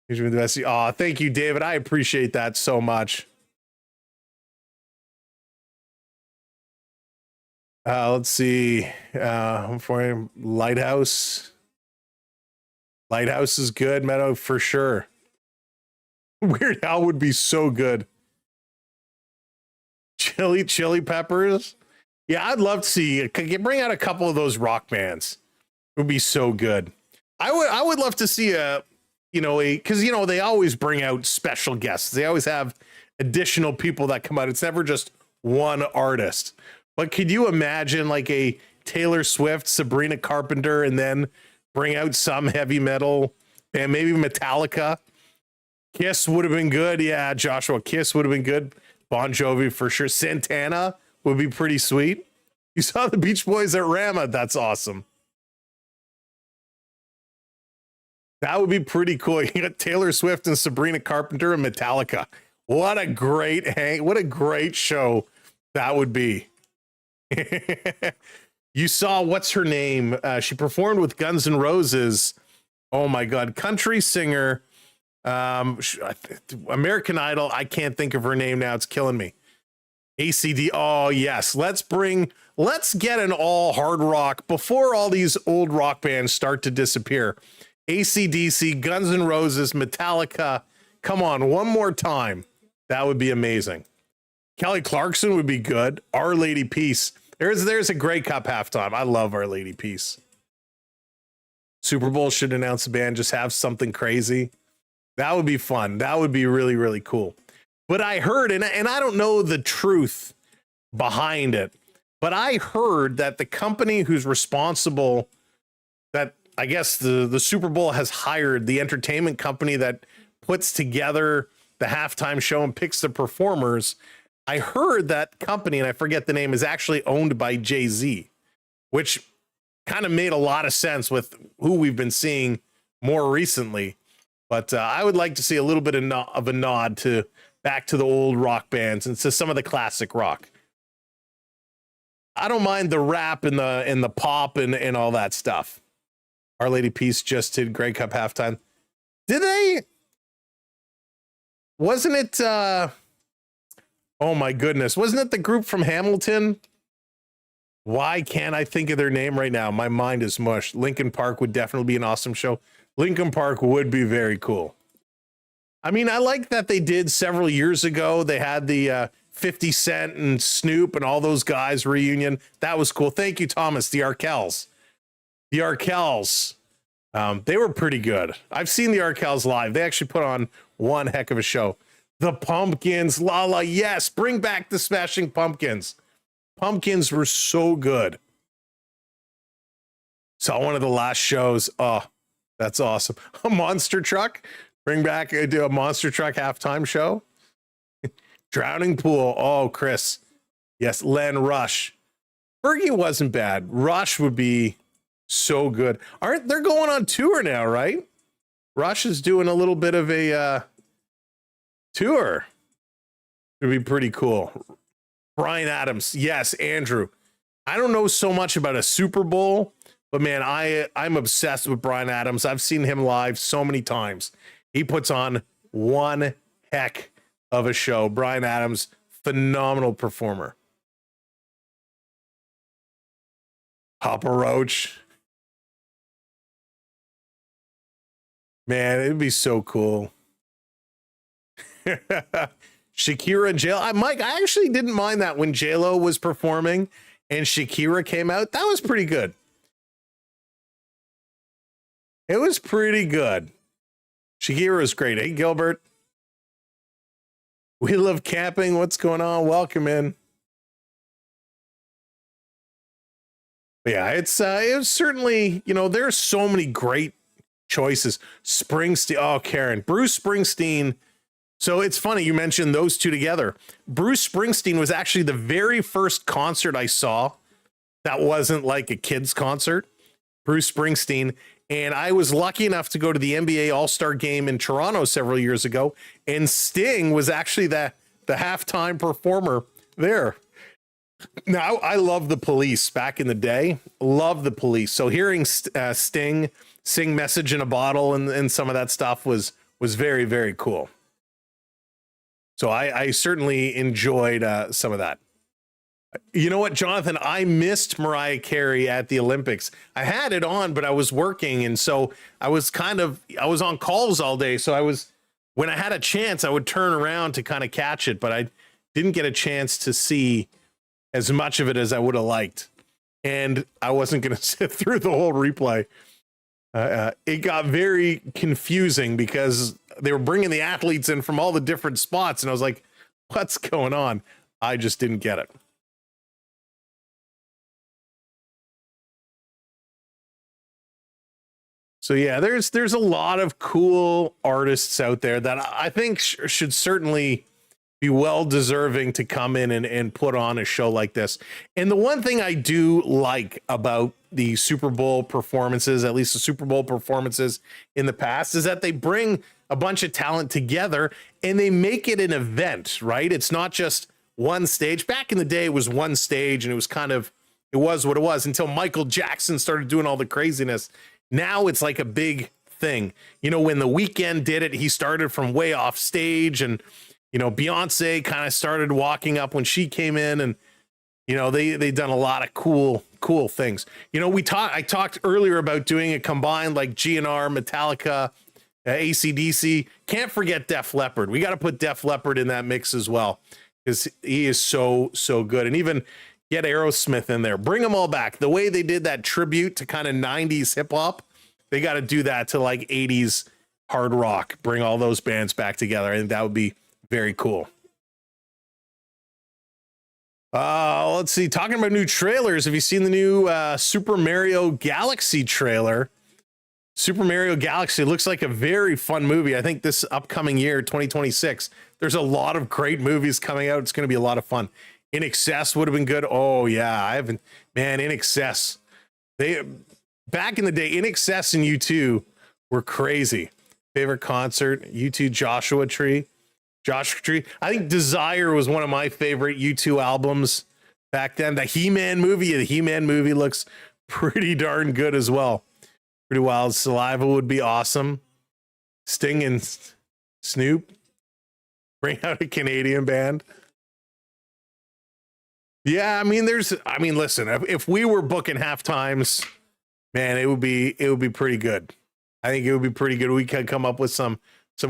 Oh, thank you, David. I appreciate that so much. Let's see. For Lighthouse. Lighthouse is good, Meadow, for sure. Weird Al would be so good. Chili Peppers. Yeah, I'd love to see. Bring out a couple of those rock bands. It would be so good. I would love to see because they always bring out special guests. They always have additional people that come out. It's never just one artist. But could you imagine like a Taylor Swift, Sabrina Carpenter, and then bring out some heavy metal and maybe Metallica? Kiss would have been good. Yeah, Joshua, Kiss would have been good. Bon Jovi for sure. Santana would be pretty sweet. You saw the Beach Boys at Rama. That's awesome. That would be pretty cool. You got Taylor Swift and Sabrina Carpenter and Metallica. What a great show that would be. You saw, what's her name? She performed with Guns N' Roses. Oh my God, country singer, American Idol. I can't think of her name now. It's killing me. ACD. Oh yes, let's get an all hard rock before all these old rock bands start to disappear. AC/DC, Guns N' Roses, Metallica. Come on, one more time. That would be amazing. Kelly Clarkson would be good. Our Lady Peace. There's a Grey Cup halftime. I love Our Lady Peace. Super Bowl should announce the band, just have something crazy. That would be fun. That would be really, really cool. But I heard, and I don't know the truth behind it, but I heard that the company who's responsible, that I guess the Super Bowl has hired, the entertainment company that puts together the halftime show and picks the performers, I heard that company, and I forget the name, is actually owned by Jay-Z, which kind of made a lot of sense with who we've been seeing more recently. But I would like to see a little bit of a nod to back to the old rock bands and to some of the classic rock. I don't mind the rap and the pop and all that stuff. Our Lady Peace just did Grey Cup halftime. Did they? Wasn't it? Oh my goodness. Wasn't it the group from Hamilton? Why can't I think of their name right now? My mind is mush. Linkin Park would definitely be an awesome show. Linkin Park would be very cool. I mean, I like that they did several years ago. They had the 50 Cent and Snoop and all those guys reunion. That was cool. Thank you, Thomas. The Arkells. The Arkells. They were pretty good. I've seen the Arkells live. They actually put on one heck of a show. The Pumpkins, Lala, yes, bring back the Smashing Pumpkins. Pumpkins were so good. Saw one of the last shows. Oh, that's awesome. A monster truck. Bring back a monster truck halftime show. Drowning Pool. Oh, Chris. Yes, Len Rush. Fergie wasn't bad. Rush would be so good. They're going on tour now, right? Rush is doing a little bit of a tour. It'd be pretty cool. Bryan Adams. Yes, Andrew. I don't know so much about a Super Bowl, but man, I'm obsessed with Bryan Adams. I've seen him live so many times. He puts on one heck of a show. Bryan Adams, phenomenal performer. Papa Roach. Man, it'd be so cool. Shakira and J-Lo. Mike, I actually didn't mind that when J-Lo was performing and Shakira came out. That was pretty good. It was pretty good. Shakira was great. Hey, Gilbert. We love camping. What's going on? Welcome in. But yeah, it was certainly, there's so many great choices. Springsteen. Oh, Karen. Bruce Springsteen. So it's funny you mentioned those two together. Bruce Springsteen was actually the very first concert I saw that wasn't like a kid's concert. Bruce Springsteen. And I was lucky enough to go to the NBA All-Star game in Toronto several years ago. And Sting was actually the halftime performer there. Now, I love the Police back in the day. Love the Police. So hearing Sting sing Message in a Bottle and some of that stuff was very, very cool. So I certainly enjoyed some of that. You know what, Jonathan? I missed Mariah Carey at the Olympics. I had it on, but I was working. And so I was on calls all day. So when I had a chance, I would turn around to kind of catch it, but I didn't get a chance to see as much of it as I would have liked. And I wasn't going to sit through the whole replay. It got very confusing because they were bringing the athletes in from all the different spots. And I was like, what's going on? I just didn't get it. So yeah, there's a lot of cool artists out there that I think should certainly be well deserving to come in and put on a show like this. And the one thing I do like about the Super Bowl performances, at least the Super Bowl performances in the past, is that they bring a bunch of talent together and they make it an event, right? It's not just one stage. Back in the day, it was one stage, and it was kind of, it was what it was until Michael Jackson started doing all the craziness. Now it's like a big thing. You know, when The Weeknd did it, he started from way off stage, and, you know, Beyonce kind of started walking up when she came in, and, you know, they done a lot of cool things. You know, I talked earlier about doing a combined like GNR, Metallica, AC/DC. Can't forget Def Leppard. We got to put Def Leppard in that mix as well, because he is so good. And even get Aerosmith in there. Bring them all back. The way they did that tribute to kind of 90s hip hop, they got to do that to like 80s hard rock. Bring all those bands back together. I think that would be very cool. Let's see. Talking about new trailers. Have you seen the new Super Mario Galaxy trailer? Super Mario Galaxy looks like a very fun movie. I think this upcoming year, 2026, there's a lot of great movies coming out. It's going to be a lot of fun. In Excess would have been good. Oh yeah, In Excess. Back in the day, In Excess and U2 were crazy. Favorite concert, U2 Joshua Tree. I think Desire was one of my favorite U2 albums back then. The He-Man movie looks pretty darn good as well. Pretty Wild Saliva would be awesome. Sting and Snoop. Bring out a Canadian band. Yeah, I mean, listen, if we were booking half times, man, it would be pretty good. I think it would be pretty good. We could come up with some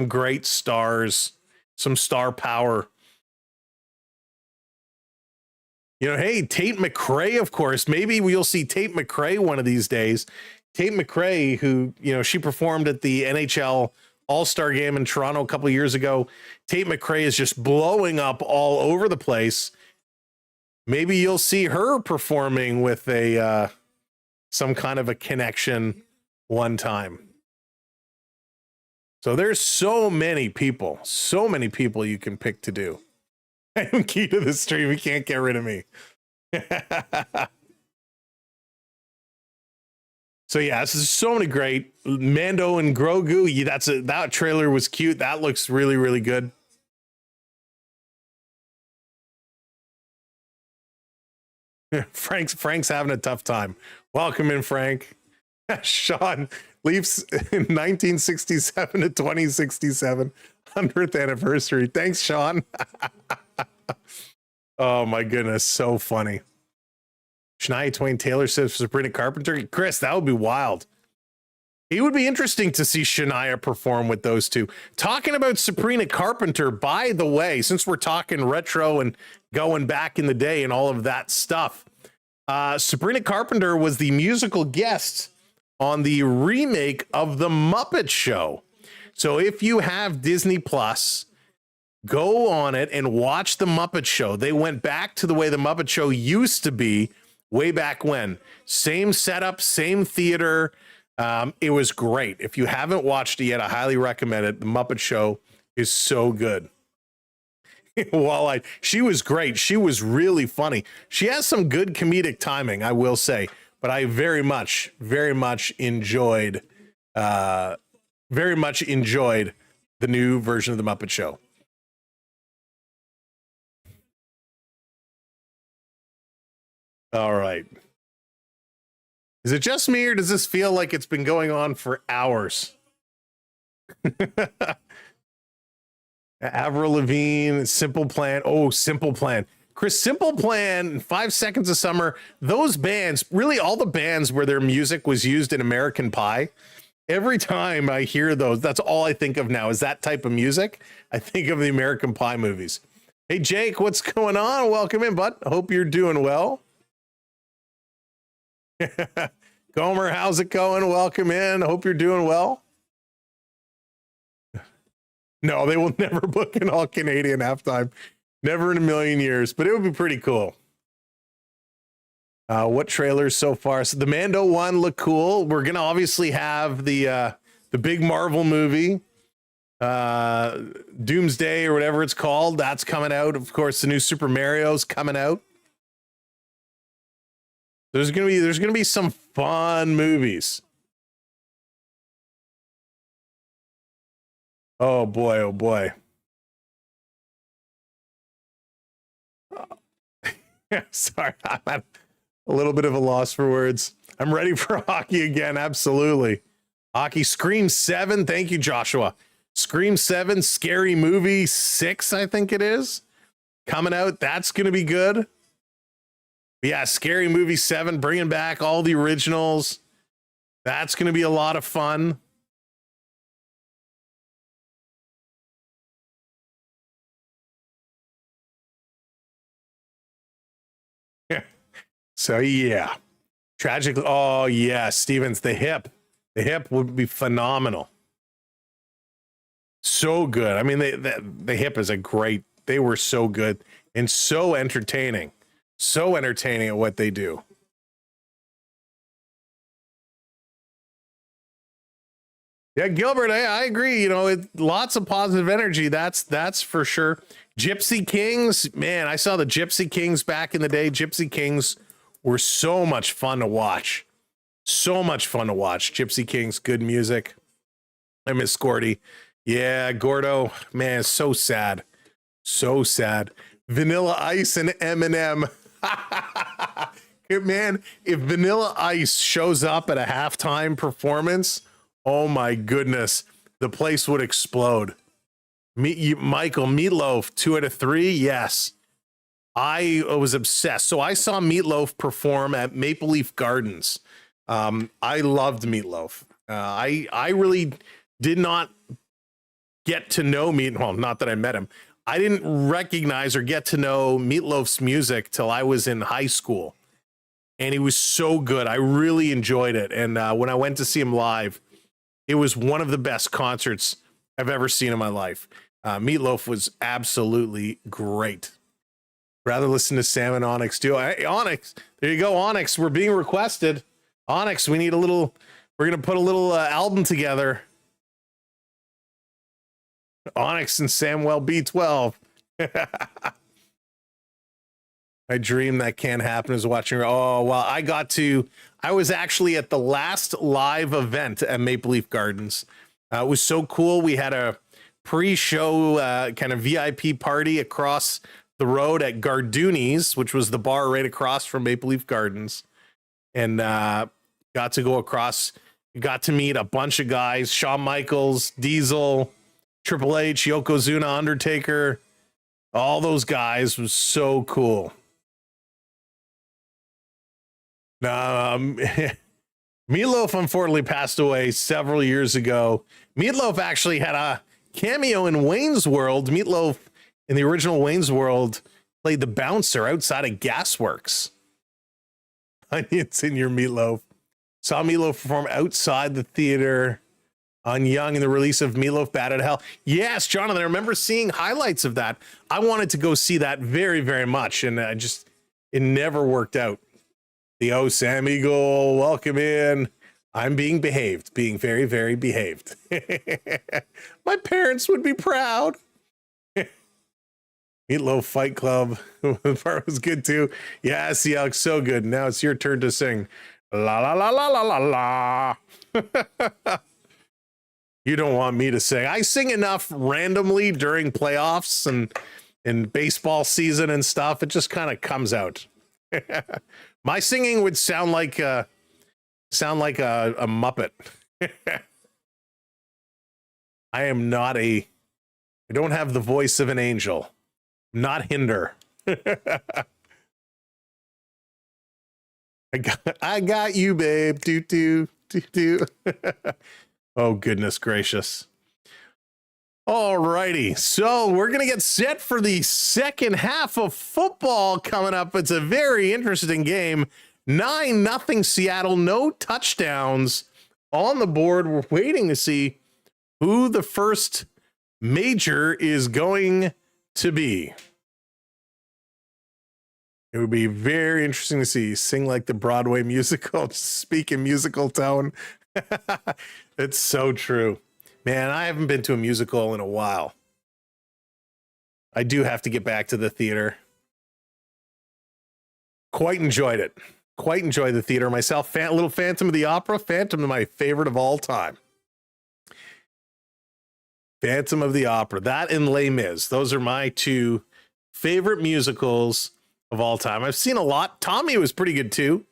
great stars, some star power. You know, hey, Tate McRae, of course. Maybe we'll see Tate McRae one of these days. Tate McRae, who, you know, she performed at the NHL All-Star game in Toronto a couple of years ago. Tate McRae is just blowing up all over the place. Maybe you'll see her performing with a some kind of a connection one time. So there's so many people you can pick to do. I'm key to the stream. You can't get rid of me. So yeah, this is so many great Mando and Grogu. That trailer was cute. That looks really, really good. Frank's having a tough time. Welcome in, Frank. Sean, Leafs in 1967 to 2067, 100th anniversary. Thanks, Sean. Oh my goodness, so funny. Shania Twain, Taylor Swift, Sabrina Carpenter. Chris, that would be wild. It would be interesting to see Shania perform with those two. Talking about Sabrina Carpenter, by the way, since we're talking retro and going back in the day and all of that stuff, Sabrina Carpenter was the musical guest on the remake of The Muppet Show. So if you have Disney Plus, go on it and watch The Muppet Show. They went back to the way The Muppet Show used to be way back when. Same setup, same theater. It was great. If you haven't watched it yet, I highly recommend it. The Muppet Show is so good. Walleye, she was great. She was really funny. She has some good comedic timing, I will say. But I very much enjoyed the new version of The Muppet Show. All right. Is it just me, or does this feel like it's been going on for hours? Avril Lavigne, Simple Plan. Oh, Simple Plan. Chris, Simple Plan, 5 Seconds of Summer. Those bands, really all the bands where their music was used in American Pie. Every time I hear those, that's all I think of now is that type of music. I think of the American Pie movies. Hey, Jake, what's going on? Welcome in, bud. I hope you're doing well. Gomer, how's it going? Welcome in. Hope you're doing well. No, they will never book an all Canadian halftime. Never in a million years, but it would be pretty cool. What trailers so far? So the Mando one looked cool. We're gonna obviously have the big Marvel movie, Doomsday or whatever it's called. That's coming out. Of course, the new Super Mario's coming out. There's gonna be some fun movies. Oh boy, oh boy. Sorry, I'm at a little bit of a loss for words. I'm ready for hockey again. Absolutely. Hockey Scream 7. Thank you, Joshua. Scream 7, Scary Movie 6, I think it is. Coming out. That's going to be good. Yeah, Scary Movie 7, bringing back all the originals. That's going to be a lot of fun. So, yeah. Tragic. Oh, yeah, Stevens, the hip. The hip would be phenomenal. So good. I mean, the hip is a great, they were so good and so entertaining. So entertaining at what they do. Yeah, Gilbert, I agree. You know, lots of positive energy. That's for sure. Gypsy Kings, man, I saw the Gypsy Kings back in the day. Gypsy Kings were so much fun to watch. So much fun to watch. Gypsy Kings, good music. I miss Gordy. Yeah, Gordo, man, so sad. So sad. Vanilla Ice and Eminem. Man, if Vanilla Ice shows up at a halftime performance, oh my goodness, the place would explode. Michael, Meatloaf, 2 out of 3, yes. I was obsessed. So I saw Meatloaf perform at Maple Leaf Gardens. I loved Meatloaf. I really did not get to know well, not that I met him. I didn't recognize or get to know Meatloaf's music till I was in high school. And he was so good. I really enjoyed it. And when I went to see him live, it was one of the best concerts I've ever seen in my life. Meatloaf was absolutely great. Rather listen to Sam and Onyx too. Hey, Onyx, there you go, Onyx. We're being requested. Onyx, we need a little, we're going to put a little album together. Onyx and Samwell B12. I dream that can't happen is watching. Oh, well, I was actually at the last live event at Maple Leaf Gardens. It was so cool. We had a pre-show kind of VIP party across the road at Garduni's, which was the bar right across from Maple Leaf Gardens. And got to go across, got to meet a bunch of guys, Shawn Michaels, Diesel, Triple H, Yokozuna, Undertaker, all those guys. Was so cool. Meatloaf unfortunately passed away several years ago. Meatloaf actually had a cameo in Wayne's World. Meatloaf in the original Wayne's World played the bouncer outside of Gasworks. Onions in your Meatloaf. Saw Meatloaf perform outside the theater on Young in the release of Meatloaf Bad at Hell. Yes, Jonathan, I remember seeing highlights of that. I wanted to go see that very, very much, and it never worked out. The Oh Sam Eagle, welcome in. I'm being behaved, being very, very behaved. My parents would be proud. Meatloaf Fight Club. The part was good too. Yeah, Seahawks, so good. Now it's your turn to sing. La la la la la la la. You don't want me to sing. I sing enough randomly during playoffs and in baseball season and stuff. It just kind of comes out. My singing would sound like a Muppet. I don't have the voice of an angel. Not Hinder. I got you, babe. Do do do do. Oh, goodness gracious. Alrighty, so we're going to get set for the second half of football coming up. It's a very interesting game. 9-0 Seattle, no touchdowns on the board. We're waiting to see who the first major is going to be. It would be very interesting to see. Sing like the Broadway musical, speak in musical tone. It's so true. Man, I haven't been to a musical in a while. I do have to get back to the theater. Quite enjoyed it. Quite enjoyed the theater myself. Little Phantom of the Opera. Phantom, my favorite of all time. Phantom of the Opera. That and Les Mis. Those are my two favorite musicals of all time. I've seen a lot. Tommy was pretty good too.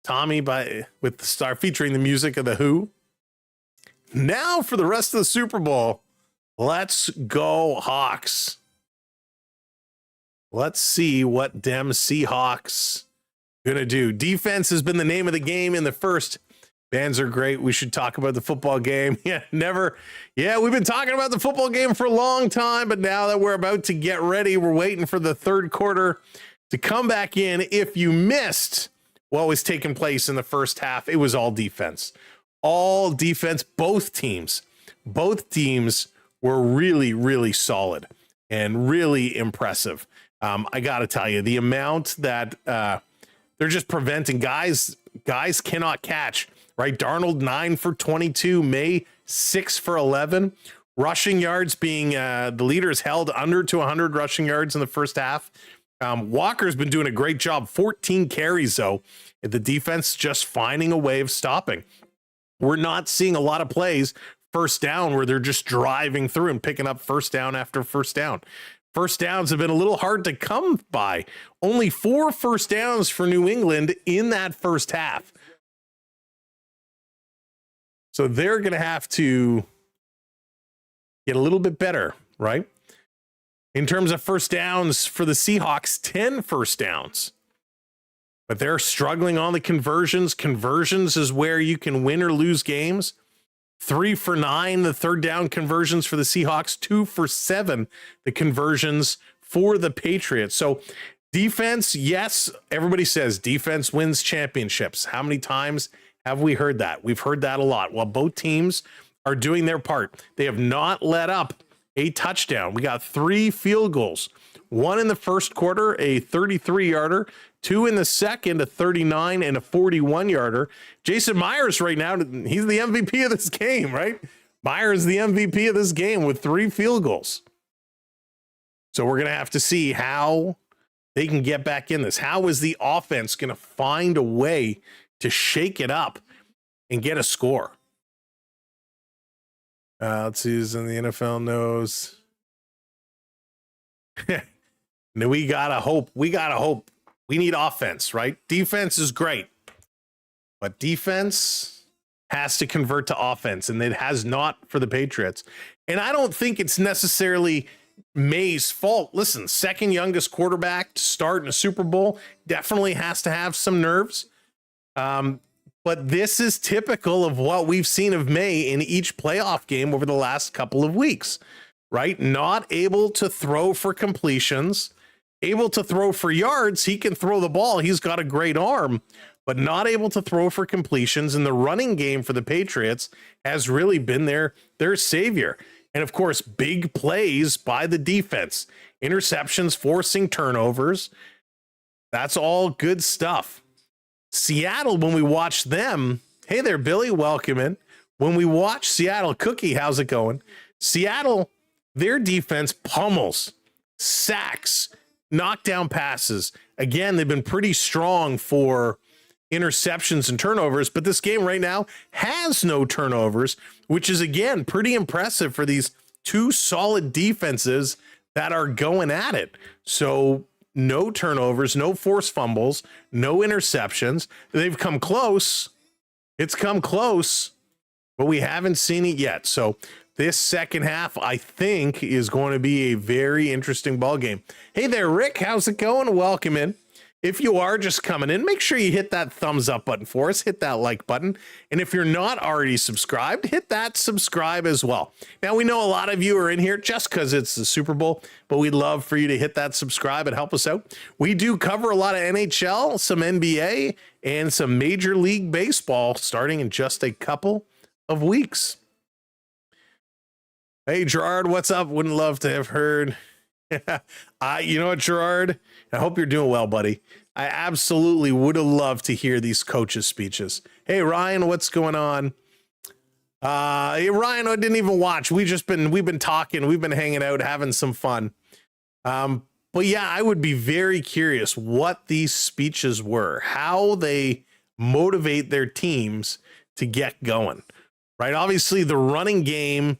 Tommy with the star featuring the music of the Who. Now for the rest of the Super Bowl, let's go Hawks. Let's see what dem Seahawks gonna do. Defense has been the name of the game in the first. Bands are great. We should talk about the football game. Yeah, we've been talking about the football game for a long time, but now that we're about to get ready, we're waiting for the third quarter to come back in. If you missed what was taking place in the first half, it was all defense. All defense, both teams were really, really solid and really impressive. I got to tell you, the amount that they're just preventing guys cannot catch, right? Darnold 9 for 22, May 6 for 11, rushing yards being the leaders held under to 100 rushing yards in the first half. Walker's been doing a great job, 14 carries though. The defense just finding a way of stopping. We're not seeing a lot of plays first down where they're just driving through and picking up first down after first down. First downs have been a little hard to come by. Only 4 first downs for New England in that first half. So they're going to have to get a little bit better, right? In terms of first downs for the Seahawks, 10 first downs. But they're struggling on the conversions. Conversions is where you can win or lose games. 3 for 9, the third down conversions for the Seahawks. 2 for 7, the conversions for the Patriots. So defense, yes, everybody says defense wins championships. How many times have we heard that? We've heard that a lot. Well, both teams are doing their part. They have not let up a touchdown. We got 3 field goals. 1 in the first quarter, a 33-yarder. 2 in the second, a 39 and a 41-yarder. Jason Myers right now, he's the MVP of this game, right? Myers the MVP of this game with 3 field goals. So we're going to have to see how they can get back in this. How is the offense going to find a way to shake it up and get a score? Let's see who's in the NFL knows. No, we got to hope. We need offense, right? Defense is great, but defense has to convert to offense, and it has not for the Patriots. And I don't think it's necessarily May's fault. Listen, second youngest quarterback to start in a Super Bowl definitely has to have some nerves. But this is typical of what we've seen of May in each playoff game over the last couple of weeks, right? Not able to throw for completions. Able to throw for yards. He can throw the ball. He's got a great arm, but not able to throw for completions. And the running game for the Patriots has really been their savior. And of course, big plays by the defense, interceptions, forcing turnovers. That's all good stuff. Seattle, when we watch them, hey there, Billy, welcome in. When we watch Seattle, Cookie, how's it going? Seattle, their defense pummels, sacks, knockdown passes. Again, they've been pretty strong for interceptions and turnovers, but this game right now has no turnovers, which is, again, pretty impressive for these 2 solid defenses that are going at it. So no turnovers, no forced fumbles, no interceptions. They've come close. It's come close, but we haven't seen it yet. So this second half, I think, is going to be a very interesting ball game. Hey there, Rick. How's it going? Welcome in. If you are just coming in, make sure you hit that thumbs up button for us. Hit that like button. And if you're not already subscribed, hit that subscribe as well. Now, we know a lot of you are in here just because it's the Super Bowl, but we'd love for you to hit that subscribe and help us out. We do cover a lot of NHL, some NBA, and some Major League Baseball starting in just a couple of weeks. Hey, Gerard, what's up? Wouldn't love to have heard. You know what, Gerard? I hope you're doing well, buddy. I absolutely would have loved to hear these coaches' speeches. Hey, Ryan, what's going on? Hey, Ryan, I didn't even watch. We've been talking. We've been hanging out, having some fun. But yeah, I would be very curious what these speeches were, how they motivate their teams to get going, right? Obviously, the running game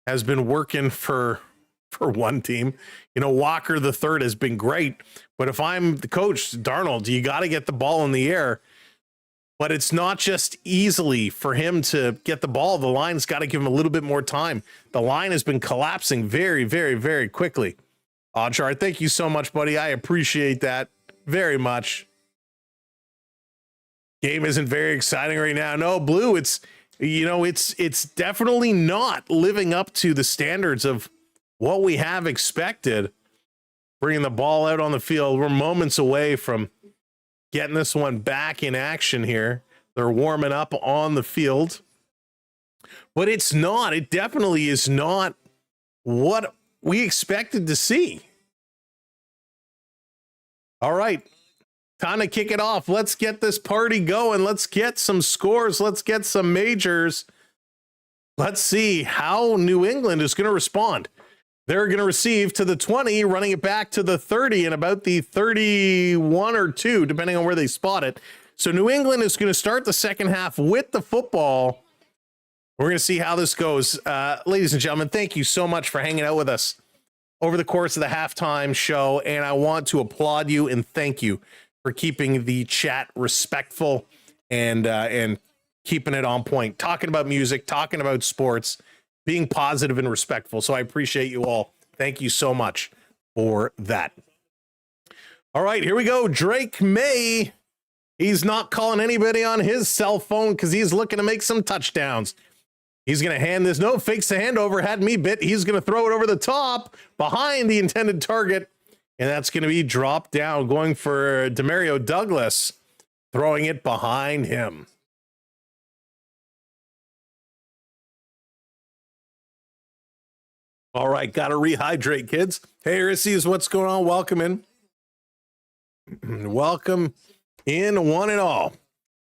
has been working for one team. You know, Walker the third has been great, But if I'm the coach, Darnold, you got to get the ball in the air. But it's not just easily for him to get the ball. The line's got to give him a little bit more time. The line has been collapsing very, very, very quickly. Odchar, thank you so much, buddy. I appreciate that very much. Game isn't very exciting right now. No, Blue, it's definitely not living up to the standards of what we have expected. Bringing the ball out on the field. We're moments away from getting this one back in action here. They're warming up on the field. But it definitely is not what we expected to see. All right, time to kick it off. Let's get this party going. Let's get some scores. Let's get some majors. Let's see how New England is going to respond. They're going to receive to the 20, running it back to the 30 and about the 31 or 2, depending on where they spot it. So New England is going to start the second half with the football. We're going to see how this goes. Ladies and gentlemen, thank you so much for hanging out with us over the course of the halftime show. And I want to applaud you and thank you for keeping the chat respectful and keeping it on point, talking about music, talking about sports, being positive and respectful. So I appreciate you all. Thank you so much for that. All right, here we go. Drake May. He's not calling anybody on his cell phone because he's looking to make some touchdowns. He's going to hand this. No, fakes the handover. Had me bit. He's going to throw it over the top behind the intended target. And that's going to be dropped down, going for Demario Douglas, throwing it behind him. All right, got to rehydrate, kids. Hey, Rissies, what's going on? Welcome in. Welcome in, one and all.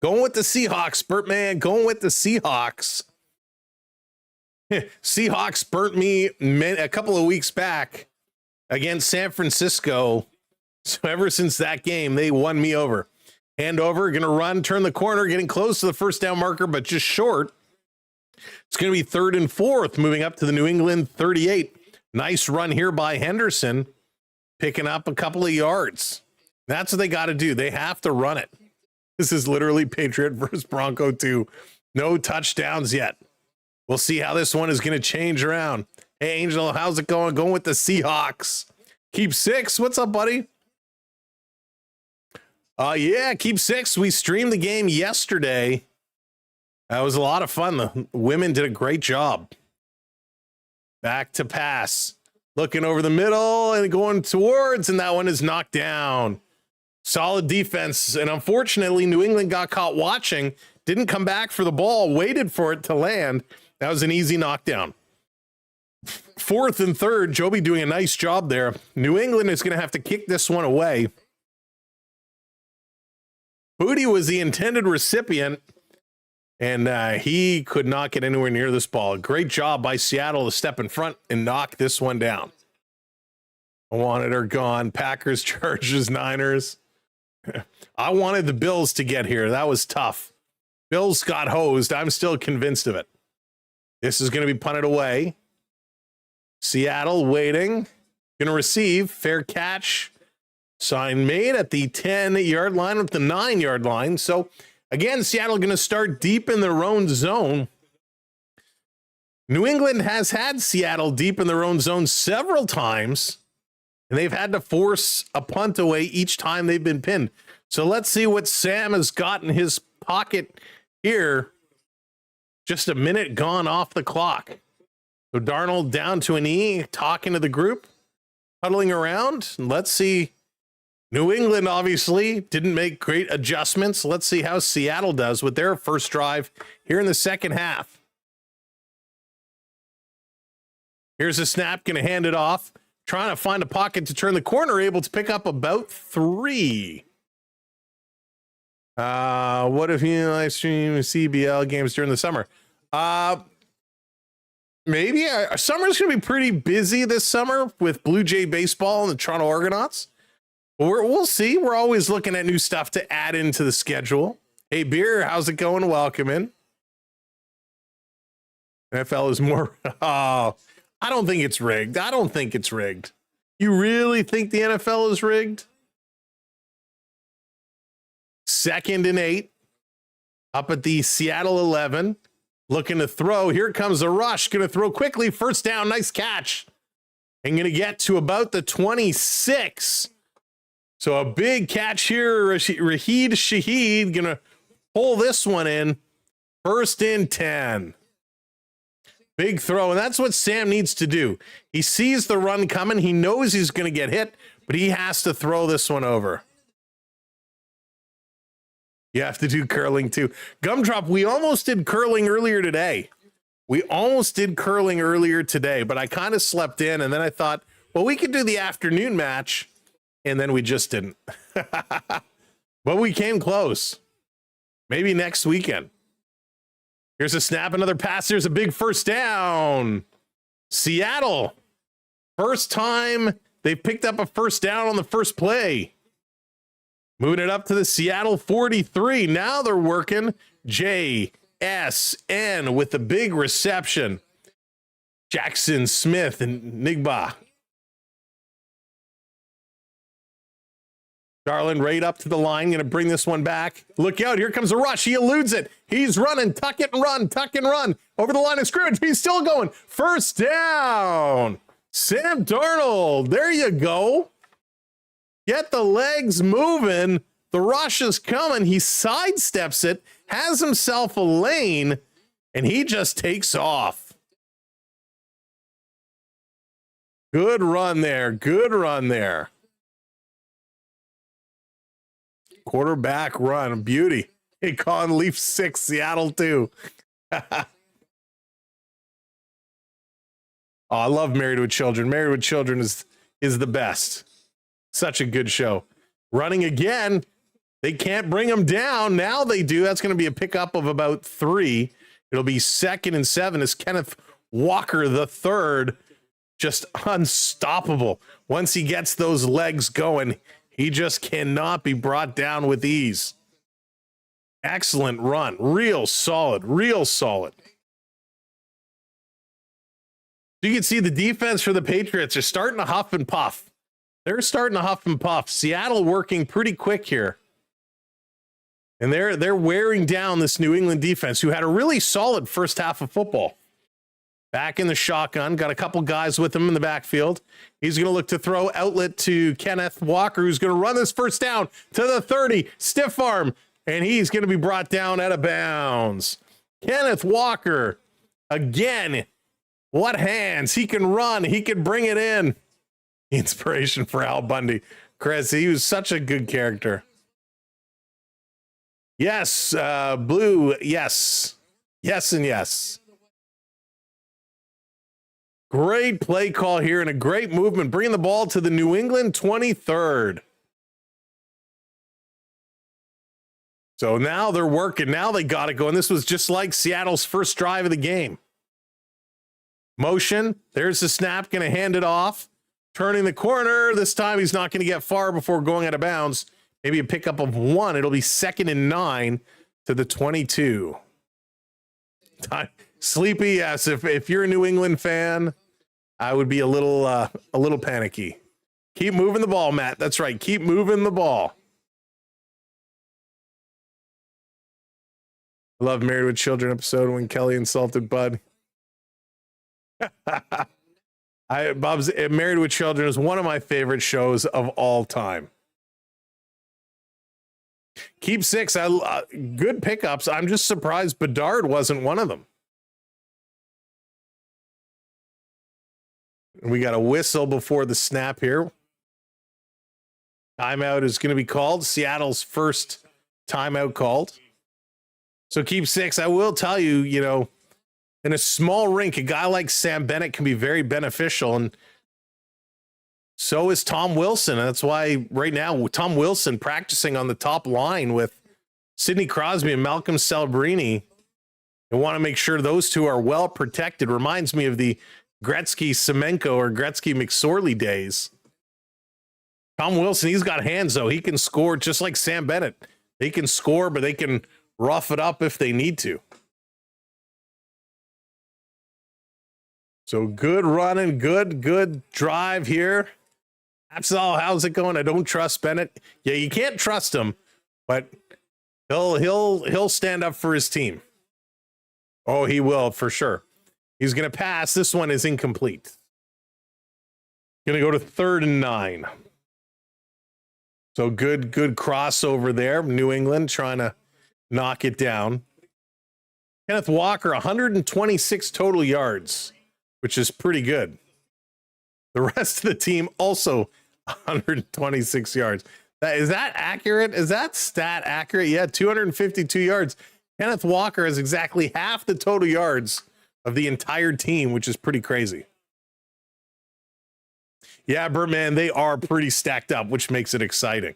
Going with the Seahawks, Burt man. Going with the Seahawks. Seahawks burnt me a couple of weeks back against San Francisco. So ever since that game, they won me over. Hand over, going to run, turn the corner, getting close to the first down marker, but just short. It's going to be 3rd and 4, moving up to the New England 38. Nice run here by Henderson, picking up a couple of yards. That's what they got to do. They have to run it. This is literally Patriot versus Bronco 2. No touchdowns yet. We'll see how this one is going to change around. Hey, Angel, how's it going? Going with the Seahawks. Keep 6. What's up, buddy? Yeah, keep 6. We streamed the game yesterday. That was a lot of fun. The women did a great job. Back to pass. Looking over the middle and going towards, and that one is knocked down. Solid defense. And unfortunately, New England got caught watching, didn't come back for the ball, waited for it to land. That was an easy knockdown. 4th and 3rd, Joby doing a nice job there. New England is going to have to kick this one away. Booty was the intended recipient, and he could not get anywhere near this ball. Great job by Seattle to step in front and knock this one down. Wanted or gone. Packers, Chargers, Niners. I wanted the Bills to get here. That was tough. Bills got hosed. I'm still convinced of it. This is going to be punted away. Seattle waiting. Going to receive. Fair catch. Sign made at the 10-yard line with the 9-yard line. So, again, Seattle going to start deep in their own zone. New England has had Seattle deep in their own zone several times, and they've had to force a punt away each time they've been pinned. So let's see what Sam has got in his pocket here. Just a minute gone off the clock. So Darnold down to a knee, talking to the group, huddling around. Let's see. New England obviously didn't make great adjustments. Let's see how Seattle does with their first drive here in the second half. Here's a snap, going to hand it off. Trying to find a pocket to turn the corner, able to pick up about 3. What if you live stream CBL games during the summer? Maybe. Summer's going to be pretty busy this summer with Blue Jay baseball and the Toronto Argonauts. We'll see. We're always looking at new stuff to add into the schedule. Hey, Beer, how's it going? Welcome in. NFL is more... Oh, I don't think it's rigged. I don't think it's rigged. You really think the NFL is rigged? 2nd and 8. Up at the Seattle 11. Looking to throw. Here comes a rush. Going to throw quickly. First down. Nice catch. And going to get to about the 26. So a big catch here. Raheed Shaheed going to pull this one in. 1st and 10. Big throw. And that's what Sam needs to do. He sees the run coming. He knows he's going to get hit, but he has to throw this one over. You have to do curling too. Gumdrop, we almost did curling earlier today. But I kind of slept in, and then I thought, well, we could do the afternoon match, and then we just didn't. But we came close. Maybe next weekend. Here's a snap, another pass. There's a big first down. Seattle. First time they picked up a first down on the first play. Moving it up to the Seattle 43. Now they're working. JSN with the big reception. Jackson Smith and Nigba. Garland right up to the line. Going to bring this one back. Look out. Here comes a rush. He eludes it. He's running. Tuck it and run. Tuck and run. Over the line of scrimmage. He's still going. First down. Sam Darnold. There you go. Get the legs moving. The rush is coming. He sidesteps it, has himself a lane, and he just takes off. Good run there. Good run there. Quarterback run. Beauty. Hey, Colin, Leaf 6, Seattle 2. Oh, I love Married with Children. Married with Children is the best. Such a good show. Running again. They can't bring him down. Now they do. That's going to be a pickup of about 3. It'll be 2nd and 7 as Kenneth Walker the third. Just unstoppable. Once he gets those legs going, he just cannot be brought down with ease. Excellent run. Real solid. Real solid. You can see the defense for the Patriots are starting to huff and puff. They're starting to huff and puff. Seattle working pretty quick here. And they're wearing down this New England defense, who had a really solid first half of football. Back in the shotgun, got a couple guys with him in the backfield. He's going to look to throw outlet to Kenneth Walker, who's going to run this first down to the 30, stiff arm, and he's going to be brought down out of bounds. Kenneth Walker, again, what hands. He can run. He can bring it in. Inspiration for Al Bundy. Chris, he was such a good character. Yes, Blue, yes. Yes and yes. Great play call here and a great movement, bringing the ball to the New England 23rd. So now they're working. Now they got it going. This was just like Seattle's first drive of the game. Motion. There's the snap. Going to hand it off. Turning the corner. This time he's not going to get far before going out of bounds. Maybe a pickup of 1. It'll be 2nd and 9 to the 22. Sleepy, yes. If you're a New England fan, I would be a little panicky. Keep moving the ball, Matt. That's right. Keep moving the ball. I love Married with Children episode when Kelly insulted Bud. Bob's Married with Children is one of my favorite shows of all time. Keep 6. Good pickups. I'm just surprised Bedard wasn't one of them. We got a whistle before the snap here. Timeout is going to be called. Seattle's first timeout called. So keep 6. I will tell you, in a small rink, a guy like Sam Bennett can be very beneficial, and so is Tom Wilson. And that's why right now Tom Wilson practicing on the top line with Sidney Crosby and Malcolm Celebrini. I want to make sure those two are well protected. Reminds me of the Gretzky Semenko or Gretzky McSorley days. Tom Wilson, he's got hands though. He can score just like Sam Bennett. They can score, but they can rough it up if they need to. So good running, good drive here. That's all. How's it going? I don't trust Bennett. Yeah, you can't trust him, but He'll stand up for his team. Oh, he will for sure. He's going to pass. This one is incomplete. Going to go to 3rd and 9. So good crossover there. New England trying to knock it down. Kenneth Walker, 126 total yards, which is pretty good. The rest of the team also 126 yards. Is that accurate? Is that stat accurate? Yeah, 252 yards. Kenneth Walker has exactly half the total yards of the entire team, which is pretty crazy. Yeah, Birdman, they are pretty stacked up, which makes it exciting.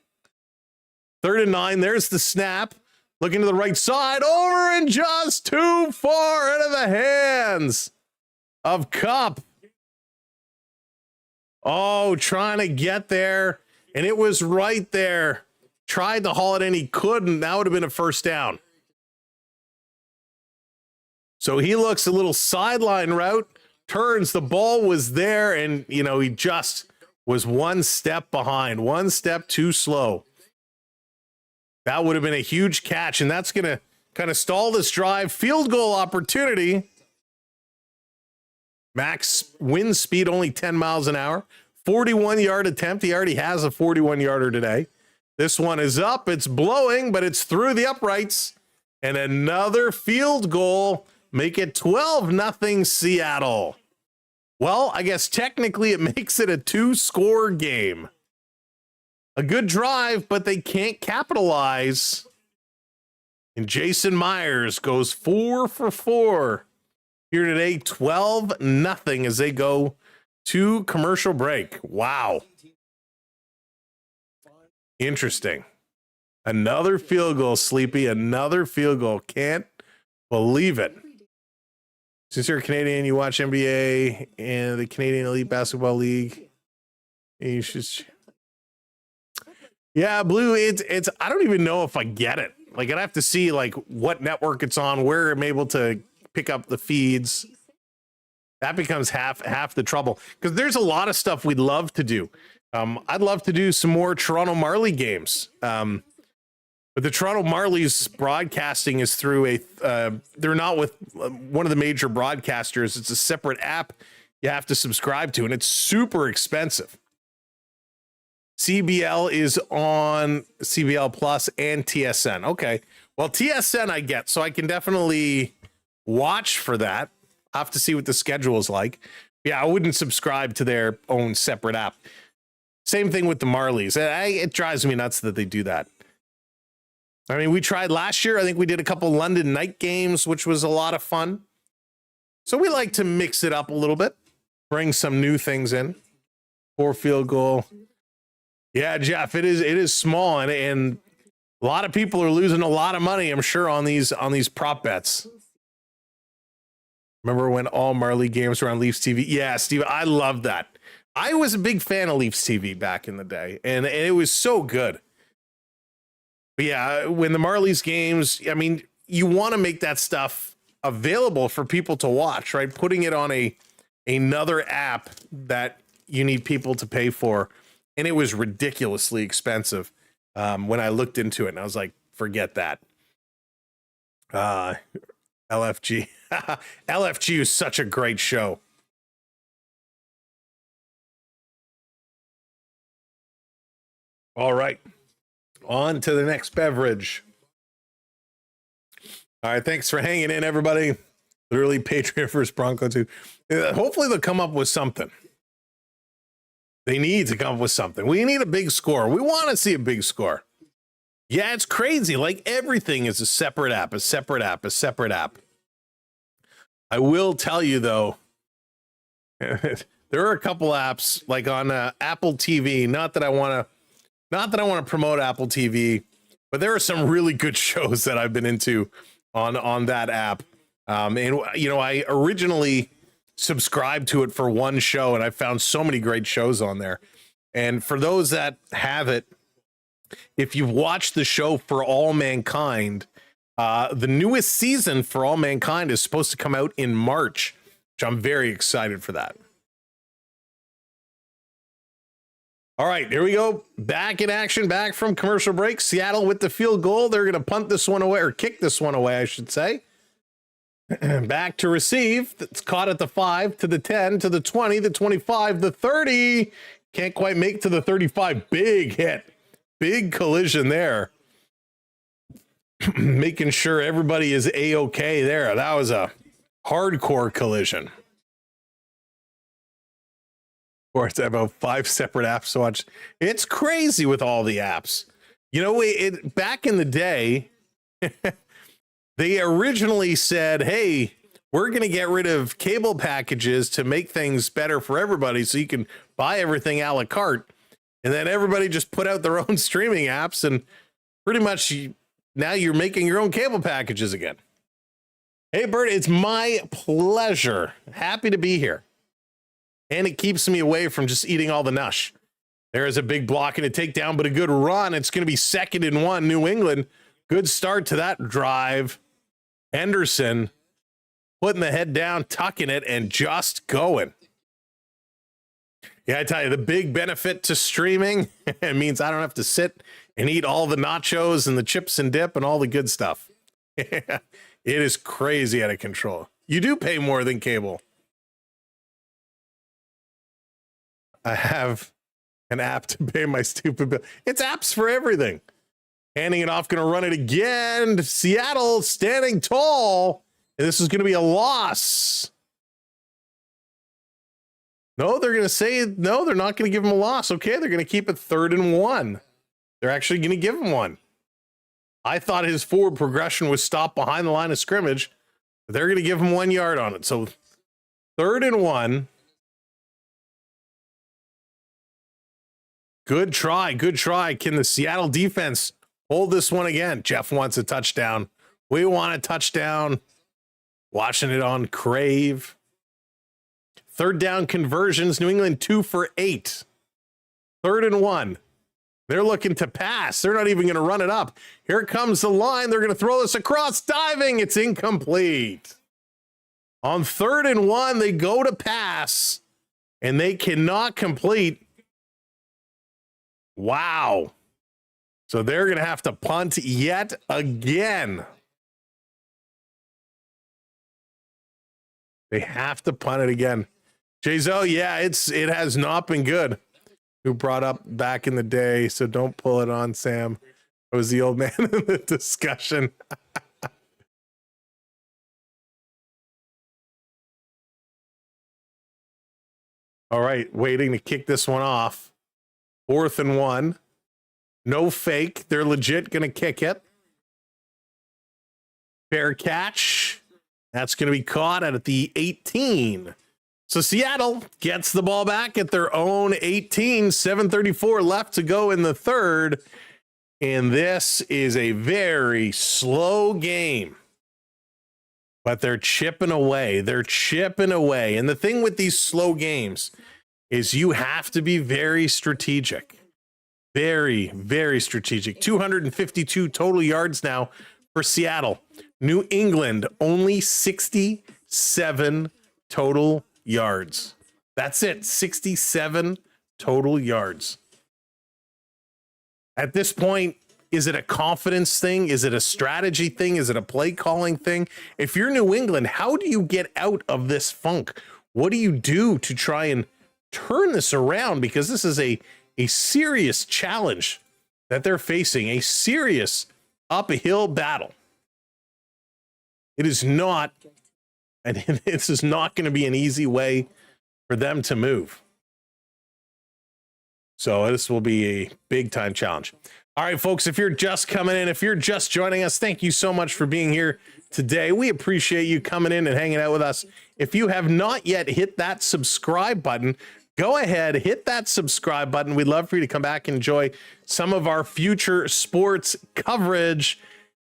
3rd and 9, there's the snap. Looking to the right side, over and just too far out of the hands of Cup. Oh, trying to get there, and it was right there. Tried to haul it in, he couldn't. That would have been a first down. So he looks a little sideline route, turns, the ball was there, and, you know, he just was one step behind, one step too slow. That would have been a huge catch, and that's going to kind of stall this drive. Field goal opportunity. Max wind speed only 10 miles an hour. 41-yard attempt. He already has a 41-yarder today. This one is up. It's blowing, but it's through the uprights. And another field goal. Make it 12-0 Seattle. Well, I guess technically it makes it a 2-score game. A good drive, but they can't capitalize. And Jason Myers goes 4 for 4 here today, 12-0 as they go to commercial break. Wow. Interesting. Another field goal, Sleepy. Another field goal. Can't believe it. Since you're a Canadian, you watch NBA and the Canadian Elite Basketball League. You should... Yeah, Blue, it's I don't even know if I get it. Like, I'd have to see like what network it's on, where I'm able to pick up the feeds. That becomes half the trouble, because there's a lot of stuff we'd love to do. I'd love to do some more Toronto Marley games. But the Toronto Marlies broadcasting is through they're not with one of the major broadcasters. It's a separate app you have to subscribe to, and it's super expensive. CBL is on CBL Plus and TSN. Okay. Well, TSN I get, so I can definitely watch for that. I'll have to see what the schedule is like. Yeah, I wouldn't subscribe to their own separate app. Same thing with the Marlies. It drives me nuts that they do that. I mean, we tried last year. I think we did a couple London night games, which was a lot of fun. So we like to mix it up a little bit, bring some new things in. 4 field goal. Yeah, Jeff, it is small, and a lot of people are losing a lot of money, I'm sure, on these prop bets. Remember when all Marley games were on Leafs TV? Yeah, Steve, I love that. I was a big fan of Leafs TV back in the day, and it was so good. But yeah, when the Marlies games, I mean, you want to make that stuff available for people to watch, right? Putting it on another app that you need people to pay for. And it was ridiculously expensive when I looked into it, and I was like, forget that. LFG. LFG is such a great show. All right. On to the next beverage. All right. Thanks for hanging in, everybody. Literally Patriot versus Bronco too. Hopefully they'll come up with something. They need to come up with something. We need a big score. We want to see a big score. Yeah, it's crazy. Like, everything is a separate app, a separate app, a separate app. I will tell you, though, there are a couple apps, like on Apple TV. Not that I want to promote Apple TV, but there are some really good shows that I've been into on that app. And, you know, I originally subscribed to it for one show, and I found so many great shows on there. And for those that have it, if you've watched the show For All Mankind, the newest season For All Mankind is supposed to come out in March, which I'm very excited for that. All right, here we go. Back in action, back from commercial break. Seattle with the field goal. They're going to punt this one away, or kick this one away, I should say. Back to receive. It's caught at the 5, to the 10, to the 20, the 25, the 30. Can't quite make to the 35. Big hit. Big collision there. Making sure everybody is A-okay there. That was a hardcore collision. Of course, I have about 5 separate apps to watch. It's crazy with all the apps. You know, back in the day, they originally said, hey, we're going to get rid of cable packages to make things better for everybody so you can buy everything a la carte. And then everybody just put out their own streaming apps, and pretty much now you're making your own cable packages again. Hey, Bert, it's my pleasure. Happy to be here. And it keeps me away from just eating all the nush. There is a big block and a takedown, but a good run. It's going to be 2nd and 1, New England. Good start to that drive. Henderson putting the head down, tucking it, and just going. Yeah, I tell you, the big benefit to streaming, it means I don't have to sit and eat all the nachos and the chips and dip and all the good stuff. It is crazy out of control. You do pay more than cable. I have an app to pay my stupid bill. It's apps for everything. Handing it off, going to run it again. Seattle standing tall. And this is going to be a loss. No, they're going to say, no, they're not going to give him a loss. Okay, they're going to keep it 3rd and 1. They're actually going to give him one. I thought his forward progression was stopped behind the line of scrimmage, but they're going to give him 1 yard on it. So 3rd and 1. Good try, good try. Can the Seattle defense hold this one again? Jeff wants a touchdown. We want a touchdown. Watching it on Crave. 3rd down conversions. New England 2 for 8. 3rd and 1. They're looking to pass. They're not even going to run it up. Here comes the line. They're going to throw this across. Diving. It's incomplete. On 3rd and 1, they go to pass, and they cannot complete. Wow. So they're going to have to punt yet again. They have to punt it again. Jayzo, yeah, it has not been good. Who brought up back in the day, so don't pull it on Sam. I was the old man in the discussion. All right, waiting to kick this one off. 4th and 1. No fake. They're legit going to kick it. Fair catch. That's going to be caught at the 18. So Seattle gets the ball back at their own 18. 7:34 left to go in the 3rd. And this is a very slow game. But they're chipping away. They're chipping away. And the thing with these slow games is you have to be very strategic. Very, very strategic. 252 total yards now for Seattle. New England, only 67 total yards. That's it. 67 total yards. At this point, is it a confidence thing? Is it a strategy thing? Is it a play calling thing? If you're New England, how do you get out of this funk? What do you do to try and turn this around? Because this is a serious challenge that they're facing, a serious uphill battle. It is not, and this is not going to be an easy way for them to move. So this will be a big time challenge. All right, folks, if you're just coming in, if you're just joining us, thank you so much for being here today. We appreciate you coming in and hanging out with us. If you have not yet hit that subscribe button, go ahead, hit that subscribe button. We'd love for you to come back and enjoy some of our future sports coverage,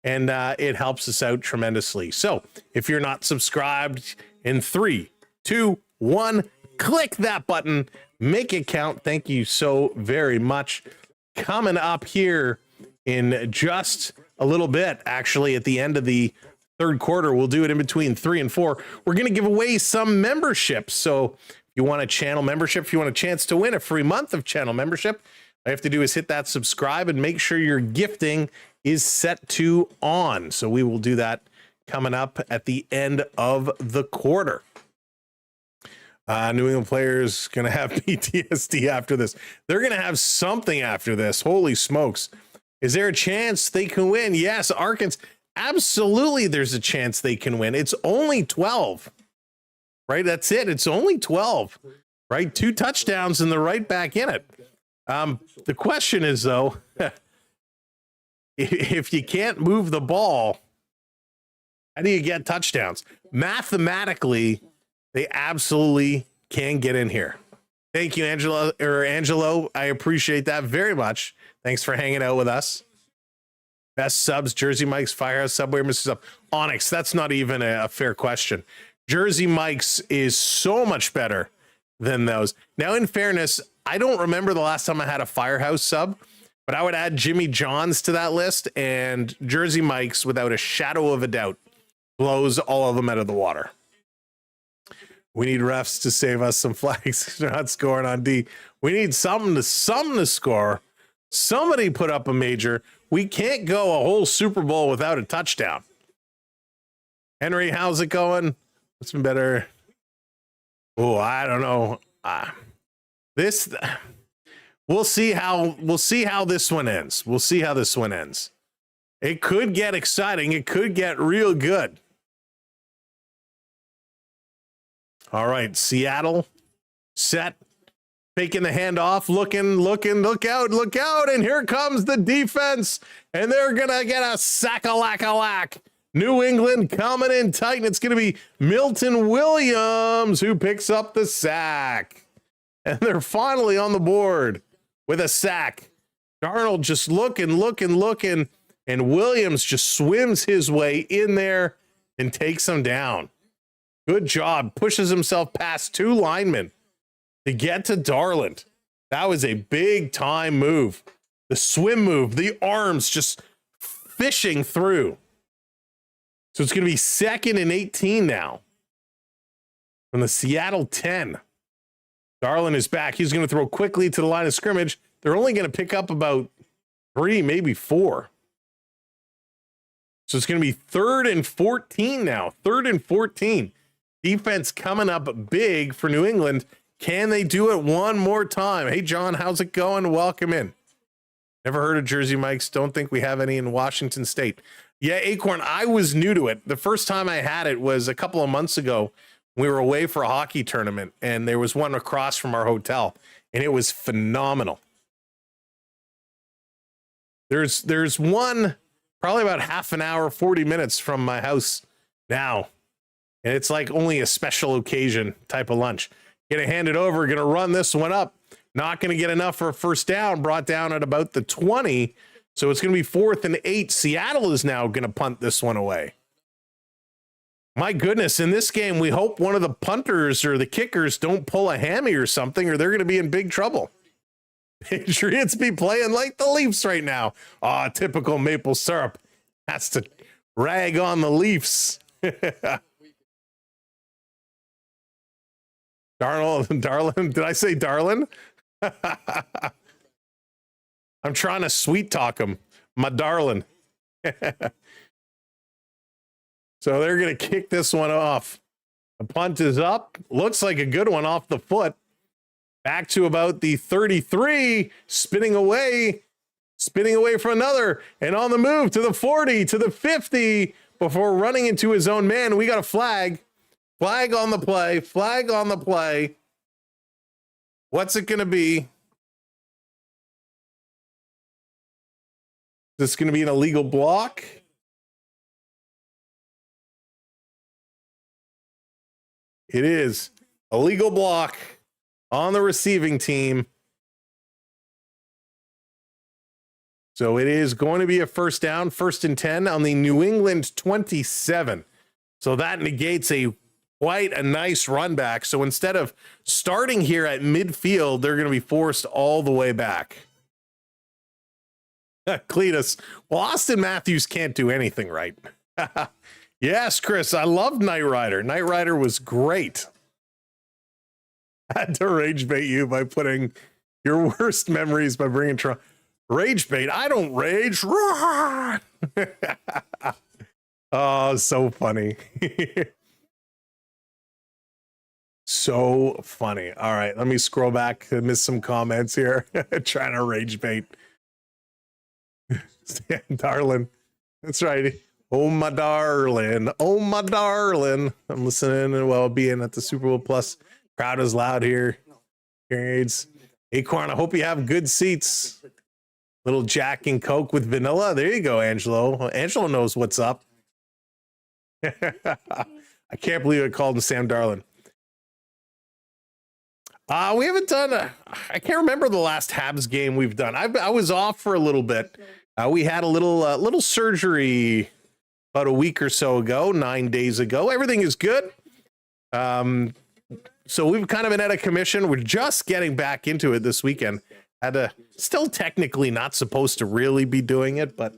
and it helps us out tremendously. So if you're not subscribed, in 3, 2, 1, click that button, make it count. Thank you so very much. Coming up here in just a little bit, actually, at the end of the 3rd quarter, we'll do it in between 3 and 4. We're going to give away some memberships. So if you want a channel membership, if you want a chance to win a free month of channel membership, all you have to do is hit that subscribe and make sure your gifting is set to on. So we will do that coming up at the end of the quarter. New England players going to have PTSD after this. They're going to have something after this. Holy smokes. Is there a chance they can win? Yes, Arkansas. Absolutely, there's a chance they can win. It's only 12, right? That's it. It's only 12, right? 2 touchdowns and they're right back in it. The question is, though, if you can't move the ball, how do you get touchdowns? Mathematically, they absolutely can get in here. Thank you, Angelo. I appreciate that very much. Thanks for hanging out with us. Best subs, Jersey Mike's, Firehouse, Subway, Mrs. Up. Onyx, that's not even a fair question. Jersey Mike's is so much better than those. Now, in fairness, I don't remember the last time I had a Firehouse sub, but I would add Jimmy John's to that list, and Jersey Mike's, without a shadow of a doubt, blows all of them out of the water. We need refs to save us some flags. They're not scoring on D. We need something to score. Somebody put up a major. We can't go a whole Super Bowl without a touchdown. Henry, how's it going? What's been better? Oh, I don't know. We'll see how this one ends. We'll see how this one ends. It could get exciting. It could get real good. All right, Seattle set, taking the handoff, looking, look out, and here comes the defense, and they're gonna get a sack-a-lack-a-lack. New England coming in tight, and it's gonna be Milton Williams who picks up the sack. And they're finally on the board with a sack. Darnold just looking, and Williams just swims his way in there and takes him down. Good job. Pushes himself past 2 linemen to get to Darland. That was a big time move. The swim move, the arms just fishing through. So it's going to be 2nd and 18 now from the Seattle 10. Darland is back. He's going to throw quickly to the line of scrimmage. They're only going to pick up about 3, maybe 4. So it's going to be 3rd and 14 now. 3rd and 14. Defense coming up big for New England. Can they do it one more time? Hey, John, how's it going? Welcome in. Never heard of Jersey Mike's. Don't think we have any in Washington State. Yeah, Acorn, I was new to it. The first time I had it was a couple of months ago. We were away for a hockey tournament, and there was one across from our hotel, and it was phenomenal. There's one probably about half an hour, 40 minutes from my house now. And it's like only a special occasion type of lunch. Gonna hand it over, gonna run this one up. Not gonna get enough for a first down, brought down at about the 20. So it's gonna be 4th and 8. Seattle is now gonna punt this one away. My goodness, in this game, we hope one of the punters or the kickers don't pull a hammy or something, or they're gonna be in big trouble. Patriots be playing like the Leafs right now. Ah, typical maple syrup. Has to rag on the Leafs. Darlin, did I say Darlin? I'm trying to sweet talk him, my darling. So they're going to kick this one off. The punt is up. Looks like a good one off the foot. Back to about the 33, spinning away for another, and on the move to the 40, to the 50, before running into his own man. We got a flag. Flag on the play. Flag on the play. What's it going to be? Is this going to be an illegal block? It is. Illegal block on the receiving team. So it is going to be a first down, 1st and 10 on the New England 27. So that negates quite a nice run back. So instead of starting here at midfield, they're going to be forced all the way back. Cletus. Well, Austin Matthews can't do anything right. Yes, Chris, I loved Knight Rider. Knight Rider was great. Had to rage bait you by putting your worst memories by bringing rage bait. I don't rage. Oh, so funny. So funny. All right, let me scroll back. I missed some comments here. Trying to rage bait. Darling. That's right. Oh, my darling. Oh, my darling. I'm listening and well being at the Super Bowl Plus. Crowd is loud here. Aids. Acorn, I hope you have good seats. Little Jack and Coke with vanilla. There you go, Angelo. Angelo knows what's up. I can't believe I called him Sam Darlin. We haven't done, I can't remember the last Habs game we've done. I was off for a little bit. We had a little surgery about a week or so ago, 9 days ago. Everything is good. So we've kind of been at a commission. We're just getting back into it this weekend. Still technically not supposed to really be doing it, but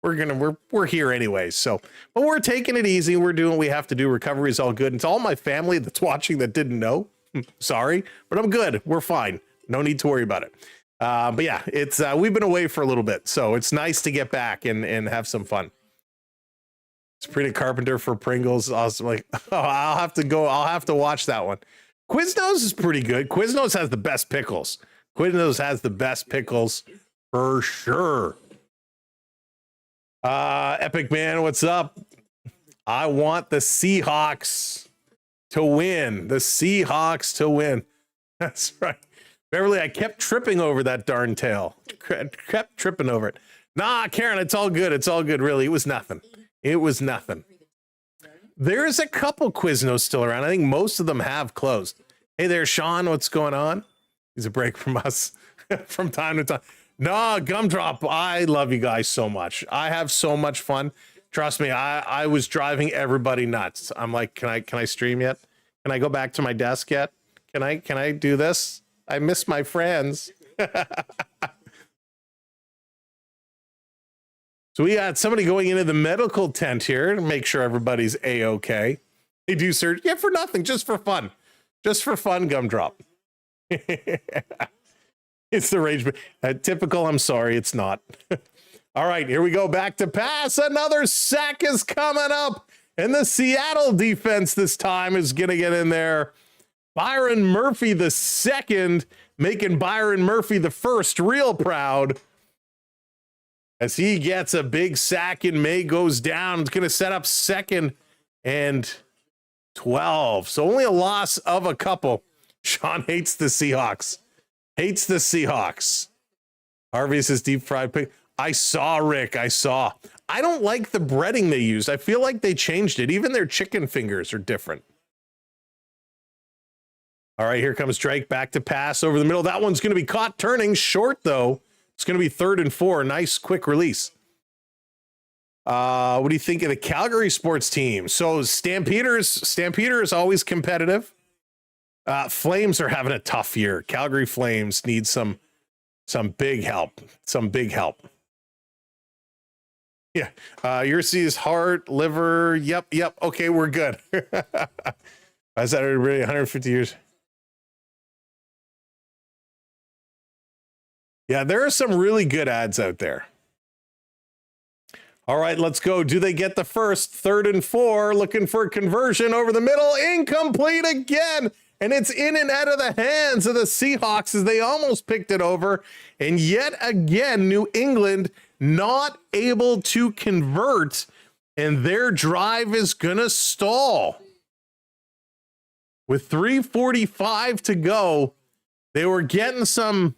we're here anyway. So, but we're taking it easy. We're doing what we have to do. Recovery is all good. And to all my family that's watching that didn't know, sorry, but I'm good. We're fine. No need to worry about it. But yeah, it's we've been away for a little bit, so it's nice to get back and have some fun. Sabrina Carpenter for Pringles. Awesome. Like, oh, I'll have to watch that one. Quiznos is pretty good. Quiznos has the best pickles. Quiznos has the best pickles for sure. Epic Man, what's up? I want the Seahawks to win. The Seahawks to win. That's right. Beverly, I kept tripping over that darn tail. Kept tripping over it. Nah, Karen, it's all good. It's all good, really. It was nothing. It was nothing. There's a couple Quiznos still around. I think most of them have closed. Hey there, Sean. What's going on? He's a break from us from time to time. Nah, Gumdrop. I love you guys so much. I have so much fun. Trust me, I was driving everybody nuts. I'm like, can I stream yet? Can I go back to my desk yet? Can I do this? I miss my friends. So we got somebody going into the medical tent here to make sure everybody's A-okay. They do search. Yeah, for nothing, just for fun. Just for fun, Gumdrop. It's the rage. Typical, I'm sorry, it's not. All right, here we go. Back to pass. Another sack is coming up. And the Seattle defense this time is going to get in there. Byron Murphy the second, making Byron Murphy the first real proud. As he gets a big sack and May goes down. It's going to set up 2nd and 12. So only a loss of a couple. Sean hates the Seahawks. Hates the Seahawks. Harvey says deep fried pig. I saw, Rick. I saw. I don't like the breading they used. I feel like they changed it. Even their chicken fingers are different. All right, here comes Drake back to pass over the middle. That one's going to be caught turning short, though. It's going to be 3rd and 4. Nice, quick release. What do you think of the Calgary sports team? So Stampeder is always competitive. Flames are having a tough year. Calgary Flames need some big help. Some big help. Yeah. Ursi's heart, liver. Yep. Okay, we're good. Is that really 150 years? Yeah, there are some really good ads out there. All right, let's go. Do they get the first? 3rd and 4, looking for a conversion over the middle. Incomplete again. And it's in and out of the hands of the Seahawks as they almost picked it over. And yet again, New England not able to convert. And their drive is going to stall. With 3:45 to go, they were getting some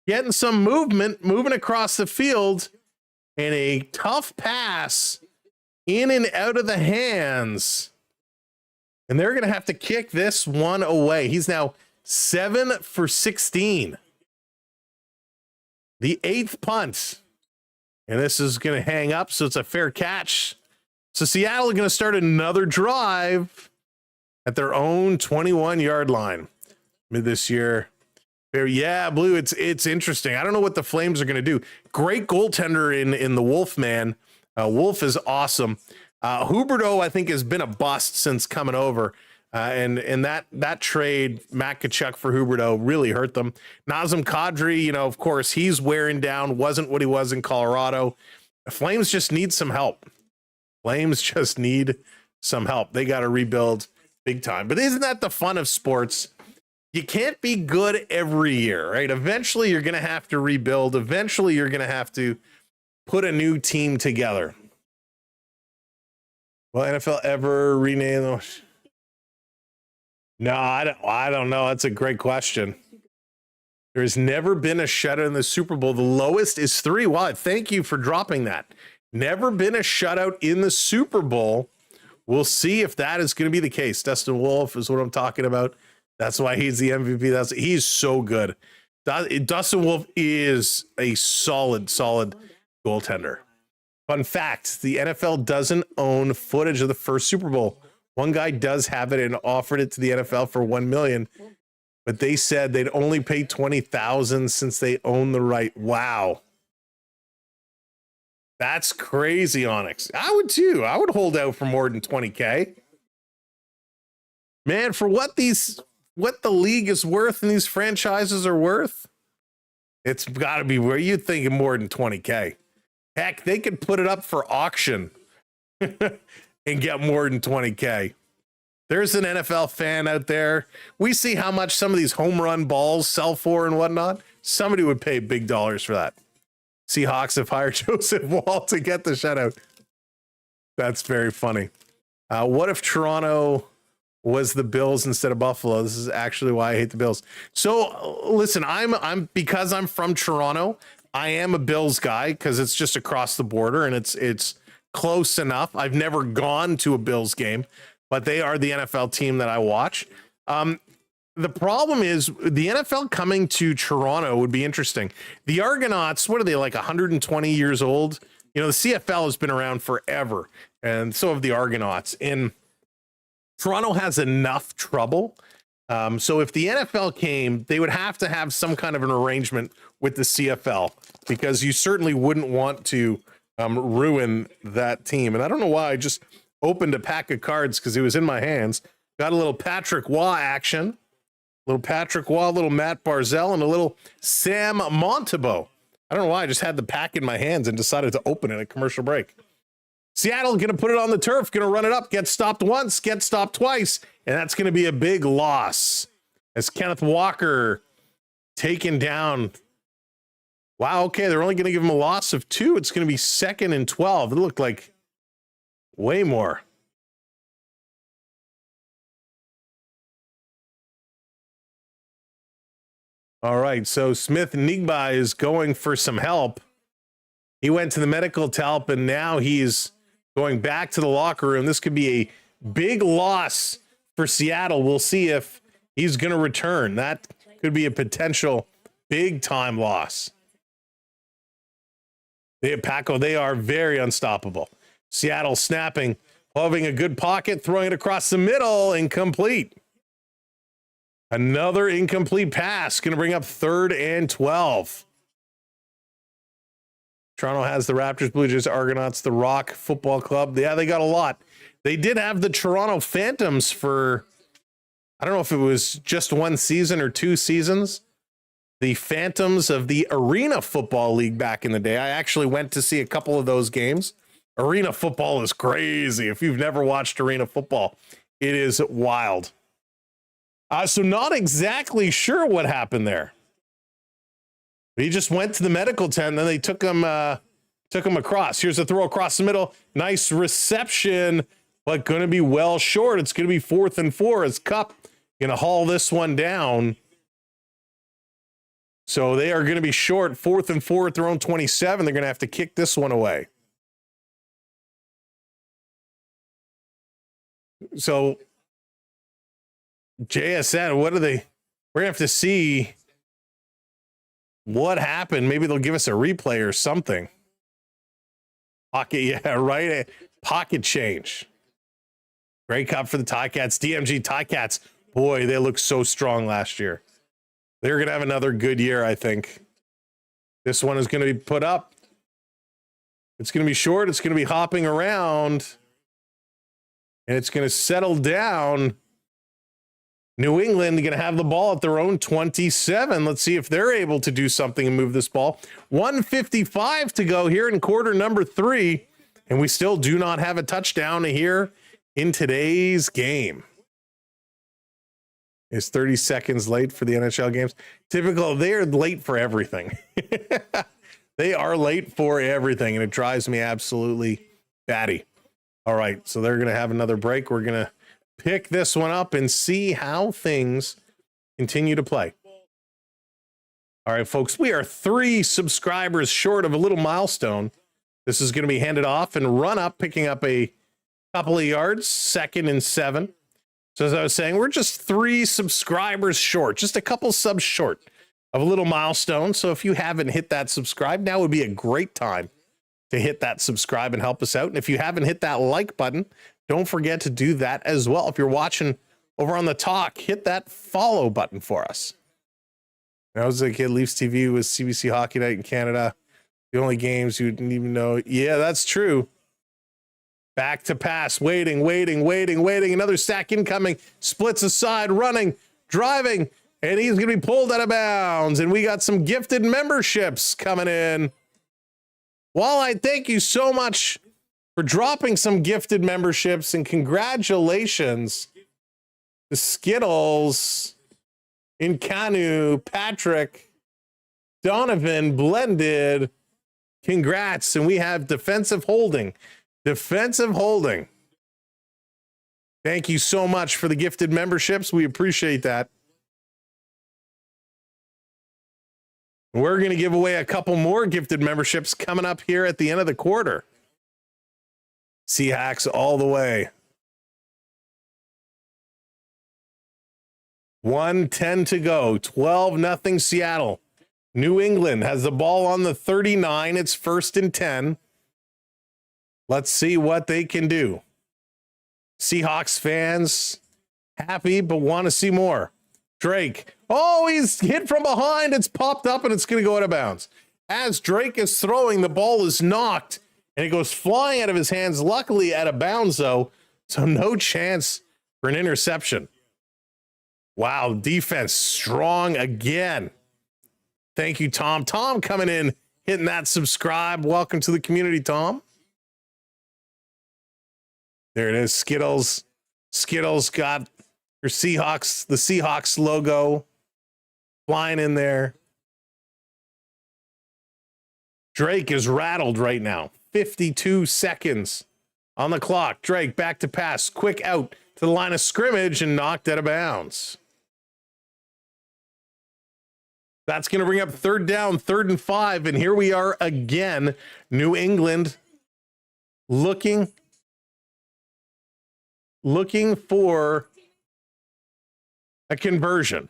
moving across the field, and a tough pass in and out of the hands. And they're going to have to kick this one away. He's now 7 for 16. The 8th punt. And this is going to hang up, so it's a fair catch. So Seattle is going to start another drive at their own 21-yard line mid this year. Yeah, Blue, it's interesting. I don't know what the Flames are going to do. Great goaltender in the Wolfman. Wolf is awesome. Huberto, I think, has been a bust since coming over. And that trade, Matt Kachuk for Huberdeau, really hurt them. Nazem Kadri, you know, of course, he's wearing down, wasn't what he was in Colorado. The Flames just need some help. Flames just need some help. They got to rebuild big time. But isn't that the fun of sports? You can't be good every year, right? Eventually, you're going to have to rebuild. Eventually, you're going to have to put a new team together. Will NFL ever rename them? No, I don't know. That's a great question. There's never been a shutout in the Super Bowl. The lowest is 3. Wow, thank you for dropping that. Never been a shutout in the Super Bowl. We'll see if that is going to be the case. Dustin Wolf is what I'm talking about. That's why he's the MVP. He's so good. Dustin Wolf is a solid goaltender. Fun fact, the NFL doesn't own footage of the first Super Bowl. One guy does have it and offered it to the NFL for $1 million, but they said they'd only pay $20,000 since they own the right. Wow. That's crazy, Onyx. I would too. I would hold out for more than 20K. Man, for what the league is worth and these franchises are worth, it's got to be where you're thinking more than 20K. Heck, they could put it up for auction and get more than 20K. There's an NFL fan out there. We see how much some of these home run balls sell for and whatnot. Somebody would pay big dollars for that. Seahawks have hired Joseph Wall to get the shutout. That's very funny. What if Toronto was the Bills instead of Buffalo? This is actually why I hate the Bills. So listen, I'm because I'm from Toronto, I am a Bills guy because it's just across the border and it's close enough. I've never gone to a Bills game, but they are the NFL team that I watch. The problem is the NFL coming to Toronto would be interesting. The Argonauts, what are they, like 120 years old? You know, the CFL has been around forever, and so have the Argonauts. And Toronto has enough trouble. So if the NFL came, they would have to have some kind of an arrangement with the CFL because you certainly wouldn't want to ruin that team. And I don't know why I just opened a pack of cards because it was in my hands. Got a little Patrick Waugh action. Little Patrick Waugh, little Matt Barzell, and a little Sam Montembeault. I don't know why I just had the pack in my hands and decided to open it at commercial break. Seattle going to put it on the turf, going to run it up, get stopped once, get stopped twice, and that's going to be a big loss. As Kenneth Walker taken down. Wow, okay, they're only going to give him a loss of 2. It's going to be 2nd and 12. It looked like way more. All right, so Smith Nigba is going for some help. He went to the medical help, and now he's going back to the locker room. This could be a big loss for Seattle. We'll see if he's going to return. That could be a potential big-time loss. Paco, they are very unstoppable. Seattle snapping, having a good pocket, throwing it across the middle, incomplete. Another incomplete pass, going to bring up 3rd and 12. Toronto has the Raptors, Blue Jays, Argonauts, the Rock Football Club. Yeah, they got a lot. They did have the Toronto Phantoms for, I don't know if it was just 1 season or 2 seasons. The Phantoms of the Arena Football League back in the day. I actually went to see a couple of those games. Arena football is crazy. If you've never watched arena football, it is wild. So not exactly sure what happened there. He just went to the medical tent, and then they took him across. Here's a throw across the middle. Nice reception, but going to be well short. It's going to be 4th and 4 as Cup going to haul this one down. So they are going to be short, 4th and 4 at their own 27. They're going to have to kick this one away. So JSN, what are they? We're going to have to see what happened. Maybe they'll give us a replay or something. Pocket, yeah, right. Pocket change. Great Cup for the Ticats. DMG Ticats. Boy, they looked so strong last year. They're going to have another good year, I think. This one is going to be put up. It's going to be short. It's going to be hopping around. And it's going to settle down. New England going to have the ball at their own 27. Let's see if they're able to do something and move this ball. 1:55 to go here in quarter number 3. And we still do not have a touchdown here in today's game. It's 30 seconds late for the NHL games. Typical, they're late for everything. They are late for everything, and it drives me absolutely batty. All right, so they're going to have another break. We're going to pick this one up and see how things continue to play. All right, folks, we are 3 subscribers short of a little milestone. This is going to be handed off and run up, picking up a couple of yards, 2nd and 7. So as I was saying, we're just 3 subscribers short, just a couple subs short of a little milestone. So if you haven't hit that subscribe, now would be a great time to hit that subscribe and help us out. And if you haven't hit that like button, don't forget to do that as well. If you're watching over on the talk, hit that follow button for us. When I was a kid, Leafs TV was CBC Hockey Night in Canada. The only games you didn't even know. Yeah, that's true. Back to pass, waiting. Another sack incoming, splits aside, running, driving, and he's going to be pulled out of bounds. And we got some gifted memberships coming in. Walleye, thank you so much for dropping some gifted memberships, and congratulations to Skittles, Incanu, Patrick, Donovan, Blended. Congrats. And we have Defensive Holding. Thank you so much for the gifted memberships. We appreciate that. We're going to give away a couple more gifted memberships coming up here at the end of the quarter. Seahawks all the way. 1:10 to go. 12-0 Seattle. New England has the ball on the 39. It's 1st and 10. Let's see what they can do. Seahawks fans happy, but want to see more. Drake. Oh, he's hit from behind. It's popped up, and it's going to go out of bounds. As Drake is throwing, the ball is knocked, and it goes flying out of his hands. Luckily, out of bounds, though, so no chance for an interception. Wow, defense strong again. Thank you, Tom. Tom coming in, hitting that subscribe. Welcome to the community, Tom. There it is, Skittles. Skittles got your Seahawks, the Seahawks logo flying in there. Drake is rattled right now. 52 seconds on the clock. Drake back to pass. Quick out to the line of scrimmage and knocked out of bounds. That's going to bring up 3rd down, 3rd and 5. And here we are again. New England looking for a conversion.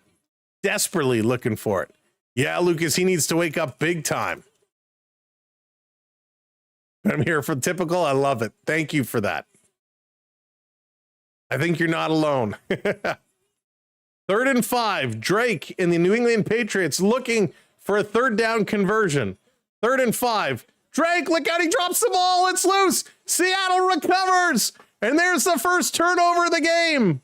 Desperately looking for it. Yeah, Lucas, he needs to wake up big time. I'm here for typical. I love it. Thank you for that. I think you're not alone. 3rd and 5. Drake and the New England Patriots looking for a 3rd down conversion. 3rd and 5. Drake, look out, he drops the ball. It's loose. Seattle recovers. And there's the first turnover of the game.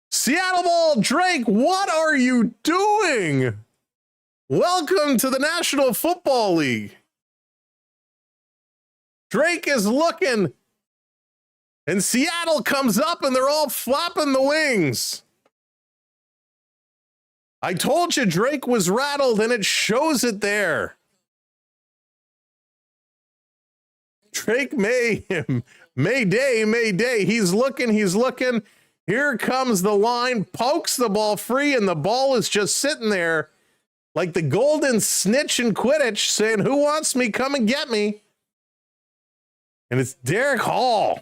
Seattle ball. Drake, what are you doing? Welcome to the National Football League. Drake is looking, and Seattle comes up, and they're all flapping the wings. I told you Drake was rattled, and it shows it there. Drake Mayday. He's looking. Here comes the line, pokes the ball free, and the ball is just sitting there like the golden snitch in Quidditch saying, who wants me? Come and get me. And it's Derek Hall.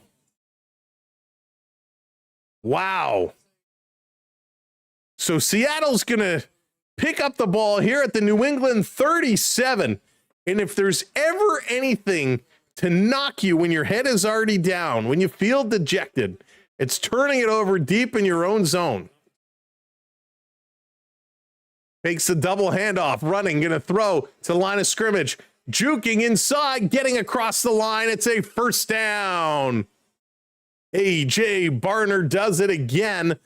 Wow. So Seattle's going to pick up the ball here at the New England 37. And if there's ever anything to knock you when your head is already down, when you feel dejected, it's turning it over deep in your own zone. Makes the double handoff, running, going to throw to the line of scrimmage. Juking inside, getting across the line. It's a 1st down. AJ Barner does it again.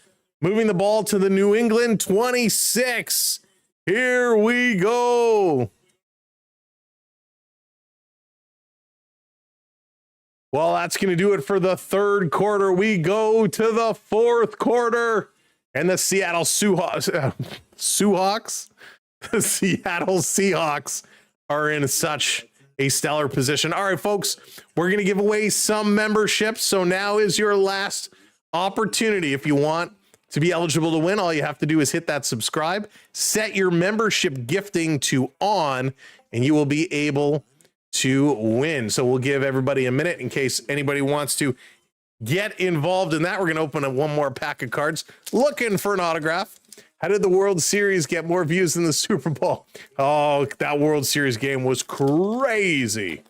Moving the ball to the New England 26. Here we go. Well, that's going to do it for the third quarter. We go to the fourth quarter. And the Seattle Seahawks, the Seattle Seahawks are in such a stellar position. All right, folks, we're going to give away some memberships. So now is your last opportunity. If you want to be eligible to win, all you have to do is hit that subscribe, set your membership gifting to on, and you will be able to win. So we'll give everybody a minute in case anybody wants to get involved in that. We're going to open up one more pack of cards looking for an autograph. How did the World Series get more views than the Super Bowl? Oh, that World Series game was crazy.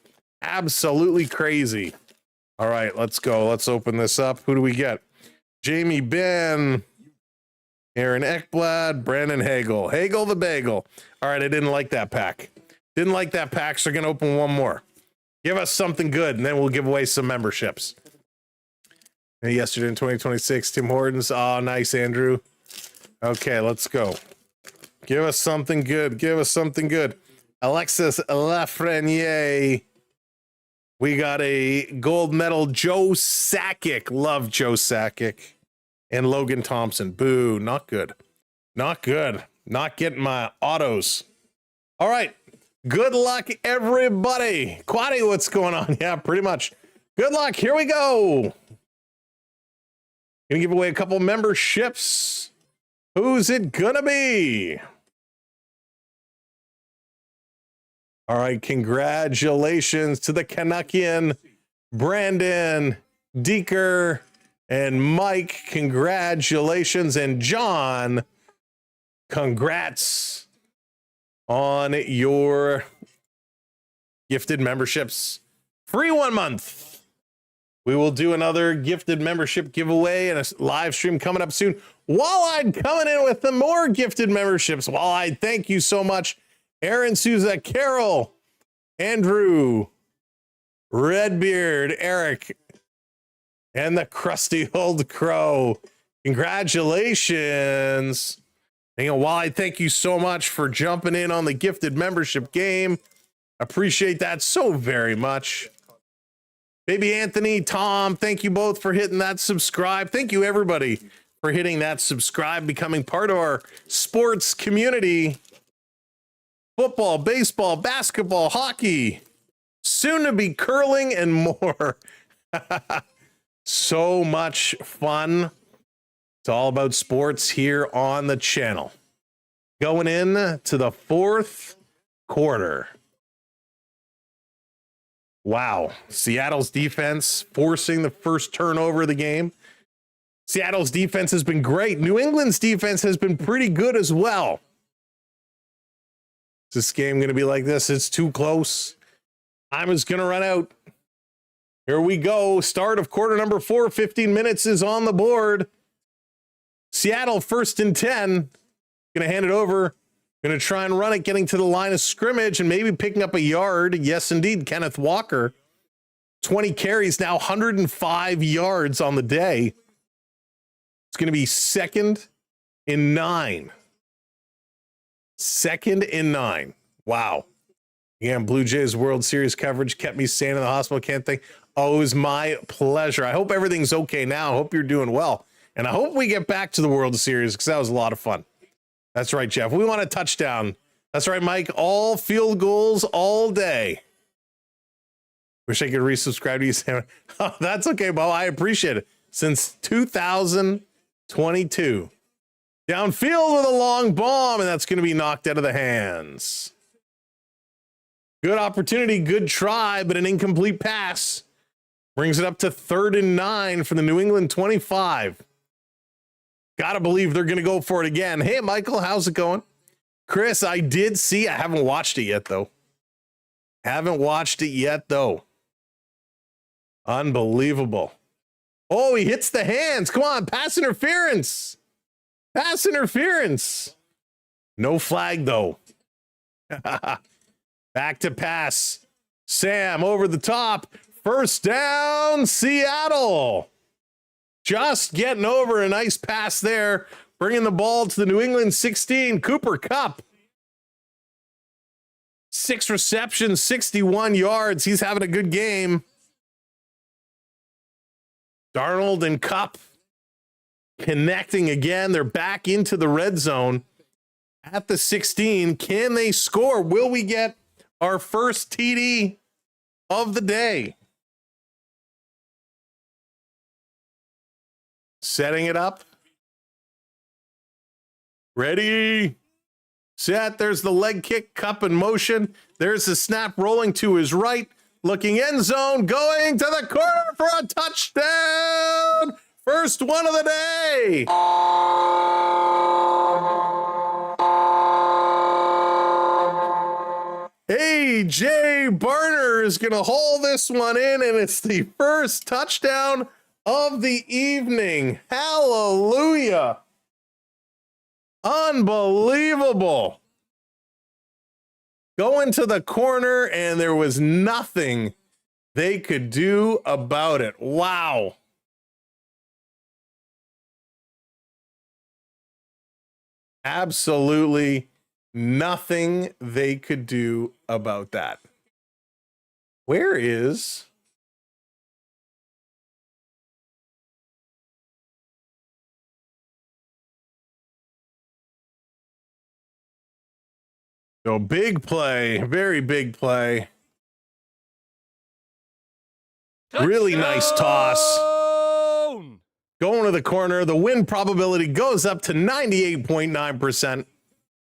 Absolutely crazy. All right, let's go. Let's open this up. Who do we get? Jamie Benn, Aaron Ekblad, Brandon Hagel. Hagel the Bagel. All right, I didn't like that pack. Didn't like that pack, so we're going to open one more. Give us something good, and then we'll give away some memberships. And yesterday in 2026, Tim Hortons. Oh, nice, Andrew. Okay, let's go. Give us something good. Give us something good. Alexis Lafreniere. We got a gold medal, Joe Sakic. Love Joe Sakic. And Logan Thompson. Boo, not good. Not good. Not getting my autos. All right. Good luck, everybody. Quaddy, what's going on? Yeah, pretty much. Good luck. Here we go. Gonna give away a couple memberships. Who's it gonna be? All right, congratulations to the Canuckian, Brandon, Deeker, and Mike. Congratulations. And John, congrats on your gifted memberships. Free 1 month. We will do another gifted membership giveaway and a live stream coming up soon. Walleye coming in with the more gifted memberships. Walleye, thank you so much. Aaron Souza, Carol, Andrew, Redbeard, Eric, and the crusty old crow. Congratulations. And, Walleye, thank you so much for jumping in on the gifted membership game. Appreciate that so very much. Baby Anthony, Tom, thank you both for hitting that subscribe. Thank you, everybody, for hitting that subscribe, becoming part of our sports community. Football, baseball, basketball, hockey, soon to be curling, and more. So much fun. It's all about sports here on the channel. Going in to the fourth quarter. Wow. Seattle's defense forcing the first turnover of the game. Seattle's defense has been great. New England's defense has been pretty good as well. Is this game going to be like this? It's too close. Time is going to run out. Here we go. Start of quarter number 4. 15 minutes is on the board. Seattle 1st and 10. Going to hand it over. Going to try and run it, getting to the line of scrimmage and maybe picking up a yard. Yes, indeed, Kenneth Walker. 20 carries, now 105 yards on the day. It's going to be 2nd and 9. 2nd and 9. Wow. Again, Blue Jays World Series coverage kept me sane in the hospital. Can't think. Oh, it was my pleasure. I hope everything's okay now. I hope you're doing well. And I hope we get back to the World Series because that was a lot of fun. That's right, Jeff. We want a touchdown. That's right, Mike. All field goals all day. Wish I could resubscribe to you, Sam. Oh, that's okay, Bo. I appreciate it. Since 2022. Downfield with a long bomb, and that's going to be knocked out of the hands. Good opportunity, good try, but an incomplete pass. Brings it up to 3rd and 9 for the New England 25. Gotta believe they're going to go for it again. Hey, Michael, how's it going? Chris, I did see. I haven't watched it yet, though. Unbelievable. Oh, he hits the hands. Come on, pass interference. Pass interference. No flag, though. Back to pass. Sam over the top. First down, Seattle. Just getting over a nice pass there, bringing the ball to the New England 16. Cooper Kupp. 6 receptions, 61 yards. He's having a good game. Darnold and Kupp connecting again. They're back into the red zone at the 16. Can they score? Will we get our first TD of the day? Setting it up. Ready, set. There's the leg kick. Kupp in motion. There's the snap rolling to his right. Looking end zone. Going to the corner for a touchdown. First one of the day. A.J. Barner is going to haul this one in, and it's the first touchdown of the evening. Hallelujah. Unbelievable. Going to the corner, and there was nothing they could do about it. Wow. Absolutely nothing they could do about that. Where is... So big play, very big play. Really nice toss. Going to the corner. The win probability goes up to 98.9%.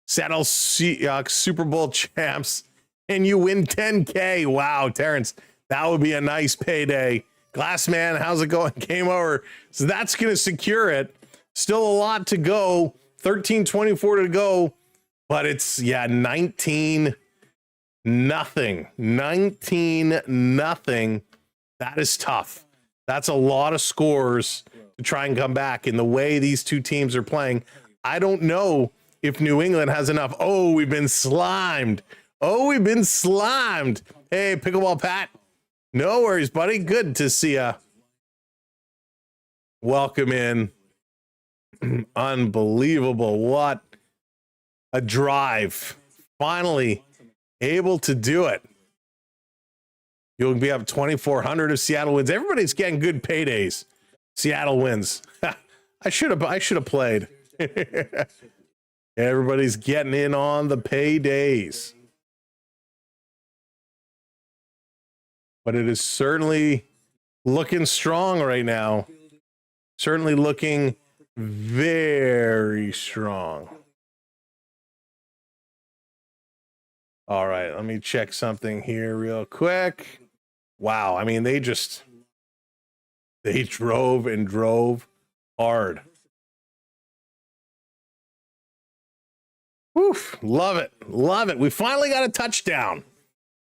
Seattle Seahawks Super Bowl champs. And you win $10K. Wow, Terrence, that would be a nice payday. Glassman, how's it going? Game over. So that's going to secure it. Still a lot to go. 13:24 to go. But it's, 19-0. 19-0. That is tough. That's a lot of scores to try and come back in the way these two teams are playing. I don't know if New England has enough. Oh, we've been slimed. Hey, Pickleball Pat. No worries, buddy. Good to see ya. Welcome in. Unbelievable. What a drive. Finally able to do it. You'll be up 2,400 if Seattle wins. Everybody's getting good paydays. Seattle wins. I should have played. Everybody's getting in on the paydays. But it is certainly looking strong right now. Certainly looking very strong. All right, let me check something here real quick. Wow, I mean, they drove and drove hard. Woof, love it, love it. We finally got a touchdown.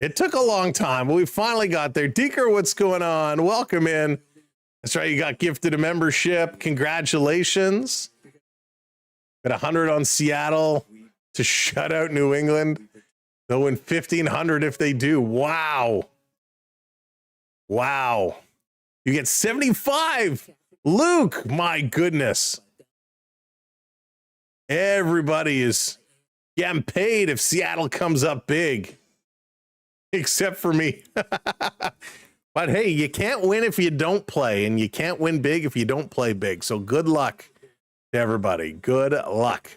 It took a long time, but we finally got there. Deeker, what's going on? Welcome in. That's right, you got gifted a membership. Congratulations. Got 100 on Seattle to shut out New England. They'll win 1,500 if they do. Wow. Wow. You get 75. Luke, my goodness. Everybody is getting paid if Seattle comes up big. Except for me. But hey, you can't win if you don't play, and you can't win big if you don't play big. So good luck to everybody. Good luck.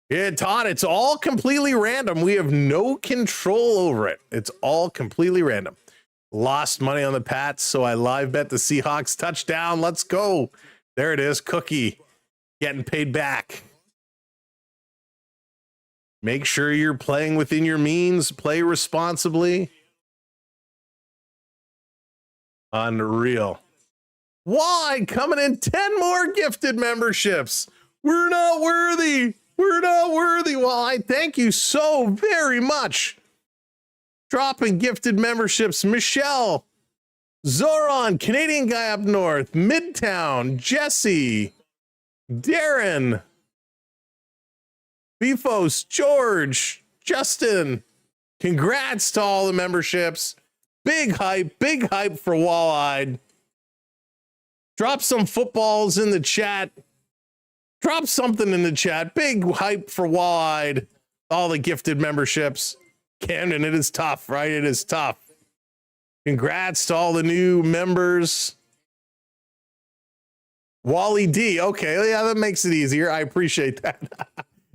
Yeah, Todd, it's all completely random. We have no control over it. It's all completely random. Lost money on the Pats, so I live bet the Seahawks touchdown. Let's go. There it is. Cookie getting paid back. Make sure you're playing within your means. Play responsibly. Unreal. Why? Coming in 10 more gifted memberships. We're not worthy. We're not worthy. Well, I thank you so very much. Dropping gifted memberships. Michelle, Zoran, Canadian guy up north, Midtown, Jesse, Darren, Bifos, George, Justin. Congrats to all the memberships. Big hype for Wall-Eyed. Drop some footballs in the chat. Drop something in the chat. Big hype for Wide. All the gifted memberships. Camden, it is tough, right? It is tough. Congrats to all the new members. Wally D. Okay, yeah, that makes it easier. I appreciate that.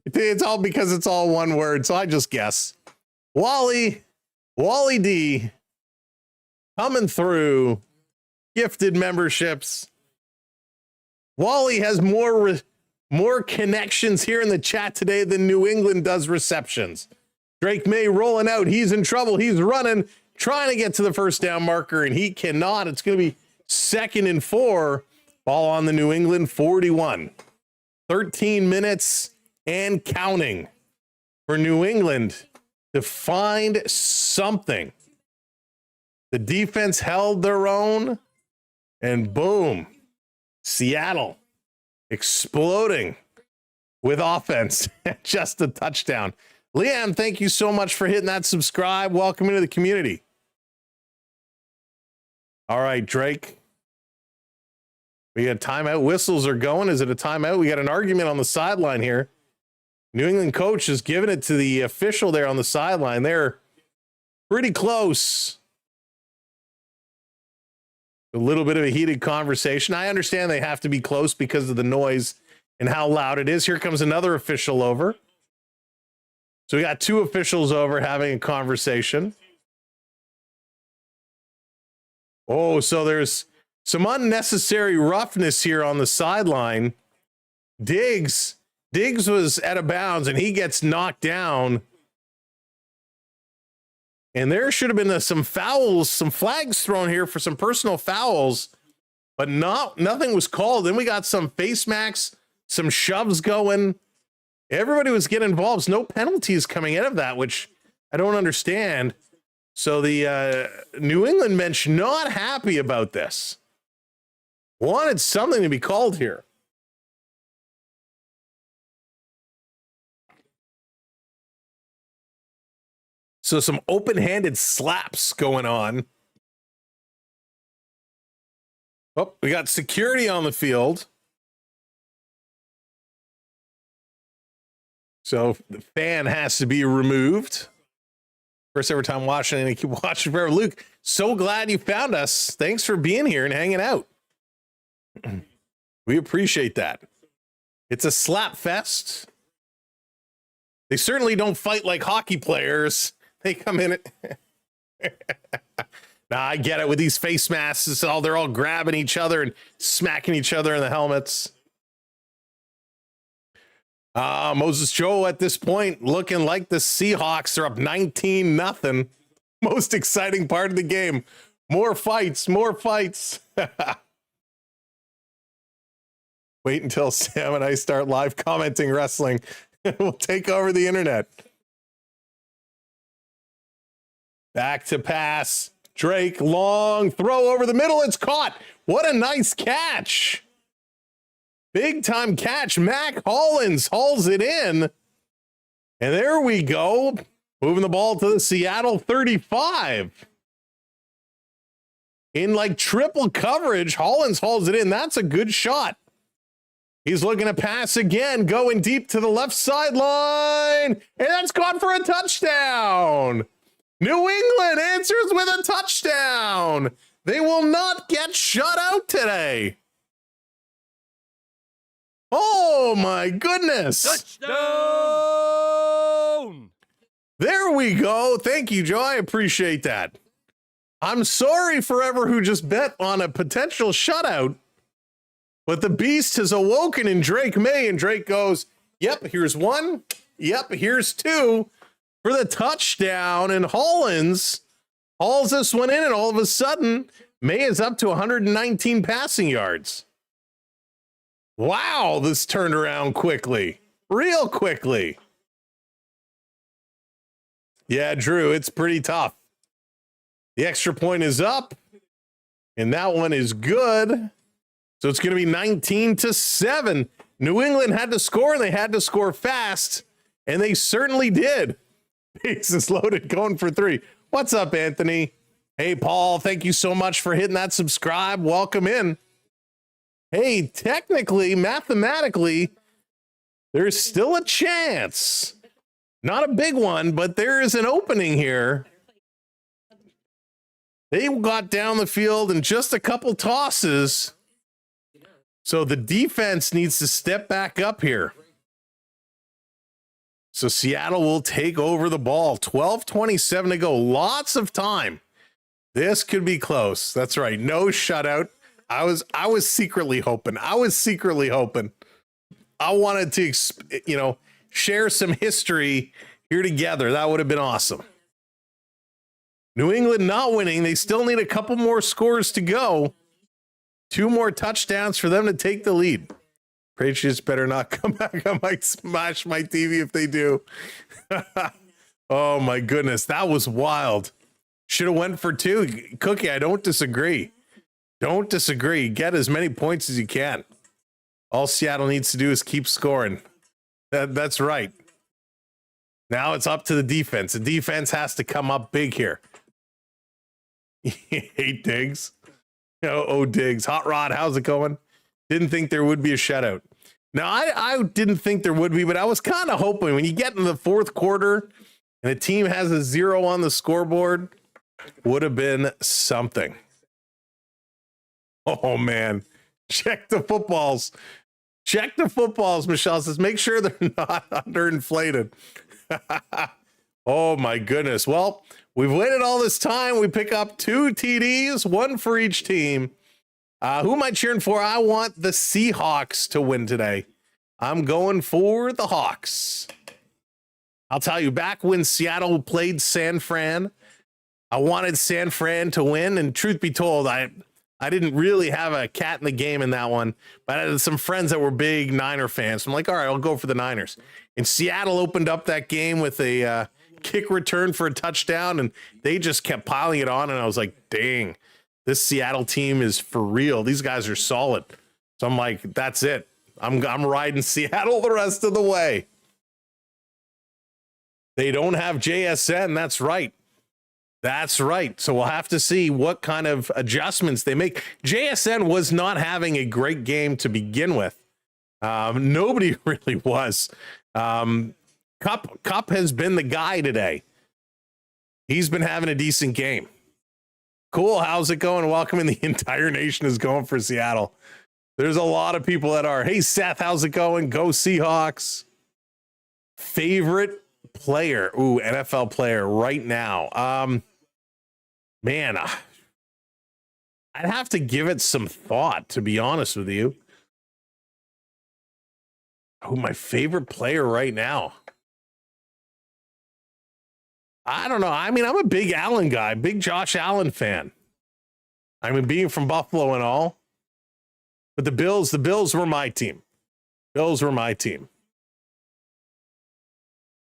It's all because it's all one word, so I just guess. Wally D. Coming through. Gifted memberships. Wally has more connections here in the chat today than New England does receptions. Drake May rolling out. He's in trouble. He's running, trying to get to the first down marker, and he cannot. It's going to be 2nd and 4. Ball on the New England 41. 13 minutes and counting for New England to find something. The defense held their own, and boom, Seattle exploding with offense. Just a touchdown. Liam, thank you so much for hitting that subscribe. Welcome into the community. All right, Drake. We got timeout. Whistles are going. Is it a timeout? We got an argument on the sideline here. New England coach is giving it to the official there on the sideline. They're pretty close. A little bit of a heated conversation. I understand they have to be close because of the noise and how loud it is. Here comes another official over. So we got 2 officials over having a conversation. Oh, so there's some unnecessary roughness here on the sideline. Diggs was out of bounds and he gets knocked down. And there should have been some fouls, some flags thrown here for some personal fouls, but nothing was called. Then we got some face masks, some shoves going. Everybody was getting involved. No penalties coming out of that, which I don't understand. So the New England bench not happy about this. Wanted something to be called here. So some open-handed slaps going on. Oh, we got security on the field. So the fan has to be removed. First ever time watching, and I keep watching forever. Luke, so glad you found us. Thanks for being here and hanging out. We appreciate that. It's a slap fest. They certainly don't fight like hockey players. They come in. Nah, I get it with these face masks. They're all grabbing each other and smacking each other in the helmets. Moses Joe at this point looking like the Seahawks are up 19-0. Most exciting part of the game. More fights, more fights. Wait until Sam and I start live commenting wrestling. We'll take over the internet. Back to pass. Drake, long throw over the middle. It's caught. What a nice catch. Big time catch. Mac Hollins hauls it in. And there we go. Moving the ball to the Seattle 35. In like triple coverage, Hollins hauls it in. That's a good shot. He's looking to pass again, going deep to the left sideline. And that's caught for a touchdown. New England answers with a touchdown. They will not get shut out today. Oh my goodness. Touchdown! There we go. Thank you, Joe. I appreciate that. I'm sorry forever who just bet on a potential shutout, but the beast has awoken in Drake May, and Drake goes, yep, here's 1. Yep, here's 2 for the touchdown, and Hollins hauls this one in, and all of a sudden, May is up to 119 passing yards. Wow, this turned around quickly, real quickly. Yeah, Drew, it's pretty tough. The extra point is up, and that one is good. So it's going to be 19-7. New England had to score, and they had to score fast, and they certainly did. Bases loaded, going for 3. What's up, Anthony? Hey, Paul, thank you so much for hitting that subscribe. Welcome in. hey, technically, mathematically, there's still a chance. Not a big one, but there is an opening here. They got down the field in just a couple tosses. So the defense needs to step back up here. So Seattle will take over the ball. 12:27 to go. Lots of time. This could be close. That's right. No shutout. I was secretly hoping. I wanted to, share some history here together. That would have been awesome. New England not winning. They still need a couple more scores to go. 2 more touchdowns for them to take the lead. Patriots better not come back. I might smash my TV if they do. Oh my goodness, that was wild. Should have went for 2. Cookie, I don't disagree. Don't disagree. Get as many points as you can. All Seattle needs to do is keep scoring. That's right. Now it's up to the defense. The defense has to come up big here. Hey, Diggs. Oh, Diggs. Hot Rod, how's it going? Didn't think there would be a shutout. Now, I didn't think there would be, but I was kind of hoping when you get in the fourth quarter and a team has a 0 on the scoreboard, would have been something. Oh, man. Check the footballs. Check the footballs, Michelle says. Make sure they're not underinflated. Oh, my goodness. Well, we've waited all this time. We pick up 2 TDs, 1 for each team. Who am I cheering for? I want the Seahawks to win today. I'm going for the Hawks. I'll tell you, back when Seattle played San Fran, I wanted San Fran to win. And truth be told, I didn't really have a cat in the game in that one. But I had some friends that were big Niner fans. So I'm like, all right, I'll go for the Niners. And Seattle opened up that game with a kick return for a touchdown, and they just kept piling it on. And I was like, dang, this Seattle team is for real. These guys are solid. So I'm like, that's it. I'm riding Seattle the rest of the way. They don't have JSN. That's right. That's right. So we'll have to see what kind of adjustments they make. JSN was not having a great game to begin with. Nobody really was. Cup has been the guy today. He's been having a decent game. Cool. How's it going? Welcome. The entire nation is going for Seattle. There's a lot of people that are. Hey, Seth, how's it going? Go Seahawks. Favorite player. Ooh, NFL player right now. Man, I'd have to give it some thought, to be honest with you. Oh, my favorite player right now. I don't know. I mean, I'm a big Allen guy, big Josh Allen fan. I mean, being from Buffalo and all. But the Bills were my team. Bills were my team.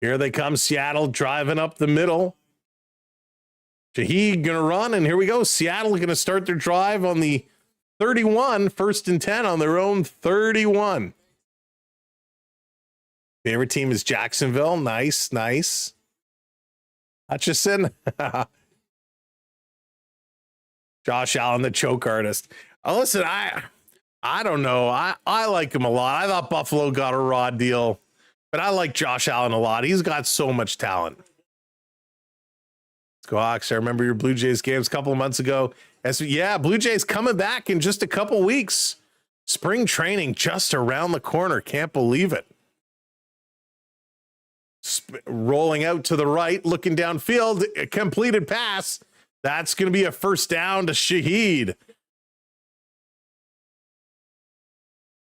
Here they come, Seattle driving up the middle. Shaheed going to run, and here we go. Seattle going to start their drive on the 31, 1st and 10 on their own 31. Favorite team is Jacksonville. Nice, nice. Hutchison. Josh Allen, the choke artist. Listen, I don't know. I like him a lot. I thought Buffalo got a raw deal, but I like Josh Allen a lot. He's got so much talent. Let's go Hawks. I remember your Blue Jays games a couple of months ago. Yeah, Blue Jays coming back in just a couple weeks. Spring training just around the corner. Can't believe it. Rolling out to the right, looking downfield, a completed pass. That's going to be a first down to Shaheed.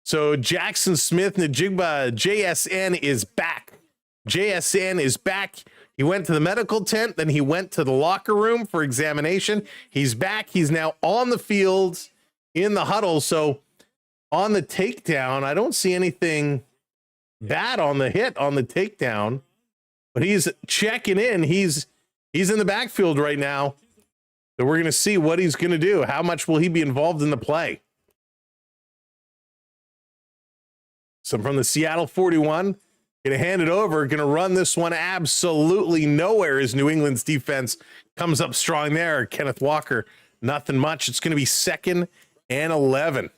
So Jackson Smith Najigba, JSN is back. JSN is back. He went to the medical tent, then he went to the locker room for examination. He's back. He's now on the field in the huddle. So on the takedown, I don't see anything bad on the hit on the takedown, but he's checking in. He's in the backfield right now. So we're going to see what he's going to do. How much will he be involved in the play? So from the Seattle 41, going to hand it over, going to run this one absolutely nowhere as New England's defense comes up strong there. Kenneth Walker, nothing much. It's going to be 2nd and 11.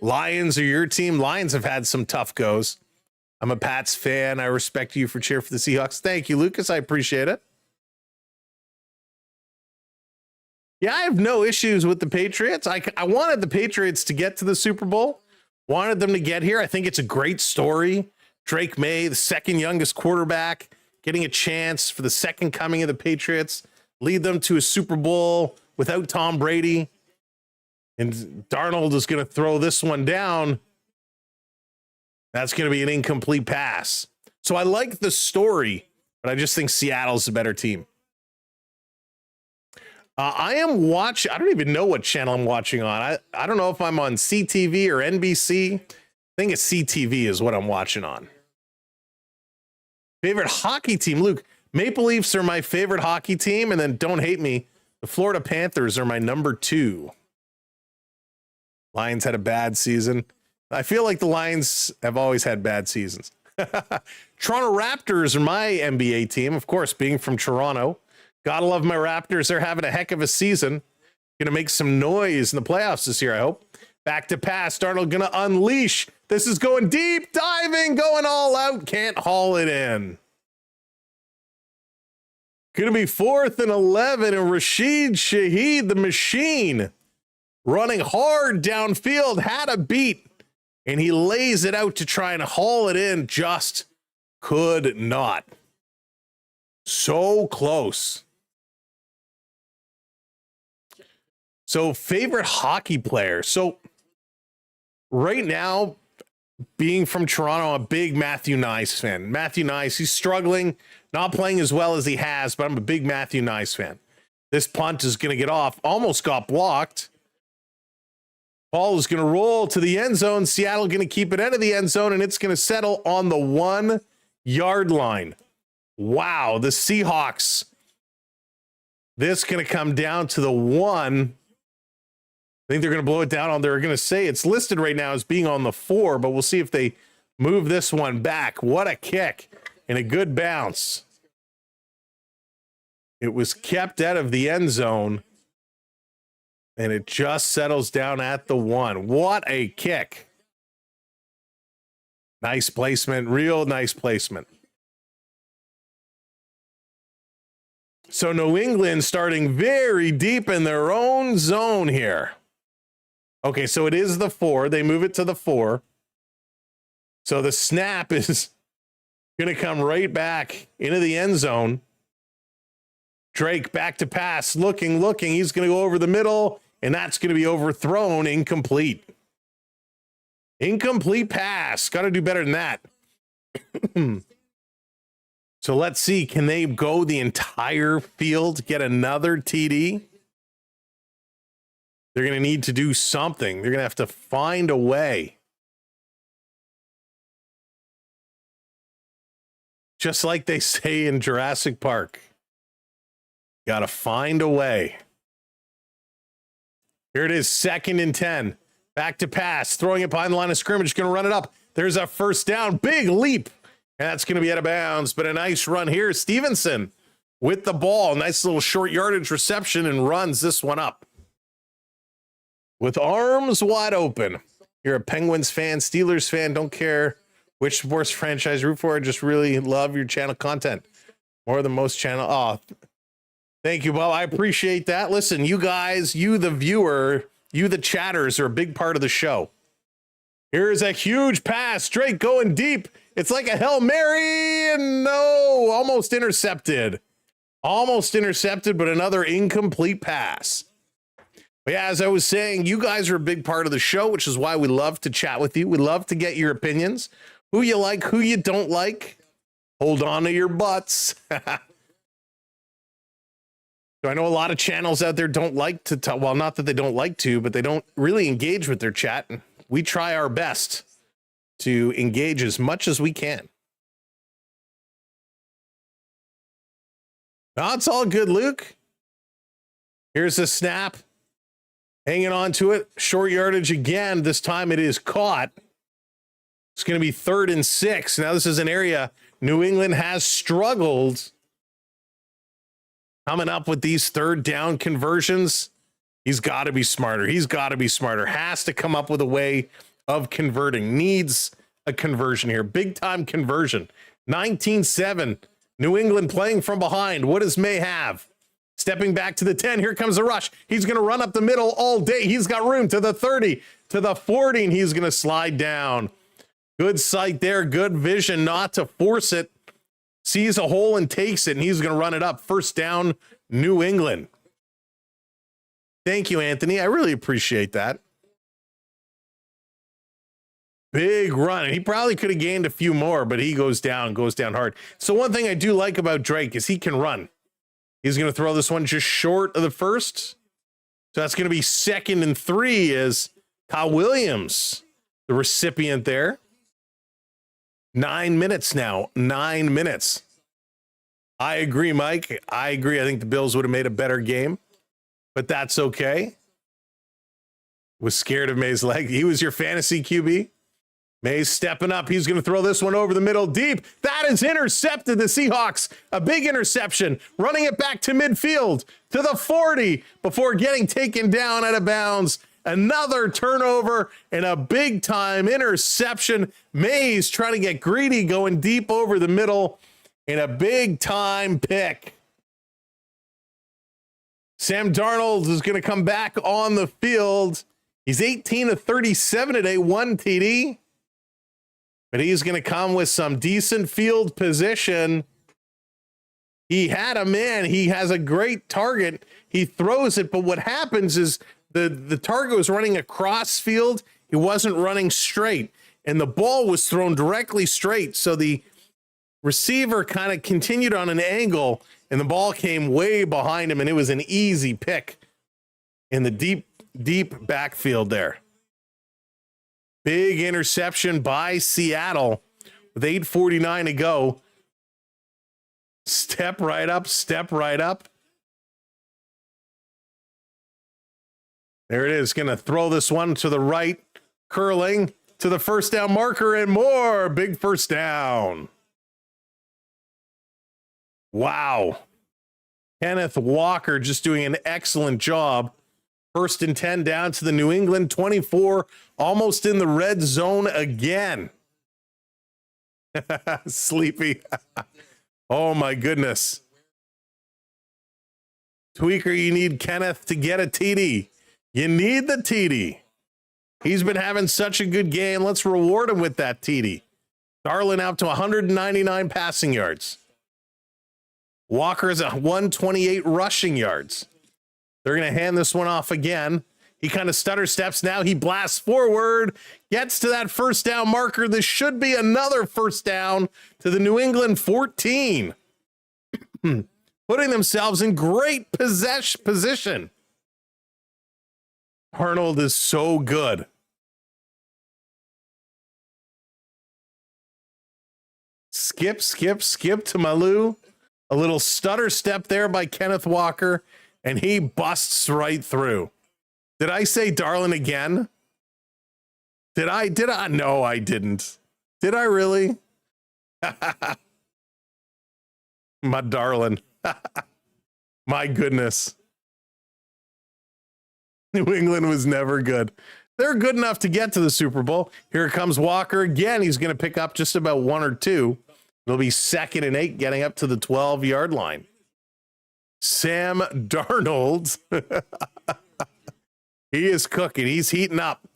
Lions are your team. Lions have had some tough goes. I'm a Pats fan. I respect you for cheering for the Seahawks. Thank you, Lucas. I appreciate it. Yeah, I have no issues with the Patriots. I wanted the Patriots to get to the Super Bowl. Wanted them to get here. I think it's a great story. Drake May, the second youngest quarterback, getting a chance for the second coming of the Patriots, lead them to a Super Bowl without Tom Brady. And Darnold is going to throw this one down. That's going to be an incomplete pass. So I like the story, but I just think Seattle's a better team. I am watching, I don't even know what channel I'm watching on. I don't know if I'm on CTV or NBC. I think it's CTV is what I'm watching on. Favorite hockey team, Luke. Maple Leafs are my favorite hockey team, and then don't hate me, the Florida Panthers are my number 2. Lions had a bad season. I feel like the Lions have always had bad seasons. Toronto Raptors are my NBA team, of course, being from Toronto. Gotta love my Raptors. They're having a heck of a season. Gonna make some noise in the playoffs this year, I hope. Back to pass. Darnold gonna unleash. This is going deep, diving, going all out. Can't haul it in. Gonna be 4th and 11, and Rashid Shaheed, the machine, running hard downfield, had a beat, and he lays it out to try and haul it in. Just could not. So close. So favorite hockey player. So right now, being from Toronto, I'm a big Matthew Nice fan. Matthew Nice, he's struggling, not playing as well as he has, but I'm a big Matthew Nice fan. This punt is going to get off. Almost got blocked. Ball is going to roll to the end zone. Seattle going to keep it out of the end zone, and it's going to settle on the 1-yard line. Wow, the Seahawks. This going to come down to the 1. I think they're going to blow it down on. They're going to say it's listed right now as being on the 4, but we'll see if they move this one back. What a kick and a good bounce. It was kept out of the end zone, and it just settles down at the 1. What a kick. Nice placement, real nice placement. So New England starting very deep in their own zone here. Okay, so it is the 4. They move it to the 4. So the snap is going to come right back into the end zone. Drake back to pass, looking. He's going to go over the middle, and that's going to be overthrown, incomplete. Incomplete pass. Got to do better than that. So let's see, can they go the entire field, get another TD? They're going to need to do something. They're going to have to find a way. Just like they say in Jurassic Park. Got to find a way. Here it is, 2nd and 10. Back to pass, throwing it behind the line of scrimmage, going to run it up. There's a first down, big leap. And that's going to be out of bounds, but a nice run here. Stevenson with the ball. Nice little short yardage reception and runs this one up. With arms wide open. You're a Penguins fan, Steelers fan, don't care which sports franchise you root for. I just really love your channel content. More than most channel. Oh, thank you, Bob. I appreciate that. Listen, you guys, you the viewer, you the chatters are a big part of the show. Here's a huge pass, straight going deep. It's like a Hail Mary, and no, almost intercepted. Almost intercepted, but another incomplete pass. But yeah, as I was saying, you guys are a big part of the show, which is why we love to chat with you. We love to get your opinions. Who you like, who you don't like. Hold on to your butts. So I know a lot of channels out there don't like to talk. Well, not that they don't like to, but they don't really engage with their chat. We try our best to engage as much as we can. No, it's all good, Luke. Here's the snap. Hanging on to it. Short yardage again. This time it is caught. It's going to be 3rd and 6. Now this is an area New England has struggled coming up with these 3rd down conversions. He's got to be smarter. Has to come up with a way of converting. Needs a conversion here. Big time conversion. 19-7. New England playing from behind. What does May have? Stepping back to the 10. Here comes the rush. He's going to run up the middle all day. He's got room to the 30, to the 40, and he's going to slide down. Good sight there. Good vision not to force it. Sees a hole and takes it, and he's going to run it up. First down, New England. Thank you, Anthony. I really appreciate that. Big run. And he probably could have gained a few more, but he goes down hard. So one thing I do like about Drake is he can run. He's going to throw this one just short of the first. So that's going to be 2nd and 3 as Kyle Williams, the recipient there. 9 minutes now. 9 minutes. I agree, Mike. I agree. I think the Bills would have made a better game, but that's okay. Was scared of May's leg. He was your fantasy QB. May's stepping up. He's going to throw this one over the middle deep. That is intercepted. The Seahawks, a big interception, running it back to midfield to the 40 before getting taken down out of bounds. Another turnover and a big time interception. May's trying to get greedy, going deep over the middle in a big time pick. Sam Darnold is going to come back on the field. He's 18 of 37 today, 1 TD. But he's going to come with some decent field position. He had a man. He has a great target. He throws it, but what happens is the target was running across field. He wasn't running straight, and the ball was thrown directly straight. So the receiver kind of continued on an angle, and the ball came way behind him, and it was an easy pick in the deep backfield there. Big interception by Seattle with 8:49 to go. Step right up, step right up. There it is. Going to throw this one to the right, curling to the first down marker and more. Big first down. Wow. Kenneth Walker just doing an excellent job. 1st and 10 down to the New England 24, almost in the red zone again. Sleepy. Oh my goodness. Tweaker, you need Kenneth to get a TD. You need the TD. He's been having such a good game. Let's reward him with that TD. Darlin out to 199 passing yards. Walker's at 128 rushing yards. They're going to hand this one off again. He kind of stutter steps now. He blasts forward, gets to that first down marker. This should be another first down to the New England 14. Putting themselves in great position. Arnold is so good. Skip to Malou. A little stutter step there by Kenneth Walker. And he busts right through. Did I say Darlin again? Did I? No, I didn't. Did I really? My darling. My goodness. New England was never good. They're good enough to get to the Super Bowl. Here comes Walker again. He's going to pick up just about 1 or 2. It'll be 2nd and 8, getting up to the 12-yard line. Sam Darnold. He is cooking. He's heating up.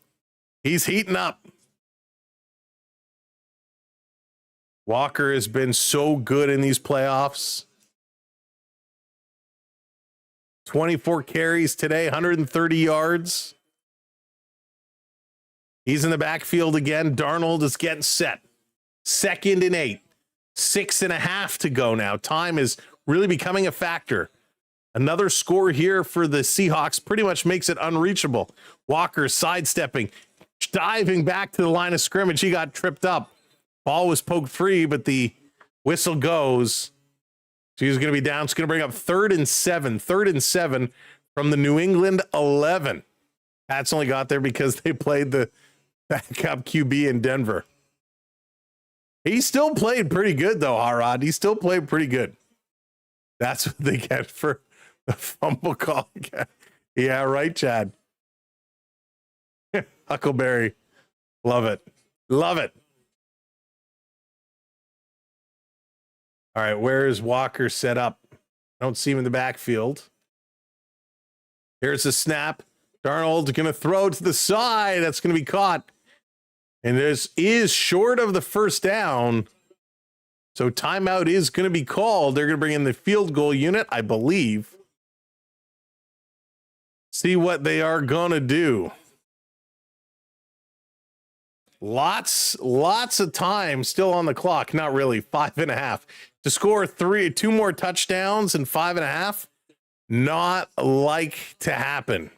Walker has been so good in these playoffs. 24 carries today, 130 yards. He's in the backfield again. Darnold is getting set. 2nd and 8. 6.5 to go now. Time is really becoming a factor. Another score here for the Seahawks pretty much makes it unreachable. Walker sidestepping, diving back to the line of scrimmage. He got tripped up. Ball was poked free, but the whistle goes. So he's going to be down. It's going to bring up 3rd and 7. 3rd and 7 from the New England 11. Pats only got there because they played the backup QB in Denver. He still played pretty good, though, Harrod. He still played pretty good. That's what they get for the fumble call. Yeah, right, Chad. Huckleberry. Love it. Love it. All right, where is Walker set up? I don't see him in the backfield. Here's the snap. Darnold's going to throw to the side. That's going to be caught. And this is short of the first down. So timeout is going to be called. They're going to bring in the field goal unit, I believe. See what they are going to do. Lots of time still on the clock. Not really. 5.5 to score 2 more touchdowns in 5.5. Not like to happen.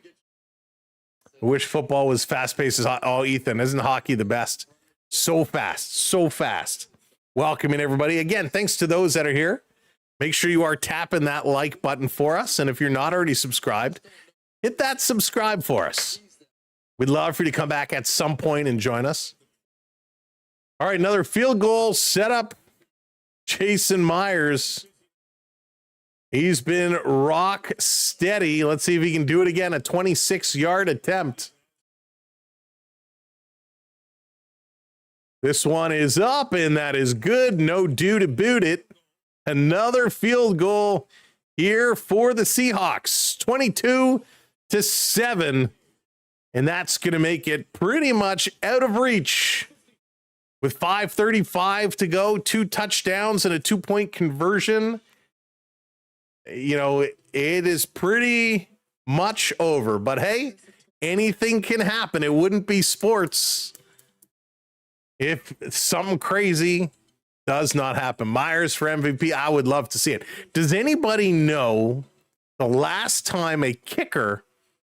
I wish football was fast-paced. Oh, Ethan, isn't hockey the best? So fast, so fast. Welcoming everybody. Again, thanks to those that are here. Make sure you are tapping that like button for us. And if you're not already subscribed, hit that subscribe for us. We'd love for you to come back at some point and join us. All right, another field goal set up. Jason Myers. He's been rock steady. Let's see if he can do it again. A 26-yard attempt. This one is up, and that is good. No due to boot it. Another field goal here for the Seahawks. 22-7. And that's going to make it pretty much out of reach. With 5:35 to go, 2 touchdowns and a 2-point conversion. You know, it is pretty much over. But hey, anything can happen. It wouldn't be sports if something crazy does not happen. Myers for MVP, I would love to see it. Does anybody know the last time a kicker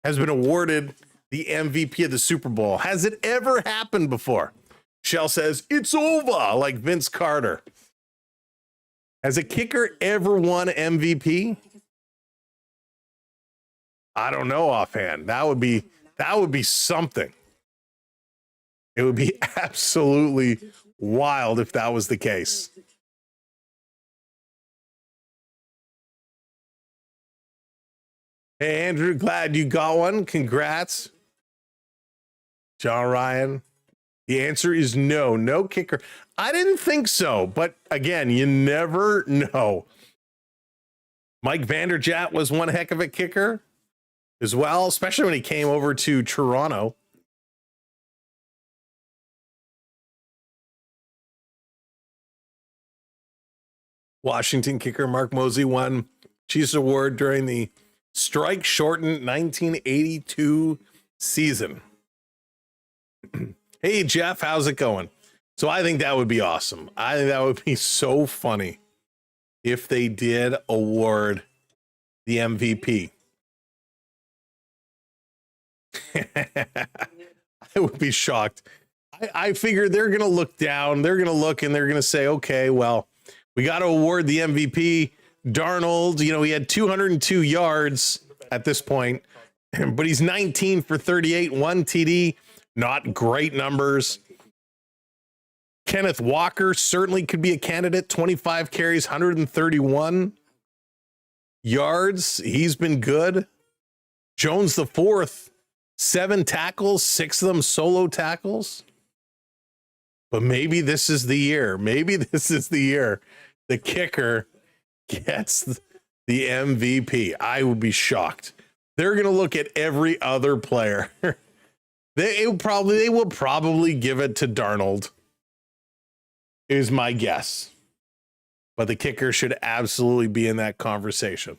has been awarded the MVP of the Super Bowl? Has it ever happened before? Shell says, it's over, like Vince Carter. Has a kicker ever won MVP? I don't know offhand. That would be something. It would be absolutely wild if that was the case. Hey, Andrew, glad you got one. Congrats. John Ryan. The answer is no. No kicker. I didn't think so, but again, you never know. Mike Vanderjagt was one heck of a kicker as well, especially when he came over to Toronto. Washington kicker Mark Mosey won Chiefs Award during the strike-shortened 1982 season. Hey, Jeff, how's it going? So I think that would be awesome. I think that would be so funny if they did award the MVP. I would be shocked. I figure they're going to look down. They're going to look and they're going to say, okay, well, we got to award the MVP. Darnold, you know, he had 202 yards at this point, but he's 19 for 38, 1 TD. Not great numbers. Kenneth Walker certainly could be a candidate. 25 carries, 131 yards. He's been good. Jones the fourth, 7 tackles, 6 of them solo tackles. But maybe this is the year. Maybe this is the year the kicker gets the MVP. I would be shocked. They're going to look at every other player. They will probably give it to Darnold, is my guess. But the kicker should absolutely be in that conversation.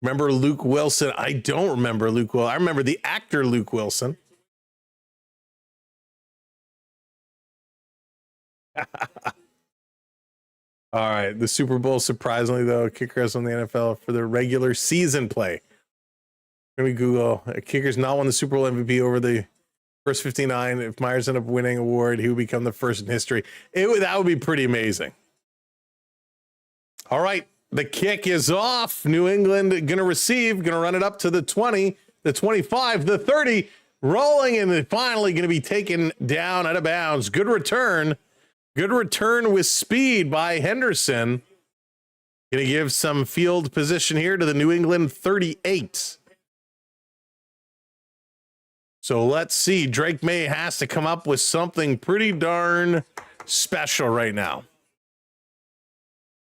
Remember Luke Wilson? I don't remember Luke Wilson. I remember the actor Luke Wilson. All right, the Super Bowl, surprisingly, though, kicker has won the NFL for the regular season play. Let me Google. A kicker's not won the Super Bowl MVP over the first 59. If Myers ended up winning an award, he would become the first in history. That would be pretty amazing. All right, the kick is off. New England going to receive, going to run it up to the 20, the 25, the 30, rolling, and then finally going to be taken down out of bounds. Good return. Good return with speed by Henderson. Going to give some field position here to the New England 38. So let's see. Drake May has to come up with something pretty darn special right now.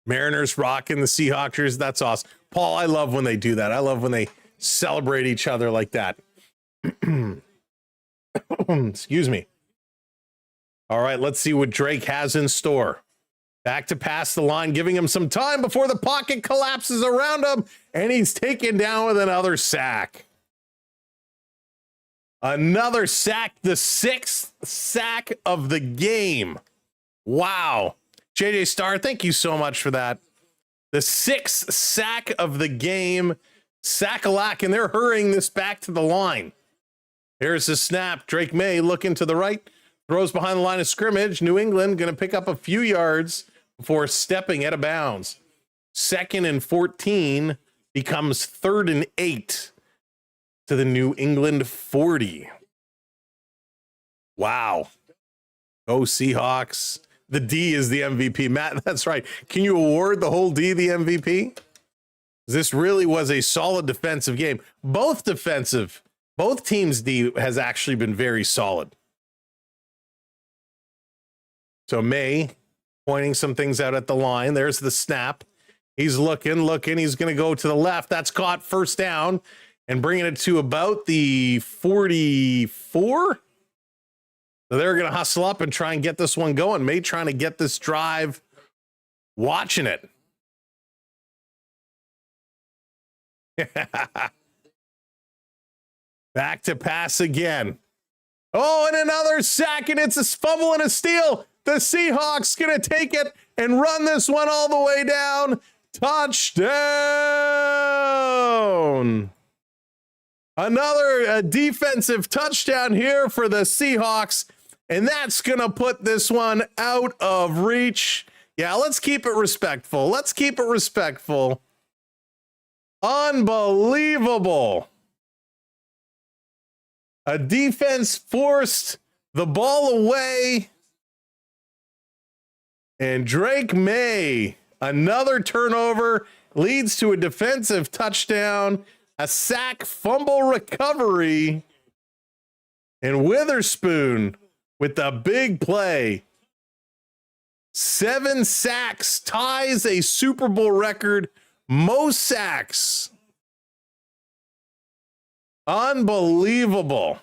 Mariners rocking the Seahawks. That's awesome. Paul, I love when they do that. I love when they celebrate each other like that. Excuse me. All right, let's see what Drake has in store. Back to pass the line, giving him some time before the pocket collapses around him, and he's taken down with another sack. Another sack, the 6th sack of the game. Wow. JJ Starr, thank you so much for that. The 6th sack of the game. Sack-a-lack, and they're hurrying this back to the line. Here's the snap. Drake May looking to the right. Throws behind the line of scrimmage. New England going to pick up a few yards before stepping out of bounds. 2nd and 14 becomes 3rd and 8 to the New England 40. Wow. Go Seahawks. The D is the MVP. Matt, that's right. Can you award the whole D the MVP? This really was a solid defensive game. Both teams' D has actually been very solid. So May pointing some things out at the line. There's the snap. He's looking. He's going to go to the left. That's caught, first down, and bringing it to about the 44. So they're going to hustle up and try and get this one going. May trying to get this drive, watching it. Back to pass again. Oh, and another sack, and it's a fumble and a steal. The Seahawks going to take it and run this one all the way down. Touchdown. Another defensive touchdown here for the Seahawks, and that's going to put this one out of reach. Yeah, let's keep it respectful. Unbelievable. A defense forced the ball away. And Drake May, another turnover, leads to a defensive touchdown, a sack, fumble recovery, and Witherspoon with the big play. 7 sacks, ties a Super Bowl record, most sacks. Unbelievable.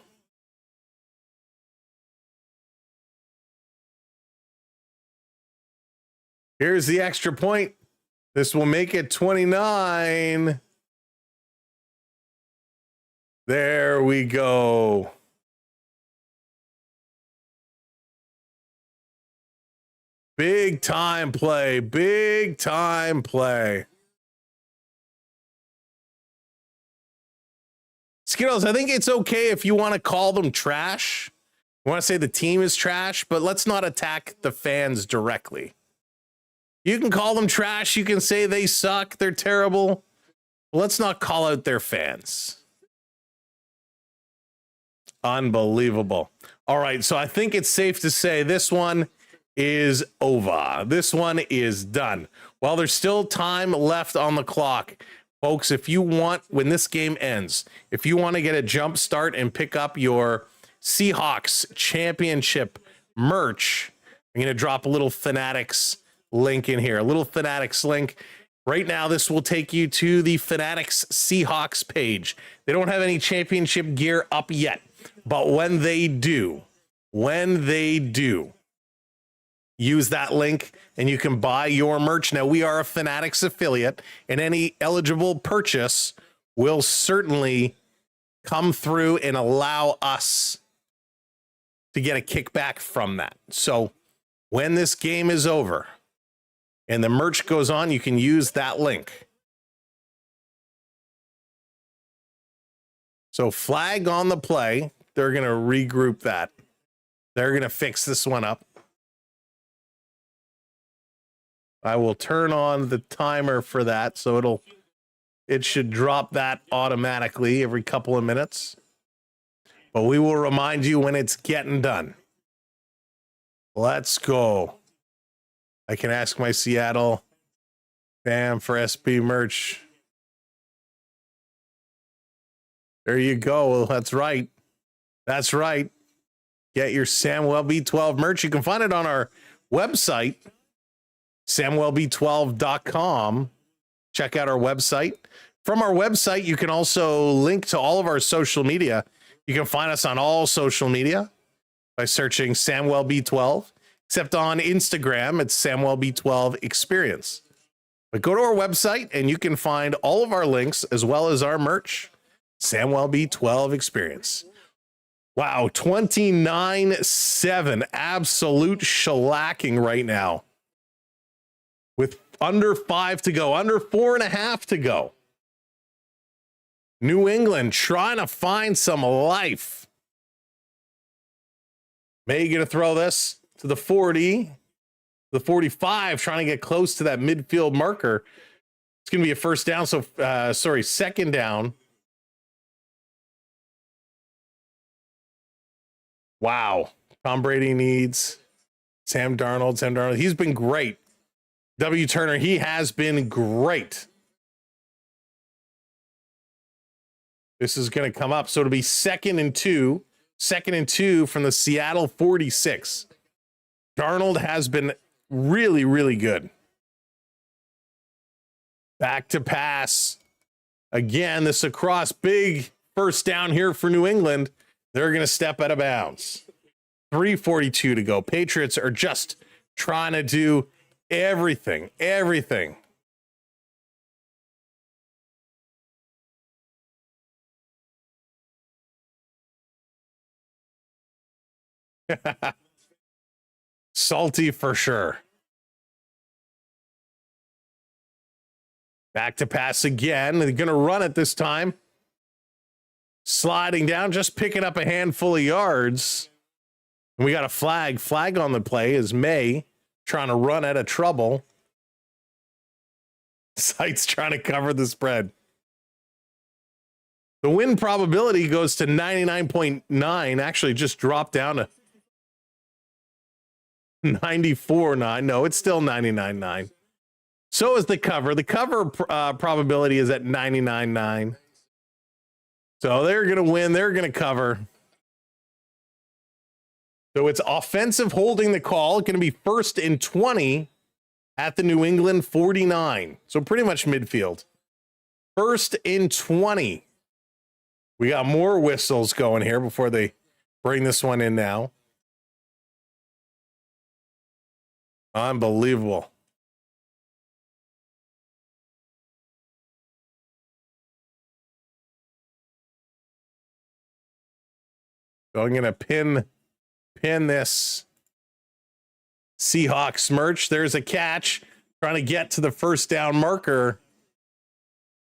Here's the extra point. This will make it 29. There we go. Big time play. Skittles, I think it's okay if you want to call them trash. You want to say the team is trash, but let's not attack the fans directly. You can call them trash. You can say they suck. They're terrible. Let's not call out their fans. Unbelievable. All right. So I think it's safe to say this one is over. This one is done. While there's still time left on the clock, folks, if you want, when this game ends, if you want to get a jump start and pick up your Seahawks championship merch, I'm going to drop a little Fanatics link in here, a little Fanatics link. Right now, this will take you to the Fanatics Seahawks page. They don't have any championship gear up yet, but when they do, use that link and you can buy your merch. Now, we are a Fanatics affiliate, and any eligible purchase will certainly come through and allow us to get a kickback from that. So when this game is over and the merch goes on, you can use that link. So flag on the play. They're going to regroup that. They're going to fix this one up. I will turn on the timer for that, so it should drop that automatically every couple of minutes. But we will remind you when it's getting done. Let's go. I can ask my Seattle fam for SB merch. There you go. Well, that's right. That's right. Get your Samuel B12 merch. You can find it on our website, samuelb12.com. Check out our website. From our website, you can also link to all of our social media. You can find us on all social media by searching Samuel B12, except on Instagram, it's Samuel B12 Experience. But go to our website and you can find all of our links as well as our merch, Samuel B12 Experience. Wow, 29-7, absolute shellacking right now. With under 5 to go, under 4.5 to go. New England trying to find some life. May going to throw this to the 40, the 45, trying to get close to that midfield marker. It's going to be a first down. So, second down. Wow. Tom Brady needs Sam Darnold. He's been great. W. Turner, he has been great. This is going to come up. So it'll be second and two from the Seattle 46. Darnold has been really, really good. Back to pass. Again, this across, big first down here for New England. They're going to step out of bounds. 3:42 to go. Patriots are just trying to do everything. Salty for sure. Back to pass again. They're going to run it this time. Sliding down, just picking up a handful of yards. And we got a flag. Flag on the play is May trying to run out of trouble. Sight's trying to cover the spread. The win probability goes to 99.9. Actually, just dropped down to 94.9. No, it's still 99.9. So is the cover. The cover probability is at 99.9. So they're going to win. They're going to cover. So it's offensive holding the call. It's going to be 1st and 20 at the New England 49. So pretty much midfield. 1st and 20. We got more whistles going here before they bring this one in now. Unbelievable. So I'm going to pin this Seahawks merch. There's a catch. Trying to get to the first down marker.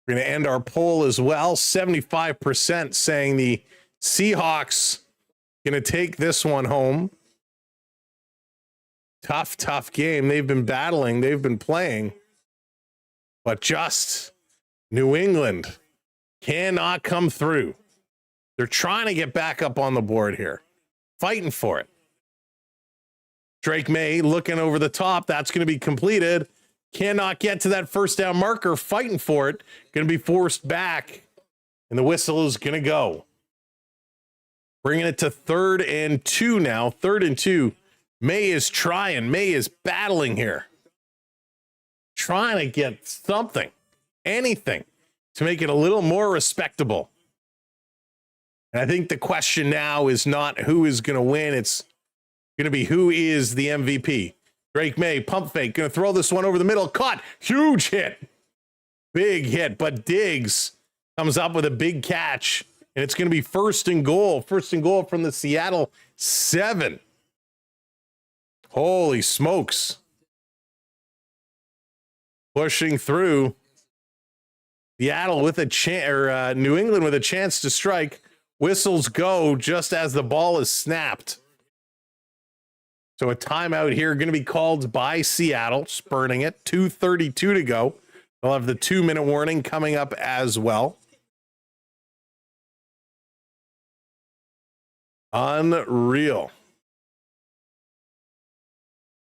We're going to end our poll as well. 75% saying the Seahawks going to take this one home. Tough game. They've been battling. They've been playing. But just New England cannot come through. They're trying to get back up on the board here. Fighting for it. Drake May looking over the top. That's going to be completed. Cannot get to that first down marker. Fighting for it. Going to be forced back. And the whistle is going to go. Bringing it to 3rd and 2 now. 3rd and 2. May is trying. May is battling here. Trying to get something. Anything. To make it a little more respectable. And I think the question now is not who is going to win. It's going to be who is the MVP. Drake May, pump fake, going to throw this one over the middle. Caught. Huge hit. Big hit. But Diggs comes up with a big catch. And it's going to be 1st and goal. 1st and goal from the Seattle 7. Holy smokes. Pushing through. Seattle with a chance, New England with a chance to strike. Whistles go just as the ball is snapped. So a timeout here going to be called by Seattle, spurning it. 2:32 to go. They'll have the 2-minute warning coming up as well. Unreal.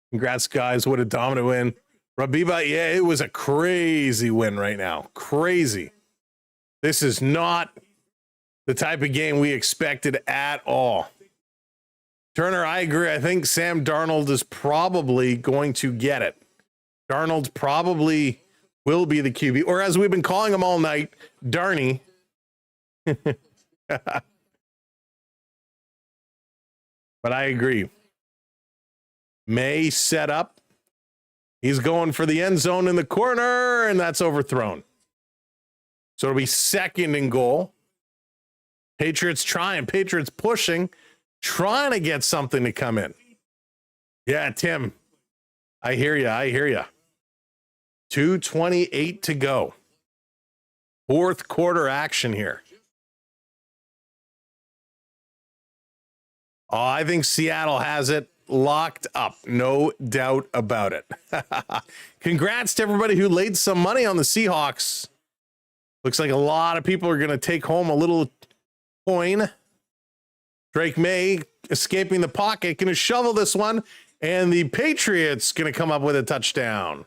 Congrats, guys. What a dominant win. Rabiba, yeah, it was a crazy win right now. Crazy. This is not the type of game we expected at all. Turner, I agree. I think Sam Darnold is probably going to get it. Darnold probably will be the QB, or as we've been calling him all night, Darny. But I agree. May set up. He's going for the end zone in the corner, and that's overthrown. So it'll be 2nd and goal. Patriots trying, Patriots pushing, trying to get something to come in. Yeah, Tim, I hear you. 2:28 to go. 4th quarter action here. Oh, I think Seattle has it locked up. No doubt about it. Congrats to everybody who laid some money on the Seahawks. Looks like a lot of people are going to take home a little coin. Drake May escaping the pocket, going to shovel this one, and the Patriots going to come up with a touchdown.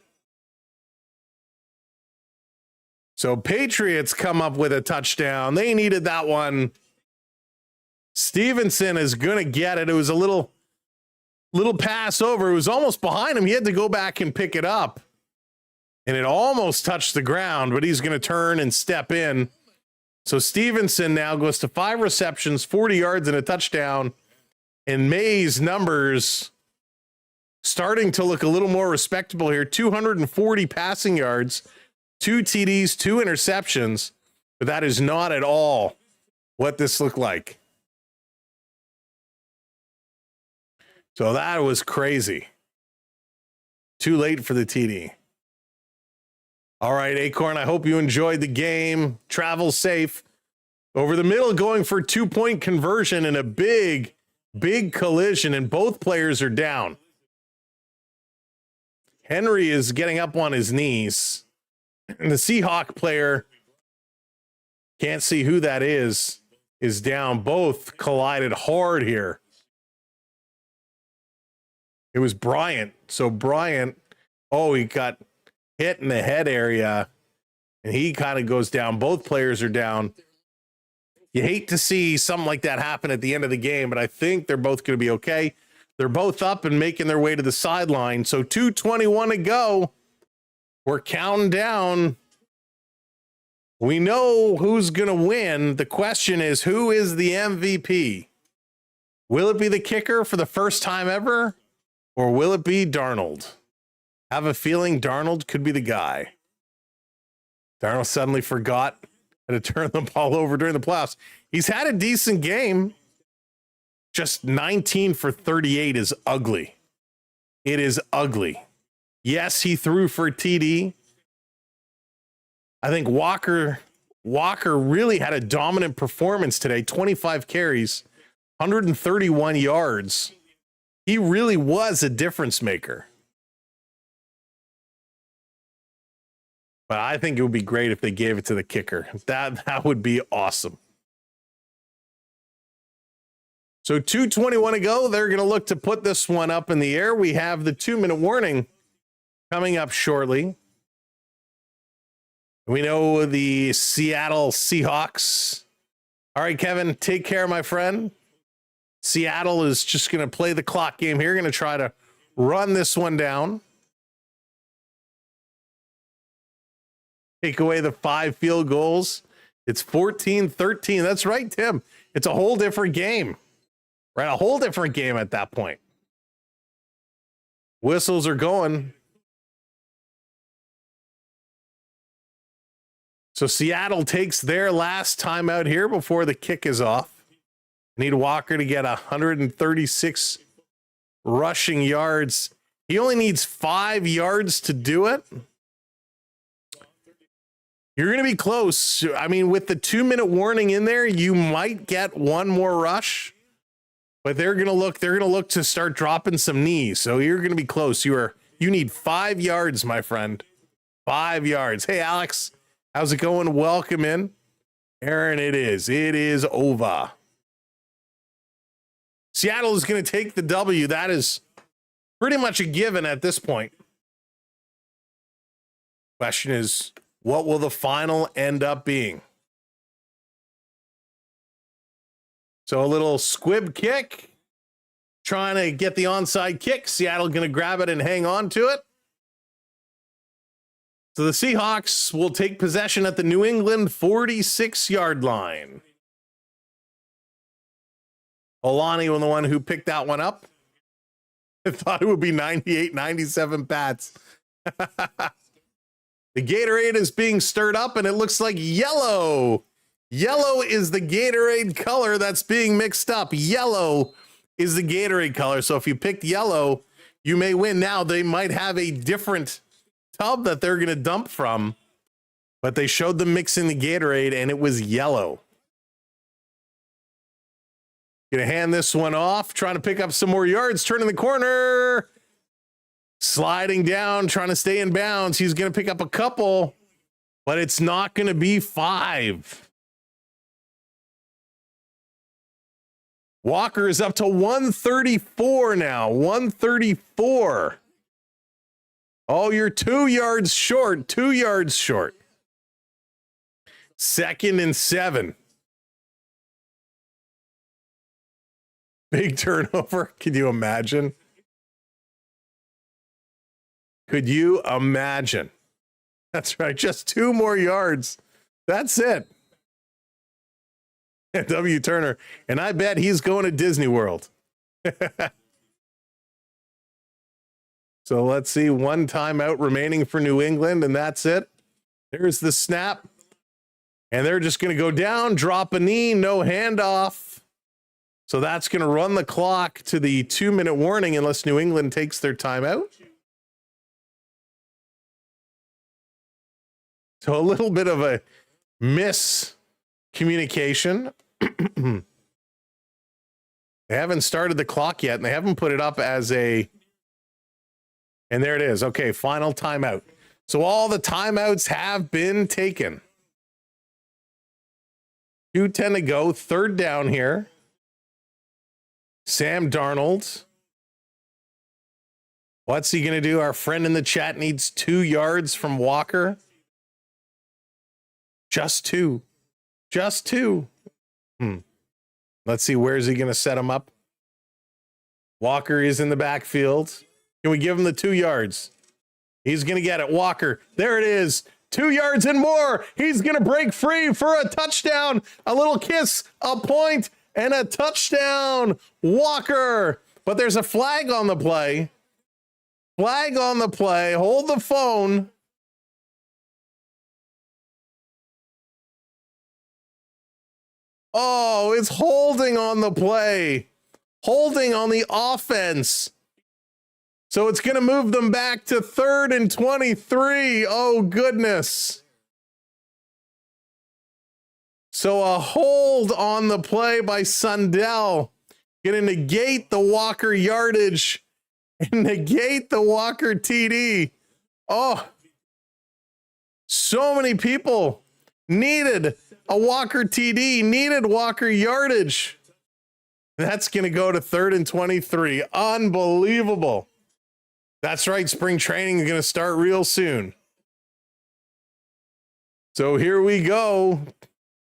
So Patriots come up with a touchdown. They needed that one. Stevenson is going to get it. It was a little pass over. It was almost behind him. He had to go back and pick it up. And it almost touched the ground, but he's going to turn and step in. So Stevenson now goes to 5 receptions, 40 yards, and a touchdown. And May's numbers starting to look a little more respectable here. 240 passing yards, 2 TDs, 2 interceptions. But that is not at all what this looked like. So that was crazy. Too late for the TD. All right, Acorn, I hope you enjoyed the game. Travel safe. Over the middle, going for 2-point conversion and a big collision, and both players are down. Henry is getting up on his knees. And the Seahawk player, can't see who that is down. Both collided hard here. It was Bryant. So Bryant, he got hit in the head area, and he kind of goes down. Both players are down. You hate to see something like that happen at the end of the game, but I think they're both going to be okay. They're both up and making their way to the sideline. So 2:21 to go. We're counting down. We know who's going to win. The question is, who is the MVP? Will it be the kicker for the first time ever? Or will it be Darnold? I have a feeling Darnold could be the guy. Darnold suddenly forgot how to turn the ball over during the playoffs. He's had a decent game. Just 19 for 38 is ugly. It is ugly. Yes, he threw for a TD. I think Walker really had a dominant performance today. 25 carries, 131 yards. He really was a difference maker. But I think it would be great if they gave it to the kicker. That would be awesome. So 2:21 to go. They're going to look to put this one up in the air. We have the 2-minute warning coming up shortly. We know the Seattle Seahawks. All right, Kevin, take care, my friend. Seattle is just going to play the clock game here. Going to try to run this one down. Take away the 5 field goals. It's 14-13. That's right, Tim. It's a whole different game. Right? A whole different game at that point. Whistles are going. So Seattle takes their last time out here before the kick is off. Need Walker to get 136 rushing yards. He only needs 5 yards to do it. You're going to be close. I mean, with the 2-minute warning in there, you might get one more rush, but they're going to look to start dropping some knees. So you're going to be close. You need 5 yards, my friend. 5 yards. Hey, Alex, how's it going? Welcome in. Aaron, it is over. Seattle is going to take the W. That is pretty much a given at this point. Question is, what will the final end up being? So a little squib kick, trying to get the onside kick. Seattle going to grab it and hang on to it. So the Seahawks will take possession at the New England 46-yard line. Olani was the one who picked that one up. I thought it would be 98, 97 Pats. The Gatorade is being stirred up, and it looks like yellow. Yellow is the Gatorade color that's being mixed up. Yellow is the Gatorade color. So if you picked yellow, you may win. Now, they might have a different tub that they're going to dump from, but they showed them mixing the Gatorade, and it was yellow. Gonna hand this one off, trying to pick up some more yards, turning the corner, sliding down, trying to stay in bounds. He's gonna pick up a couple, but it's not gonna be 5. Walker is up to 134 now, 134. Oh, you're 2 yards short, 2 yards short. 2nd and 7. Big turnover. Can you imagine? Could you imagine? That's right. Just 2 more yards. That's it. W. Turner. And I bet he's going to Disney World. So let's see. 1 timeout remaining for New England, and that's it. There's the snap. And they're just going to go down, drop a knee, no handoff. So that's going to run the clock to the 2-minute warning unless New England takes their timeout. So a little bit of a miscommunication. They haven't started the clock yet, and they haven't put it up as a... And there it is. Okay, final timeout. So all the timeouts have been taken. 2:10 to go, 3rd down here. Sam Darnold. What's he going to do? Our friend in the chat needs 2 yards from Walker. Just 2. Just 2. Let's see. Where's he going to set him up? Walker is in the backfield. Can we give him the 2 yards? He's going to get it. Walker. There it is. 2 yards and more. He's going to break free for a touchdown. A little kiss, a point, and a touchdown. Walker. But there's a flag on the play. Flag on the play. Hold the phone. Oh, it's holding on the play. Holding on the offense. So it's going to move them back to 3rd and 23. Oh, goodness. So a hold on the play by Sundell. Going to negate the Walker yardage and negate the Walker TD. Oh, so many people needed a Walker TD, needed Walker yardage. That's going to go to 3rd and 23. Unbelievable. That's right. Spring training is going to start real soon. So here we go.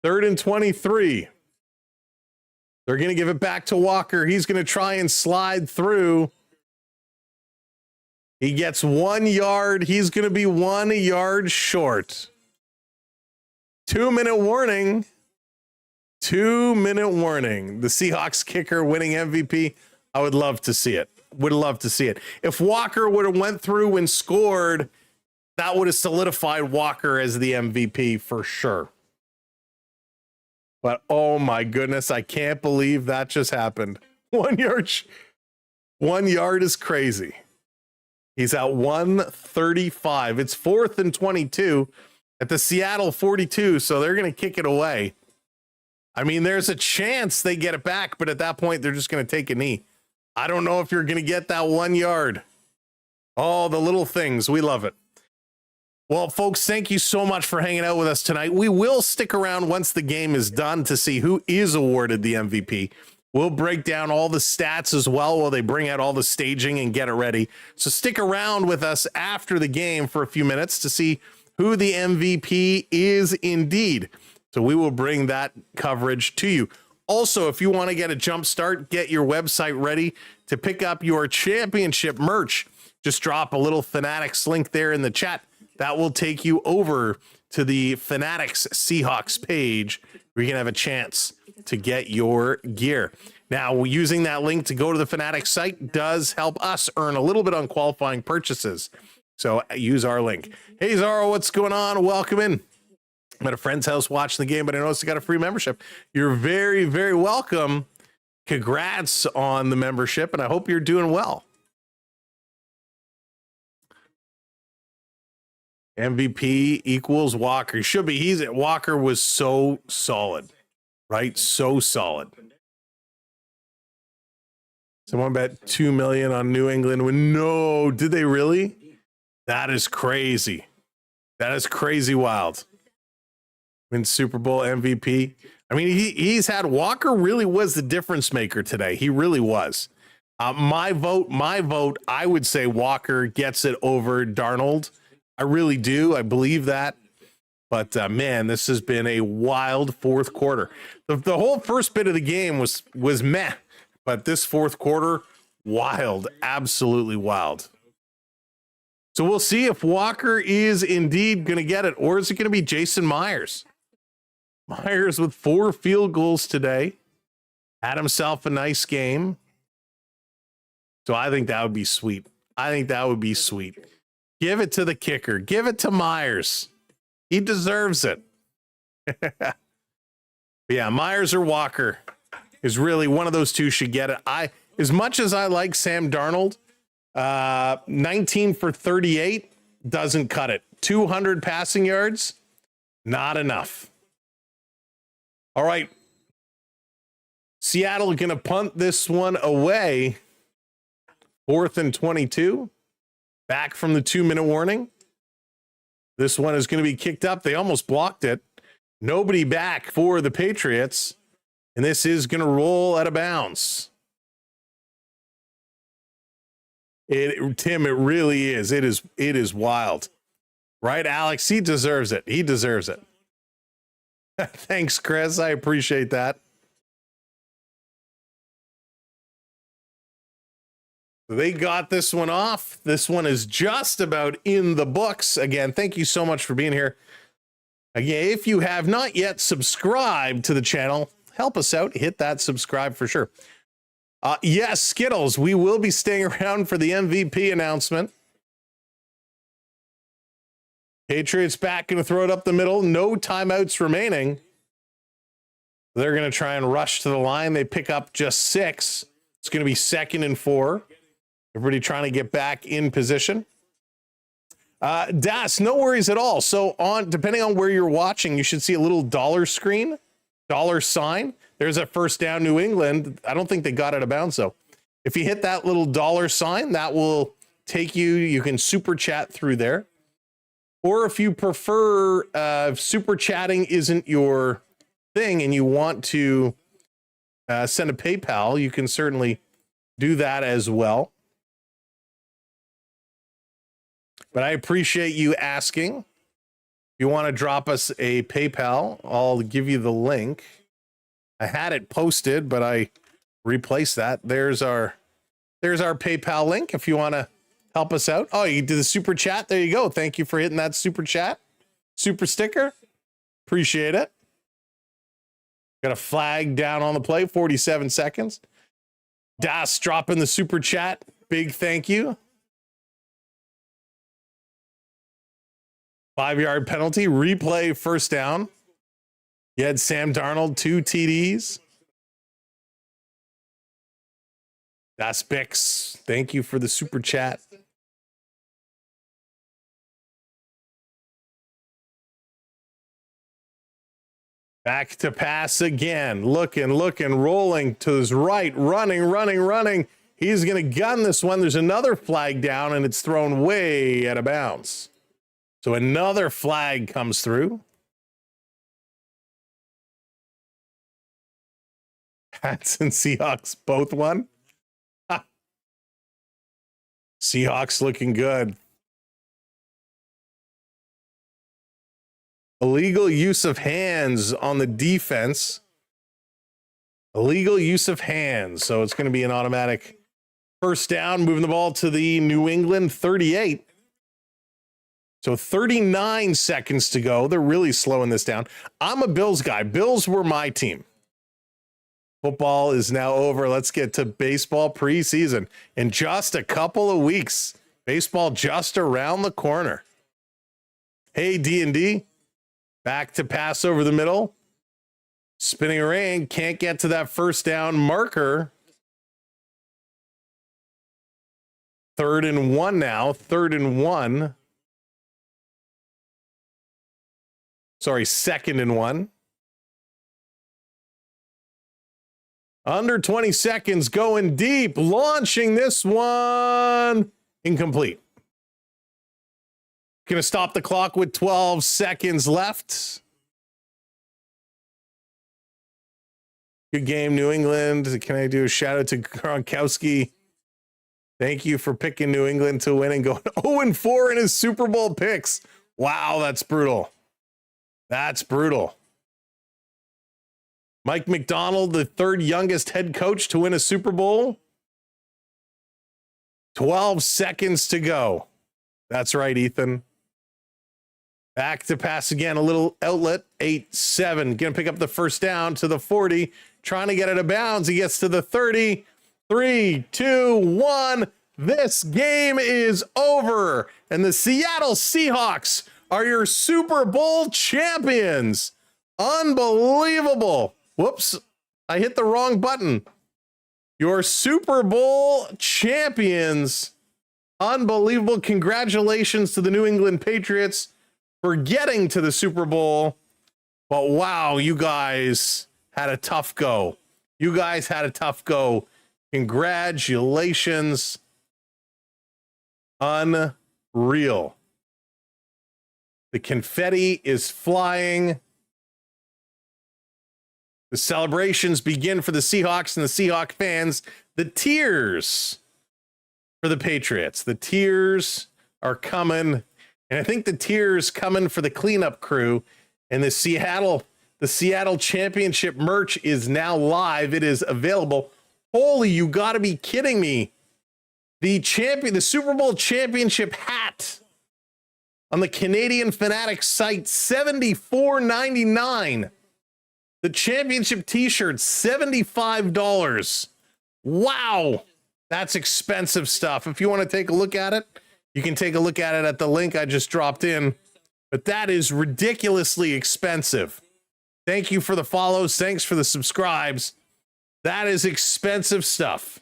3rd and 23. They're going to give it back to Walker. He's going to try and slide through. He gets 1 yard. He's going to be 1 yard short. 2-minute warning. 2-minute warning. The Seahawks kicker winning MVP. I would love to see it. Would love to see it. If Walker would have went through and scored, that would have solidified Walker as the MVP for sure. But oh my goodness, I can't believe that just happened. 1 yard. 1 yard is crazy. He's at 135. It's 4th and 22 at the Seattle 42. So they're going to kick it away. I mean, there's a chance they get it back, but at that point, they're just going to take a knee. I don't know if you're going to get that 1 yard. Oh, the little things. We love it. Well, folks, thank you so much for hanging out with us tonight. We will stick around once the game is done to see who is awarded the MVP. We'll break down all the stats as well while they bring out all the staging and get it ready. So stick around with us after the game for a few minutes to see who the MVP is indeed. So we will bring that coverage to you. Also, if you want to get a jump start, get your website ready to pick up your championship merch. Just drop a little Fanatics link there in the chat. That will take you over to the Fanatics Seahawks page where you can have a chance to get your gear. Now, using that link to go to the Fanatics site does help us earn a little bit on qualifying purchases. So use our link. Hey, Zara, what's going on? Welcome in. I'm at a friend's house watching the game, but I noticed I got a free membership. You're very, very welcome. Congrats on the membership, and I hope you're doing well. MVP equals Walker. He should be. Walker was so solid, right? So solid. Someone bet 2 million on New England. No, did they really? That is crazy. That is crazy wild. Win Super Bowl MVP. I mean, he's had Walker really was the difference maker today. He really was. My vote, I would say Walker gets it over Darnold. I really do. I believe that. But man, this has been a wild fourth quarter. The whole first bit of the game was meh, but this fourth quarter, wild, absolutely wild. So we'll see if Walker is indeed going to get it, or is it going to be Jason Myers? Myers with 4 field goals today. Had himself a nice game. So I think that would be sweet. I think that would be sweet. Give it to the kicker. Give it to Myers. He deserves it. Yeah, Myers or Walker is really one of those two should get it. As much as I like Sam Darnold, 19 for 38 doesn't cut it. 200 passing yards, not enough. All right. Seattle going to punt this one away. 4th and 22. Back from the 2-minute warning. This one is going to be kicked up. They almost blocked it. Nobody back for the Patriots. And this is going to roll out of bounds. Tim, it really is. It is wild. Right, Alex? He deserves it. He deserves it. Thanks, Chris. I appreciate that. They got this one off. This one is just about in the books. Again, thank you so much for being here. Again, if you have not yet subscribed to the channel, help us out. Hit that subscribe for sure. Yes, Skittles, we will be staying around for the MVP announcement. Patriots back, going to throw it up the middle. No timeouts remaining. They're going to try and rush to the line. They pick up just 6. It's going to be 2nd and 4. Everybody trying to get back in position. Das, no worries at all. So depending on where you're watching, you should see a little dollar screen, dollar sign. There's a first down New England. I don't think they got out of bounds though. If you hit that little dollar sign, that will take you. You can super chat through there. Or if you prefer, super chatting isn't your thing and you want to send a PayPal, you can certainly do that as well. But I appreciate you asking. If you want to drop us a PayPal, I'll give you the link. I had it posted, but I replaced that. There's our PayPal link if you want to help us out. Oh, you did the super chat. There you go. Thank you for hitting that super chat. Super sticker. Appreciate it. Got a flag down on the play. 47 seconds. Das dropping the super chat. Big thank you. 5-yard penalty. Replay first down. You had Sam Darnold, 2 TDs. Das Bix. Thank you for the super chat. Back to pass again. Looking, rolling to his right. Running. He's going to gun this one. There's another flag down, and it's thrown way out of bounds. So another flag comes through. Pats and Seahawks both won. Seahawks looking good. Illegal use of hands on the defense. Illegal use of hands. So it's going to be an automatic first down, moving the ball to the New England 38. So 39 seconds to go. They're really slowing this down. I'm a Bills guy. Bills were my team. Football is now over. Let's get to baseball preseason in just a couple of weeks. Baseball just around the corner. Hey, D&D. Back to pass over the middle. Spinning around. Can't get to that first down marker. 3rd and 1 now. 3rd and 1. Sorry, 2nd and 1. Under 20 seconds, going deep, launching this one. Incomplete. Going to stop the clock with 12 seconds left. Good game, New England. Can I do a shout out to Gronkowski? Thank you for picking New England to win and going 0-4 in his Super Bowl picks. Wow, that's brutal. That's brutal. Mike McDonald, the 3rd youngest head coach to win a Super Bowl. 12 seconds to go. That's right, Ethan. Back to pass again, a little outlet. 8-7. Going to pick up the first down to the 40. Trying to get it out of bounds. He gets to the 30. 3, 2, 1. This game is over. And the Seattle Seahawks are your Super Bowl champions. Unbelievable. Whoops, I hit the wrong button. Your Super Bowl champions. Unbelievable. Congratulations to the New England Patriots for getting to the Super Bowl. But wow, you guys had a tough go. You guys had a tough go. Congratulations. Unreal. The confetti is flying. The celebrations begin for the Seahawks and the Seahawk fans. The tears for the Patriots. The tears are coming. And I think the tears coming for the cleanup crew. And the Seattle Championship merch is now live. It is available. Holy, you got to be kidding me. The Super Bowl championship hat on the Canadian Fanatics site, $74.99. The championship t-shirt, $75. Wow. That's expensive stuff. If you want to take a look at it, you can take a look at it at the link I just dropped in. But that is ridiculously expensive. Thank you for the follows. Thanks for the subscribes. That is expensive stuff.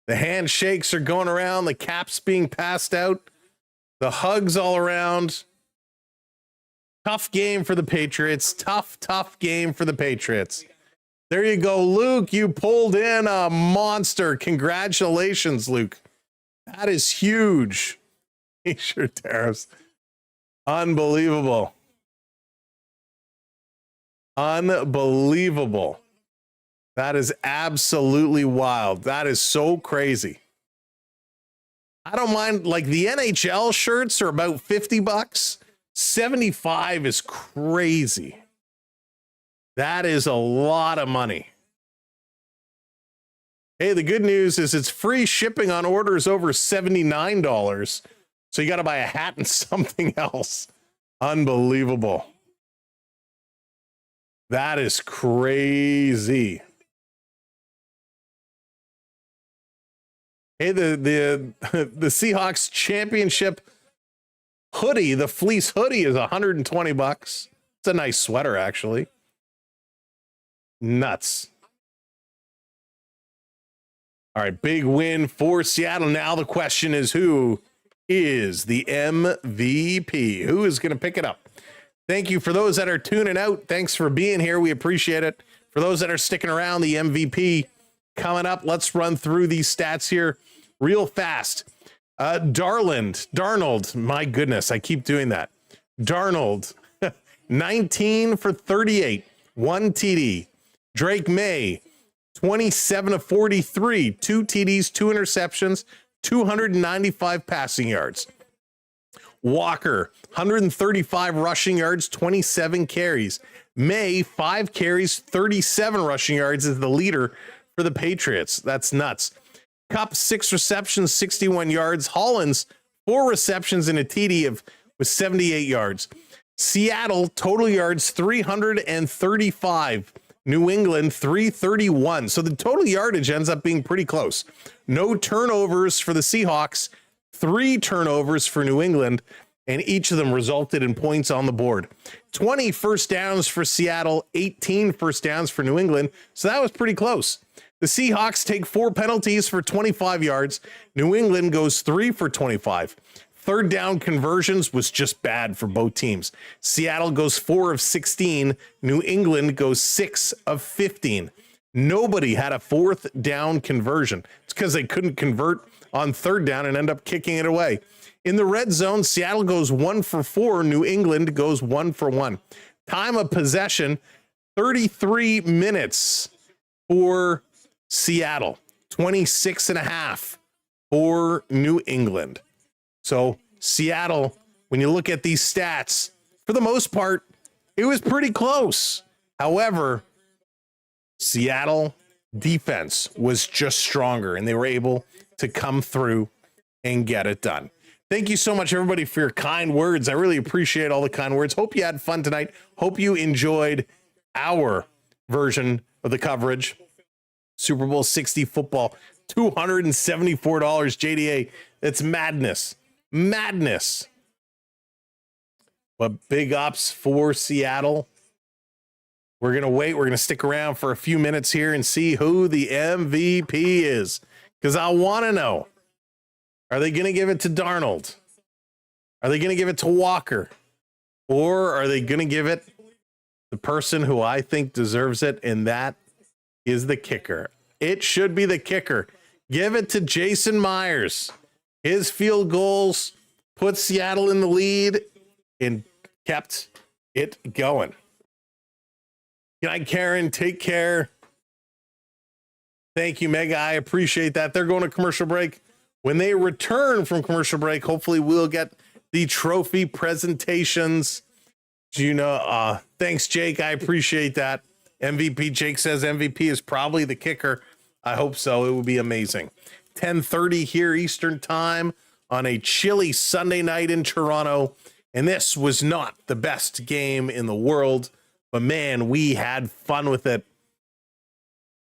The handshakes are going around. The caps being passed out. The hugs all around. Tough game for the Patriots. Tough game for the Patriots. There you go, Luke. You pulled in a monster. Congratulations, Luke. That is huge. T-shirt tariffs. Unbelievable. Unbelievable. That is absolutely wild. That is so crazy. I don't mind, like the NHL shirts are about $50. 75 is crazy. That is a lot of money. Hey, the good news is it's free shipping on orders over $79. So you got to buy a hat and something else. Unbelievable. That is crazy. Hey, the Seahawks championship hoodie, the fleece hoodie is $120. It's a nice sweater, actually. Nuts. All right, big win for Seattle. Now the question is, who is the MVP? Who is going to pick it up? Thank you for those that are tuning out. Thanks for being here. We appreciate it. For those that are sticking around, the MVP coming up. Let's run through these stats here real fast. Darnold, my goodness, I keep doing that. Darnold, 19 for 38, 1 TD. Drake May, 27 of 43, 2 TDs, 2 interceptions, 295 passing yards. Walker, 135 rushing yards, 27 carries. May, 5 carries, 37 rushing yards, is the leader for the Patriots. That's nuts. Cup, 6 receptions, 61 yards. Hollins, 4 receptions and a TD with 78 yards. Seattle, total yards, 335. New England, 331. So the total yardage ends up being pretty close. No turnovers for the Seahawks, 3 turnovers for New England, and each of them resulted in points on the board. 20 first downs for Seattle, 18 first downs for New England. So that was pretty close. The Seahawks take 4 penalties for 25 yards. New England goes 3 for 25. Third down conversions was just bad for both teams. Seattle goes 4 of 16. New England goes 6 of 15. Nobody had a fourth down conversion. It's because they couldn't convert on third down and end up kicking it away. In the red zone, Seattle goes 1 for 4. New England goes 1 for 1. Time of possession, 33 minutes for Seattle, 26 and a half for New England. So Seattle, when you look at these stats, for the most part, it was pretty close. However, Seattle defense was just stronger, and they were able to come through and get it done. Thank you so much, everybody, for your kind words. I really appreciate all the kind words. Hope you had fun tonight. Hope you enjoyed our version of the coverage. Super Bowl 60 football, $274 JDA. It's madness. Madness. But big ups for Seattle. We're going to wait. We're going to stick around for a few minutes here and see who the MVP is. Because I want to know. Are they going to give it to Darnold? Are they going to give it to Walker? Or are they going to give it the person who I think deserves it, and that is the kicker. It should be the kicker. Give it to Jason Myers. His field goals put Seattle in the lead and kept it going. Good night, Karen. Take care. Thank you, Mega. I appreciate that. They're going to commercial break. When they return from commercial break, hopefully we'll get the trophy presentations. Thanks, Jake. I appreciate that. MVP, Jake says MVP is probably the kicker. I hope so. It would be amazing. 10:30 here Eastern time on a chilly Sunday night in Toronto. And this was not the best game in the world, but man, we had fun with it.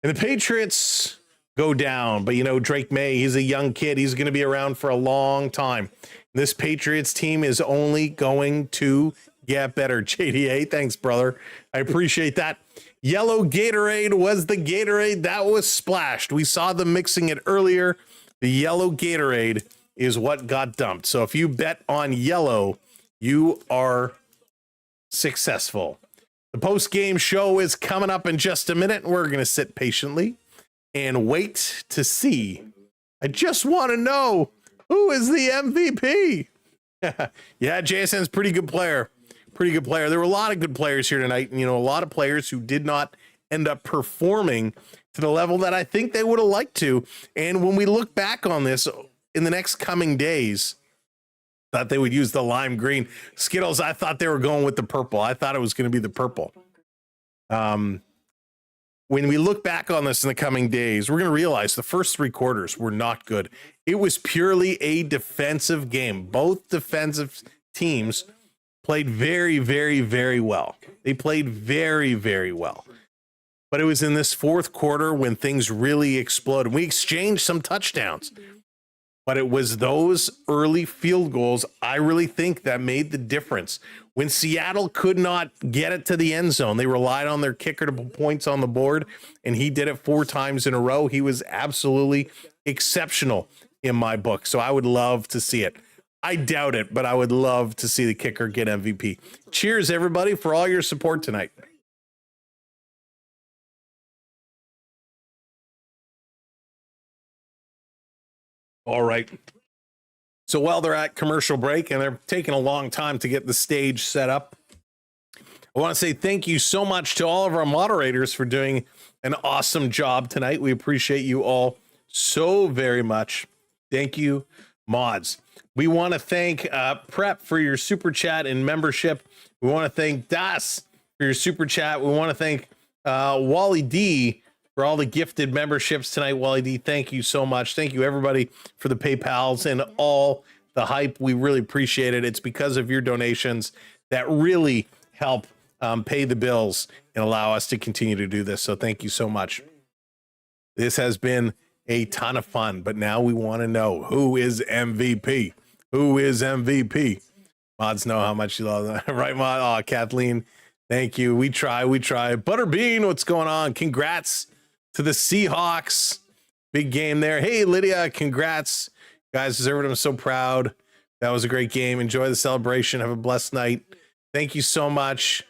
And the Patriots go down, but Drake May, he's a young kid. He's going to be around for a long time. This Patriots team is only going to get better. JDA, thanks, brother. I appreciate that. Yellow Gatorade was the Gatorade that was splashed. We saw them mixing it earlier. The yellow Gatorade is what got dumped. So if you bet on yellow, you are successful. The post-game show is coming up in just a minute. We're going to sit patiently and wait to see. I just want to know, who is the MVP? Yeah, JSN's pretty good player. Pretty good player. There were a lot of good players here tonight, and a lot of players who did not end up performing to the level that I think they would have liked to. And when we look back on this in the next coming days, thought they would use the lime green. Skittles, I thought they were going with the purple. I thought it was going to be the purple. When we look back on this in the coming days, we're going to realize the first 3 quarters were not good. It was purely a defensive game. Both defensive teams played very, very, very well. They played very, very well. But it was in this fourth quarter when things really exploded. We exchanged some touchdowns. But it was those early field goals, I really think, that made the difference. When Seattle could not get it to the end zone, they relied on their kicker to put points on the board, and he did it 4 times in a row. He was absolutely exceptional in my book. So I would love to see it. I doubt it, but I would love to see the kicker get MVP. Cheers, everybody, for all your support tonight. All right. So while they're at commercial break and they're taking a long time to get the stage set up, I want to say thank you so much to all of our moderators for doing an awesome job tonight. We appreciate you all so very much. Thank you mods. We want to thank Prep for your super chat and membership. We want to thank Das for your super chat. We want to thank Wally D for all the gifted memberships tonight. Wally D, thank you so much. Thank you, everybody, for the PayPals and all the hype. We really appreciate it. It's because of your donations that really help pay the bills and allow us to continue to do this. So thank you so much. This has been a ton of fun, but now we want to know, who is MVP? Who is MVP? Mods know how much you love that. Right, Mod? Oh, Kathleen, thank you. We try. Butterbean, what's going on? Congrats to the Seahawks. Big game there. Hey, Lydia, congrats. Guys deserve it. I'm so proud. That was a great game. Enjoy the celebration. Have a blessed night. Thank you so much.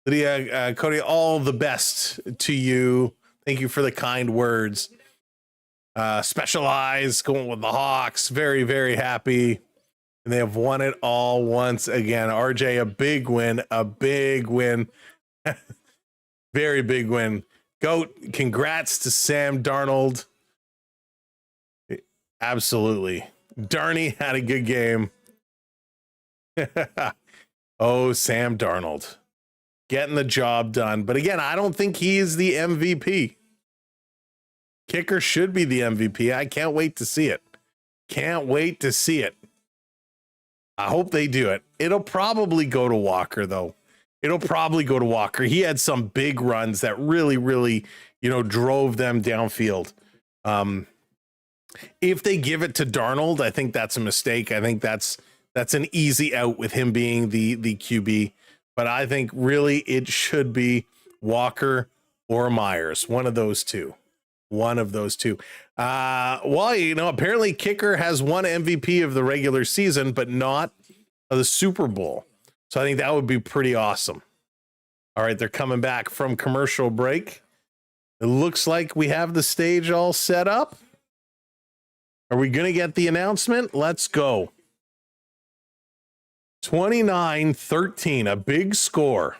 Lydia, Cody, all the best to you. Thank you for the kind words. Specialized going with the Hawks. Very, very happy. And they have won it all once again. RJ, a big win. Very big win. Goat, congrats to Sam Darnold. Absolutely. Darnie had a good game. Oh, Sam Darnold. Getting the job done. But again, I don't think he is the MVP. Kicker should be the MVP. I can't wait to see it. I hope they do it. It'll probably go to Walker, though. He had some big runs that really, really, drove them downfield. If they give it to Darnold, I think that's a mistake. I think that's an easy out with him being the QB. But I think really it should be Walker or Myers. One of those two. Apparently kicker has one MVP of the regular season, but not of the Super Bowl. So I think that would be pretty awesome. All right, they're coming back from commercial break. It looks like we have the stage all set up. Are we going to get the announcement? Let's go. 29-13, a big score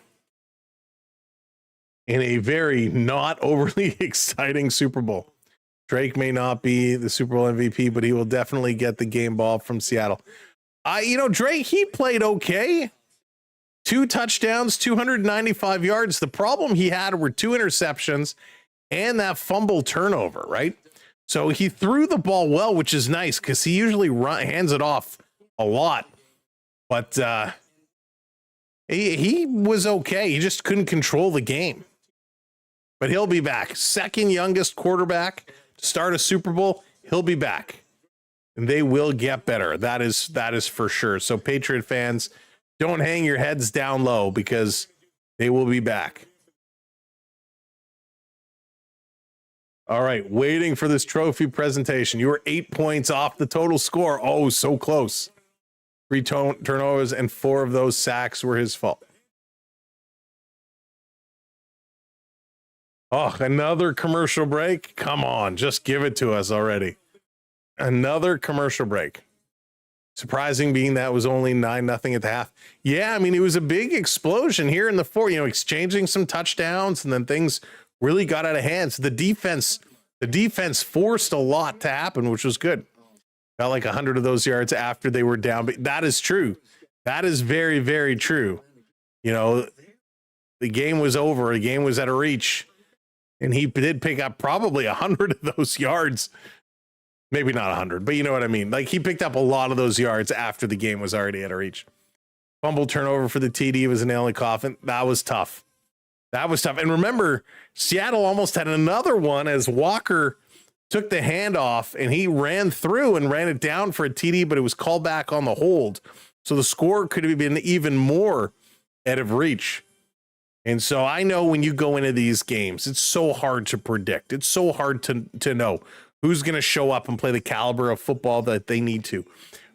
in a very not overly exciting Super Bowl. Drake may not be the Super Bowl MVP, but he will definitely get the game ball from Seattle. Drake, he played okay. 2 touchdowns, 295 yards. The problem he had were 2 interceptions and that fumble turnover, right? So he threw the ball well, which is nice because he usually hands it off a lot. But he was okay. He just couldn't control the game. But he'll be back. Second youngest quarterback to start a Super Bowl. He'll be back. And they will get better. That is for sure. So Patriot fans, don't hang your heads down low because they will be back. All right, waiting for this trophy presentation. You were 8 points off the total score. Oh, so close. 3 turnovers and 4 of those sacks were his fault. Oh, another commercial break. Come on, just give it to us already. Another commercial break. Surprising being that was only 9-0 at the half. Yeah, I mean, it was a big explosion here in the fourth, exchanging some touchdowns, and then things really got out of hand. So the defense forced a lot to happen, which was good. Got like 100 of those yards after they were down. But that is true. That is very, very true. The game was over. The game was out of reach. And he did pick up probably 100 of those yards. Maybe not 100, but you know what I mean? Like, he picked up a lot of those yards after the game was already out of reach. Fumble turnover for the TD was a nail in the coffin. That was tough. And remember, Seattle almost had another one as Walker took the handoff and he ran through and ran it down for a TD, but it was called back on the hold. So the score could have been even more out of reach. And so I know when you go into these games, it's so hard to predict. It's so hard to know who's going to show up and play the caliber of football that they need to.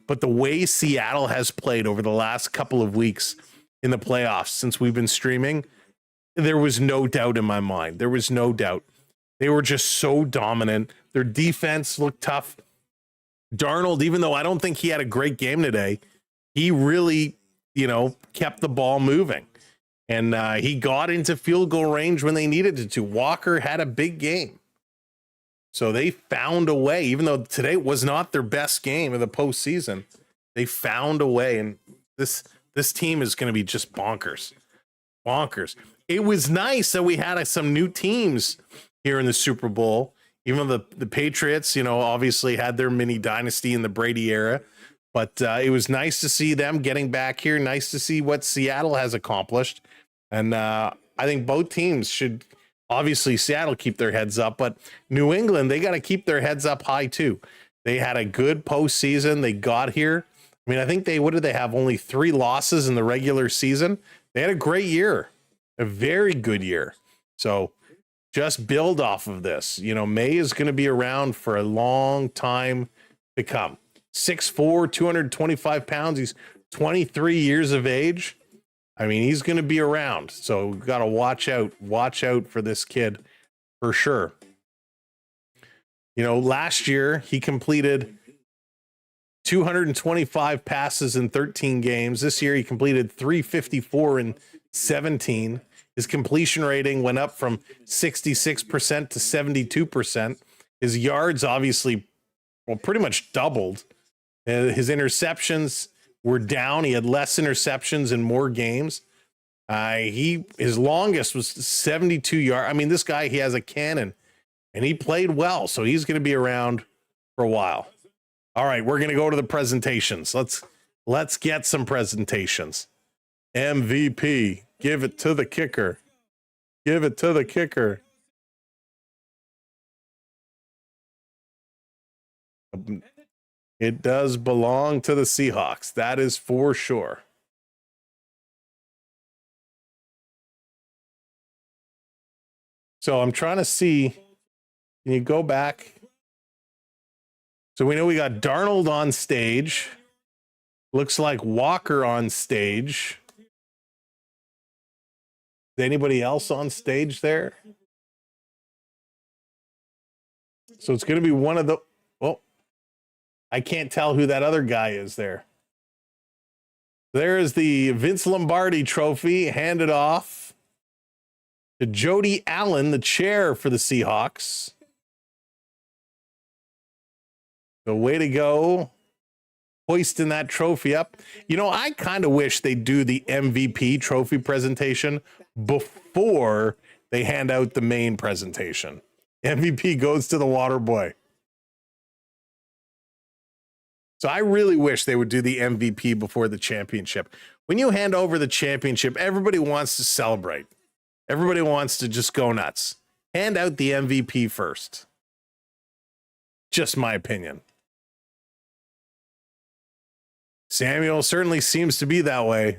But the way Seattle has played over the last couple of weeks in the playoffs since we've been streaming, there was no doubt in my mind. There was no doubt. They were just so dominant. Their defense looked tough. Darnold, even though I don't think he had a great game today, he really, kept the ball moving. And he got into field goal range when they needed it to. Walker had a big game. So they found a way, even though today was not their best game of the postseason. They found a way, and this team is going to be just bonkers. It was nice that we had some new teams here in the Super Bowl. Even though the Patriots, obviously had their mini dynasty in the Brady era, but it was nice to see them getting back here. Nice to see what Seattle has accomplished, and I think both teams should. Obviously, Seattle keep their heads up, but New England, they got to keep their heads up high too. They had a good postseason. They got here. I mean, I think what did they have? Only 3 losses in the regular season. They had a great year, a very good year. So just build off of this. May is going to be around for a long time to come. 6'4", 225 pounds. He's 23 years of age. I mean, he's going to be around, so we've got to watch out for this kid for sure. Last year he completed 225 passes in 13 games. This year he completed 354 in 17. His completion rating went up from 66% to 72%. His yards obviously, pretty much doubled. His interceptions were down. He had less interceptions in more games. His longest was 72 yards. I mean, this guy, he has a cannon, and he played well, so he's going to be around for a while. All right, we're going to go to the presentations. Let's get some presentations. MVP, give it to the kicker. Give it to the kicker. It does belong to the Seahawks. That is for sure. So I'm trying to see. Can you go back? So we know we got Darnold on stage. Looks like Walker on stage. Is anybody else on stage there? So it's going to be one of the... Well, I can't tell who that other guy is there. There is the Vince Lombardi trophy handed off to Jody Allen, the chair for the Seahawks. So way to go. Hoisting that trophy up. I kind of wish they do the MVP trophy presentation before they hand out the main presentation. MVP goes to the water boy. So I really wish they would do the MVP before the championship. When you hand over the championship, everybody wants to celebrate. Everybody wants to just go nuts. Hand out the MVP first. Just my opinion. Samuel certainly seems to be that way.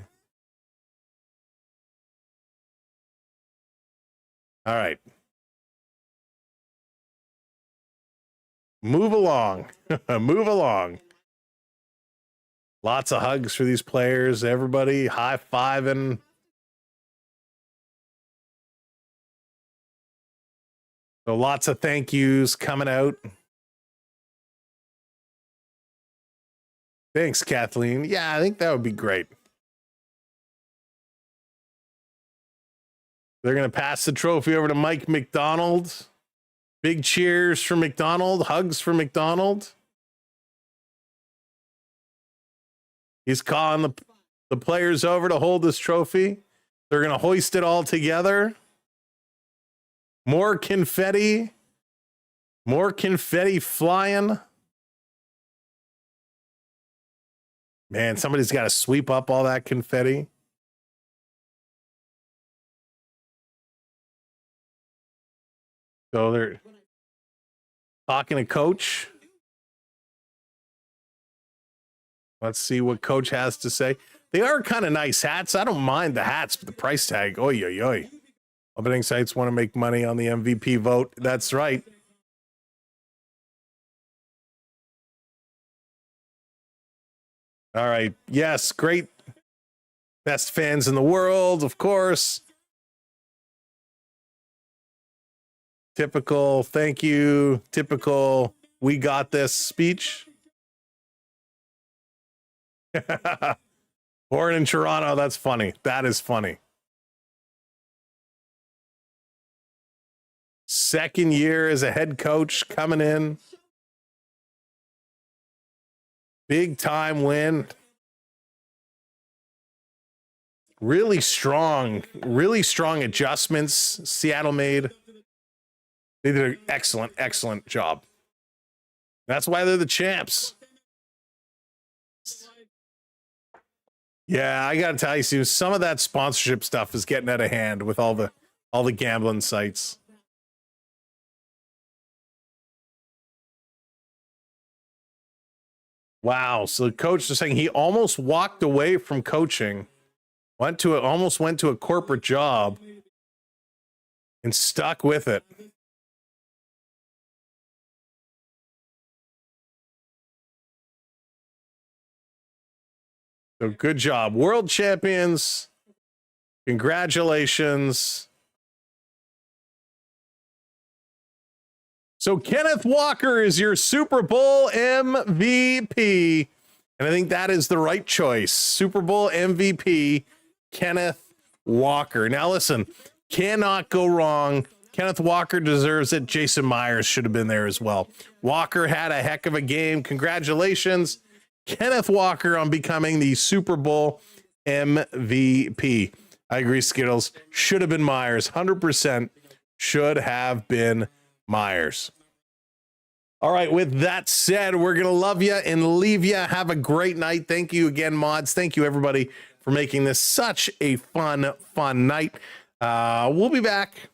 All right. Move along. Move along. Lots of hugs for these players. Everybody high-fiving. So lots of thank yous coming out. Thanks, Kathleen. Yeah, I think that would be great. They're going to pass the trophy over to Mike McDonald. Big cheers for McDonald. Hugs for McDonald. He's calling the players over to hold this trophy. They're going to hoist it all together. More confetti. More confetti flying. Man, somebody's got to sweep up all that confetti. So they're talking to Coach. Let's see what Coach has to say. They are kind of nice hats. I don't mind the hats, but the price tag, oy, oy, oy. Betting sites want to make money on the MVP vote. That's right. All right. Yes, great. Best fans in the world, of course. Typical, thank you. Typical, we got this speech. Born in Toronto, that's funny. That is funny. Second year as a head coach coming in. Big time win. Really strong adjustments Seattle made. They did an excellent job. That's why they're the champs. Yeah, I gotta tell you, Sue, some of that sponsorship stuff is getting out of hand with all the gambling sites. Wow. So the coach is saying he almost walked away from coaching, almost went to a corporate job, and stuck with it. So good job. World champions. Congratulations. So Kenneth Walker is your Super Bowl MVP. And I think that is the right choice. Super Bowl MVP, Kenneth Walker. Now listen, cannot go wrong. Kenneth Walker deserves it. Jason Myers should have been there as well. Walker had a heck of a game. Congratulations, Kenneth Walker, on becoming the Super Bowl MVP. I agree, Skittles. Should have been Myers. 100% should have been Myers. All right, with that said, we're going to love you and leave you. Have a great night. Thank you again, mods. Thank you, everybody, for making this such a fun night. We'll be back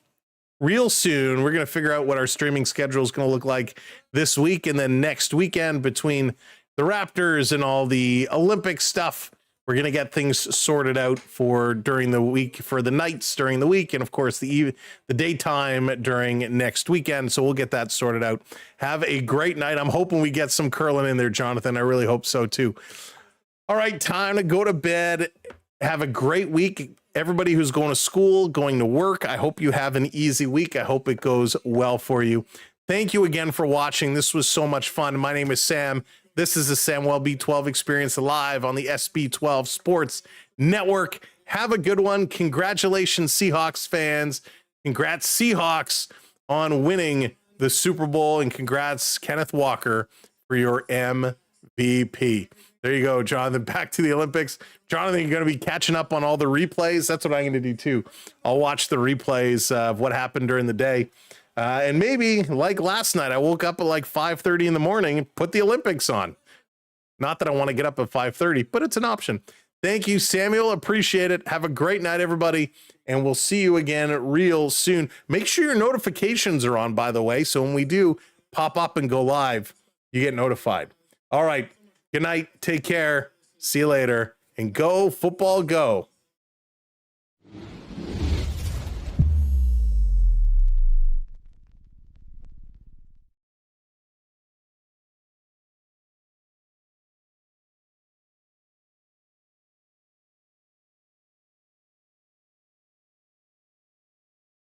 real soon. We're going to figure out what our streaming schedule is going to look like this week and then next weekend between the Raptors and all the Olympic stuff. We're going to get things sorted out for during the week, for the nights during the week, and of course the daytime during next weekend. So we'll get that sorted out. Have a great night. I'm hoping we get some curling in there, Jonathan. I really hope so too. All right, time to go to bed. Have a great week. Everybody who's going to school, going to work, I hope you have an easy week. I hope it goes well for you. Thank you again for watching. This was so much fun. My name is Sam. This is the Samwell B12 Experience live on the SB12 Sports Network. Have a good one. Congratulations, Seahawks fans. Congrats, Seahawks, on winning the Super Bowl. And congrats, Kenneth Walker, for your MVP. There you go, Jonathan. Back to the Olympics. Jonathan, you're going to be catching up on all the replays. That's what I'm going to do, too. I'll watch the replays of what happened during the day. And maybe, like last night, I woke up at like 5:30 in the morning and put the Olympics on. Not that I want to get up at 5:30, but it's an option. Thank you, Samuel. Appreciate it. Have a great night, everybody. And we'll see you again real soon. Make sure your notifications are on, by the way, so when we do pop up and go live, you get notified. All right. Good night. Take care. See you later. And go football, go.